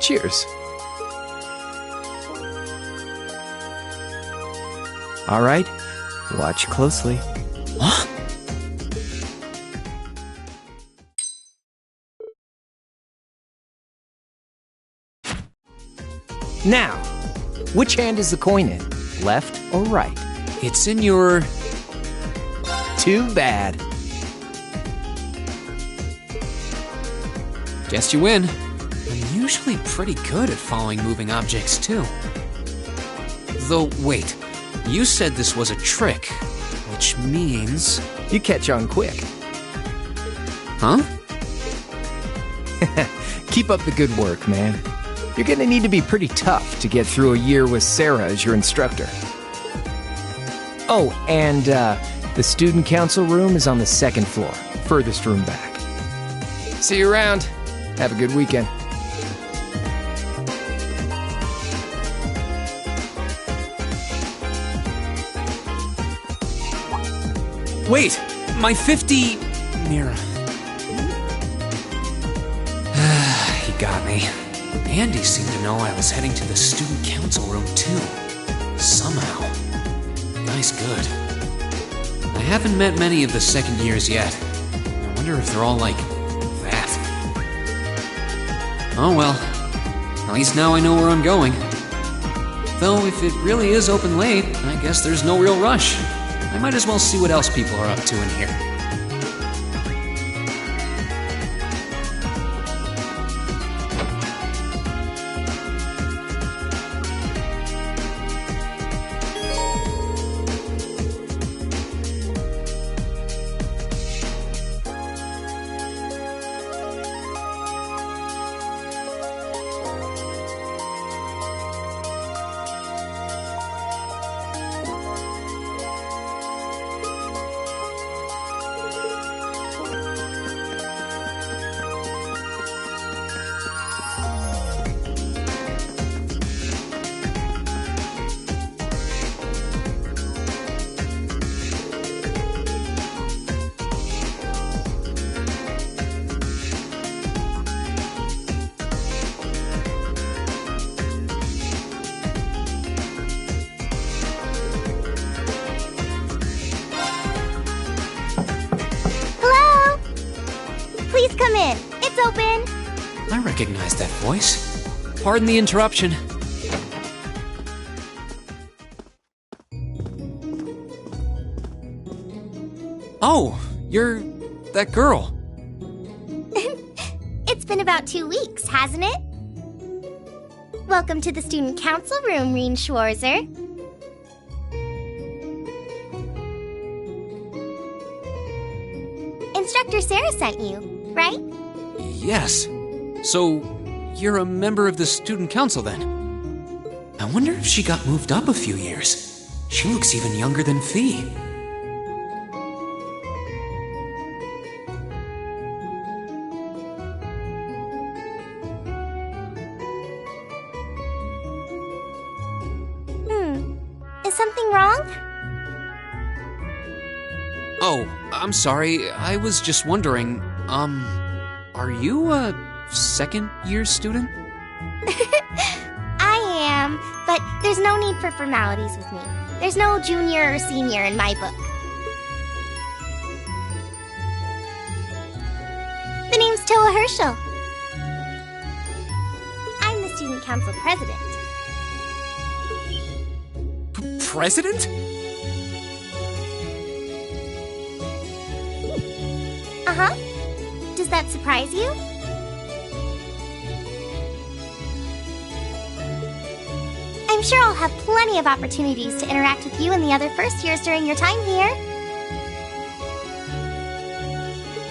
Cheers. All right, watch closely. Huh? Now, which hand is the coin in? Left or right? It's in your... Too bad. Guess you win. I'm usually pretty good at following moving objects, too. Though, wait. You said this was a trick, which means... You catch on quick. Huh? Keep up the good work, man. You're gonna need to be pretty tough to get through a year with Sarah as your instructor. Oh, and the student council room is on the second floor, furthest room back. See you around. Have a good weekend. Wait! My 50... mirror. He got me. Andy seemed to know I was heading to the student council room, too. Somehow. Guy's good. I haven't met many of the second years yet. I wonder if they're all like that. Oh well. At least now I know where I'm going. Though if it really is open late, I guess there's no real rush. I might as well see what else people are up to in here. Come in. It's open. I recognize that voice. Pardon the interruption. Oh, you're that girl. It's been about 2 weeks, hasn't it? Welcome to the student council room, Reen Schwarzer. Instructor Sarah sent you, right? Yes. So, you're a member of the student council then? I wonder if she got moved up a few years. She looks even younger than Fee. Is something wrong? Oh, I'm sorry. I was just wondering, are you a second-year student? I am, but there's no need for formalities with me. There's no junior or senior in my book. The name's Toa Herschel. I'm the student council president. President? Uh-huh. Does that surprise you? I'm sure I'll have plenty of opportunities to interact with you and the other first years during your time here.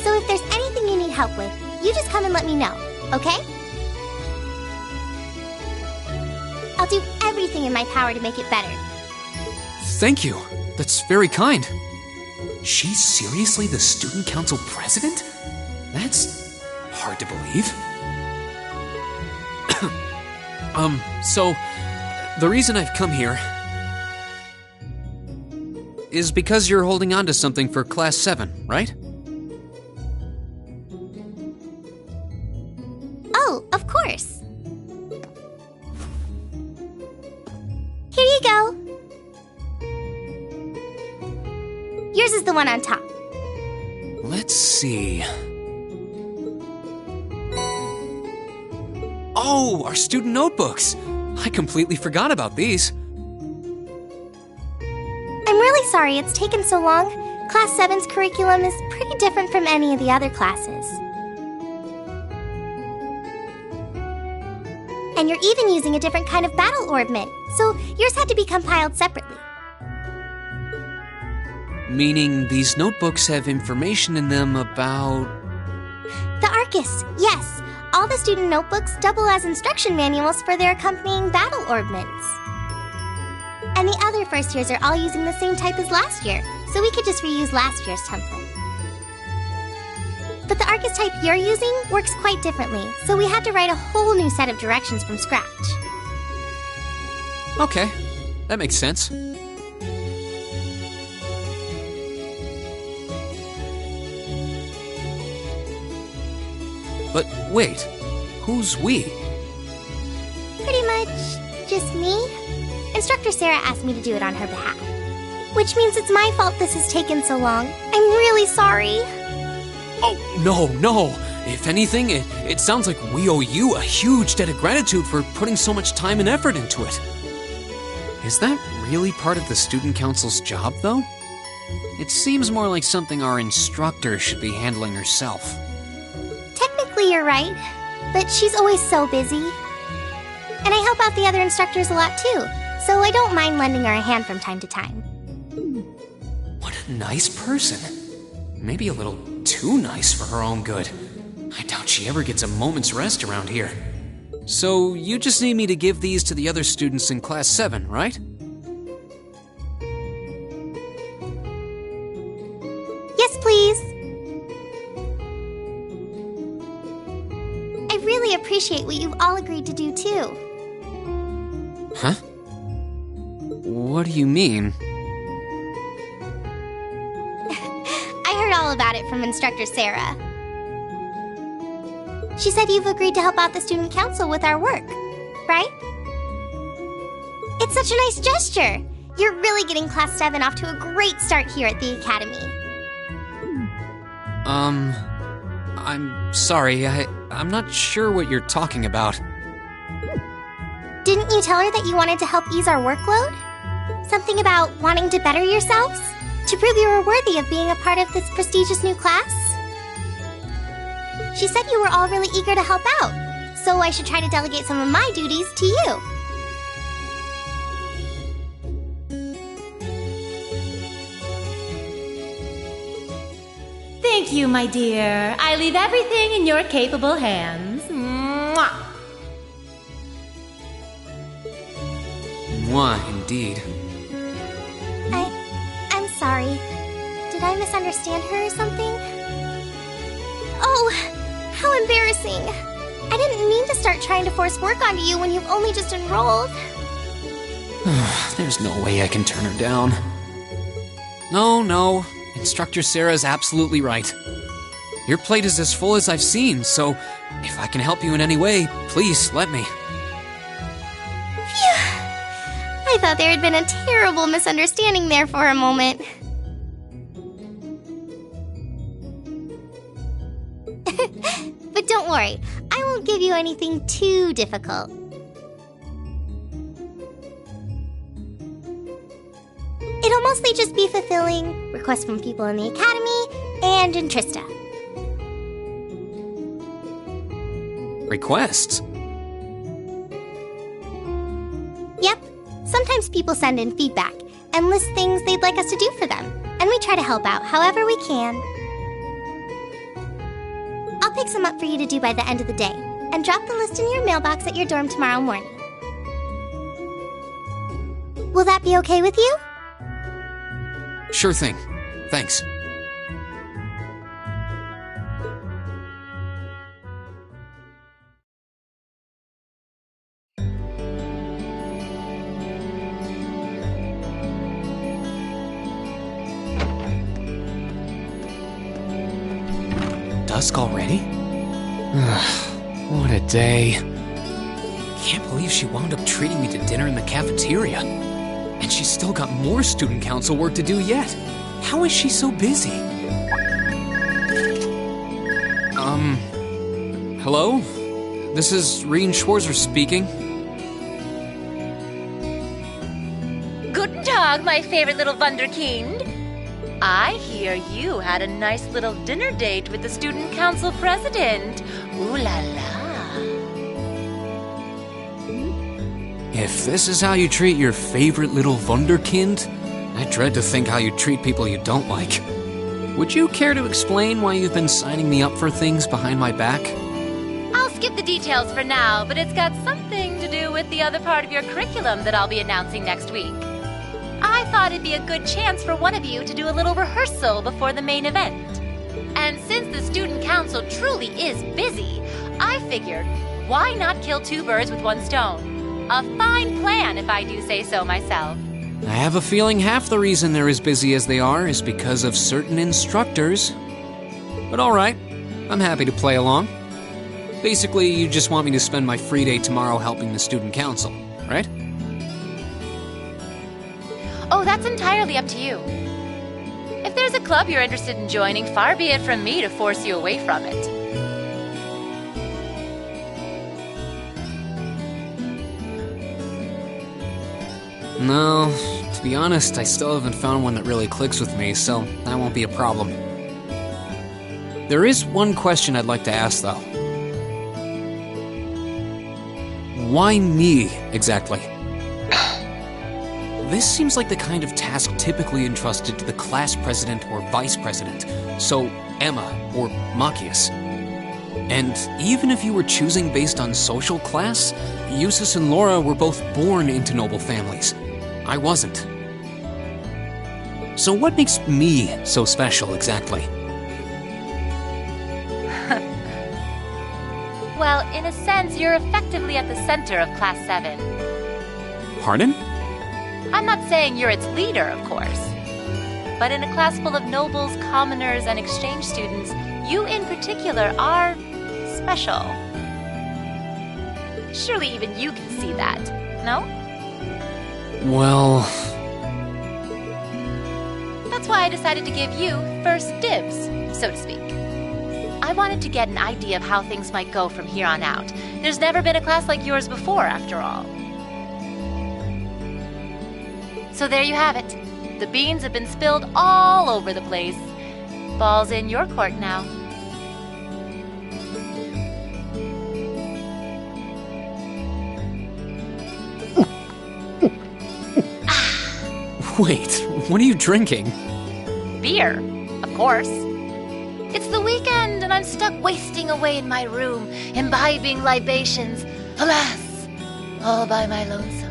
So if there's anything you need help with, you just come and let me know, okay? I'll do everything in my power to make it better. Thank you. That's very kind. She's seriously the student council president? That's hard to believe. So, the reason I've come here is because you're holding on to something for Class 7, right? Oh, of course. Here you go. Yours is the one on top. Let's see. Oh, our student notebooks! I completely forgot about these. I'm really sorry it's taken so long. Class 7's curriculum is pretty different from any of the other classes. And you're even using a different kind of battle orbment, so yours had to be compiled separately. Meaning these notebooks have information in them about... The Arcus, yes. All the student notebooks double as instruction manuals for their accompanying battle orbments. And the other first years are all using the same type as last year, so we could just reuse last year's template. But the Arcus type you're using works quite differently, so we had to write a whole new set of directions from scratch. Okay, that makes sense. But wait, who's we? Pretty much just me. Instructor Sarah asked me to do it on her behalf. Which means it's my fault this has taken so long. I'm really sorry. Oh, no. If anything, it sounds like we owe you a huge debt of gratitude for putting so much time and effort into it. Is that really part of the student council's job, though? It seems more like something our instructor should be handling herself. Technically, you're right, but she's always so busy. And I help out the other instructors a lot too, so I don't mind lending her a hand from time to time. What a nice person. Maybe a little too nice for her own good. I doubt she ever gets a moment's rest around here. So you just need me to give these to the other students in Class 7, right? Yes, please. I really appreciate what you've all agreed to do too. Huh? What do you mean? I heard all about it from Instructor Sarah. She said you've agreed to help out the student council with our work, right? It's such a nice gesture. You're really getting Class 7 off to a great start here at the Academy. I'm sorry, I'm not sure what you're talking about. Didn't you tell her that you wanted to help ease our workload? Something about wanting to better yourselves? To prove you were worthy of being a part of this prestigious new class? She said you were all really eager to help out, so I should try to delegate some of my duties to you. Thank you, my dear. I leave everything in your capable hands. Mwah! Mwah, indeed. I'm sorry. Did I misunderstand her or something? Oh, how embarrassing. I didn't mean to start trying to force work onto you when you've only just enrolled. There's no way I can turn her down. No, Instructor Sarah's absolutely right. Your plate is as full as I've seen, so if I can help you in any way, please let me. Phew! I thought there had been a terrible misunderstanding there for a moment. But don't worry, I won't give you anything too difficult. It'll mostly just be fulfilling requests from people in the Academy and in Trista. Requests? Yep. Sometimes people send in feedback and list things they'd like us to do for them, and we try to help out however we can. I'll pick some up for you to do by the end of the day, and drop the list in your mailbox at your dorm tomorrow morning. Will that be okay with you? Sure thing. Thanks. Dusk already? What a day. Can't believe she wound up treating me to dinner in the cafeteria. And she's still got more student council work to do yet. How is she so busy? Hello? This is Rien Schwarzer speaking. Guten Tag, my favorite little Wunderkind. I hear you had a nice little dinner date with the student council president. Ooh la la. If this is how you treat your favorite little Wunderkind, I dread to think how you treat people you don't like. Would you care to explain why you've been signing me up for things behind my back? I'll skip the details for now, but it's got something to do with the other part of your curriculum that I'll be announcing next week. I thought it'd be a good chance for one of you to do a little rehearsal before the main event. And since the student council truly is busy, I figured, why not kill two birds with one stone? A fine plan, if I do say so myself. I have a feeling half the reason they're as busy as they are is because of certain instructors. But alright, I'm happy to play along. Basically, you just want me to spend my free day tomorrow helping the student council, right? Oh, that's entirely up to you. If there's a club you're interested in joining, far be it from me to force you away from it. No, to be honest, I still haven't found one that really clicks with me, so that won't be a problem. There is one question I'd like to ask, though. Why me, exactly? This seems like the kind of task typically entrusted to the class president or vice president, so Emma or Machias. And even if you were choosing based on social class, Eustace and Laura were both born into noble families. I wasn't. So what makes me so special, exactly? Well, in a sense, you're effectively at the center of Class 7. Pardon? I'm not saying you're its leader, of course. But in a class full of nobles, commoners, and exchange students, you in particular are special. Surely even you can see that, no? Well... That's why I decided to give you first dibs, so to speak. I wanted to get an idea of how things might go from here on out. There's never been a class like yours before, after all. So there you have it. The beans have been spilled all over the place. Ball's in your court now. Wait, what are you drinking? Beer, of course. It's the weekend and I'm stuck wasting away in my room, imbibing libations. Alas, all by my lonesome.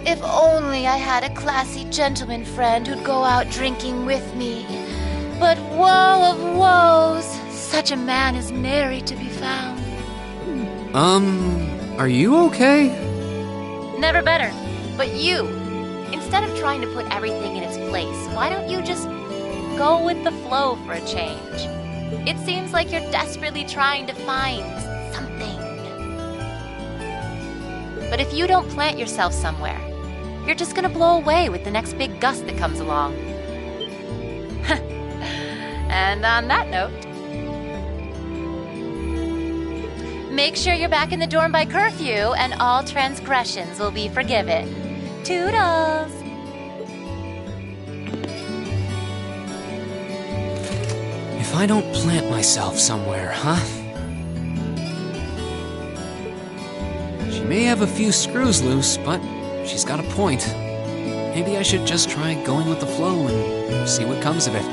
If only I had a classy gentleman friend who'd go out drinking with me. But woe of woes, such a man is nary to be found. Are you okay? Never better. But you, instead of trying to put everything in its place, why don't you just Go with the flow for a change. It seems like you're desperately trying to find something. But if you don't plant yourself somewhere, you're just gonna blow away with the next big gust that comes along. And on that note, make sure you're back in the dorm by curfew and all transgressions will be forgiven. Toodles! If I don't plant myself somewhere, huh? She may have a few screws loose, but she's got a point. Maybe I should just try going with the flow and see what comes of it.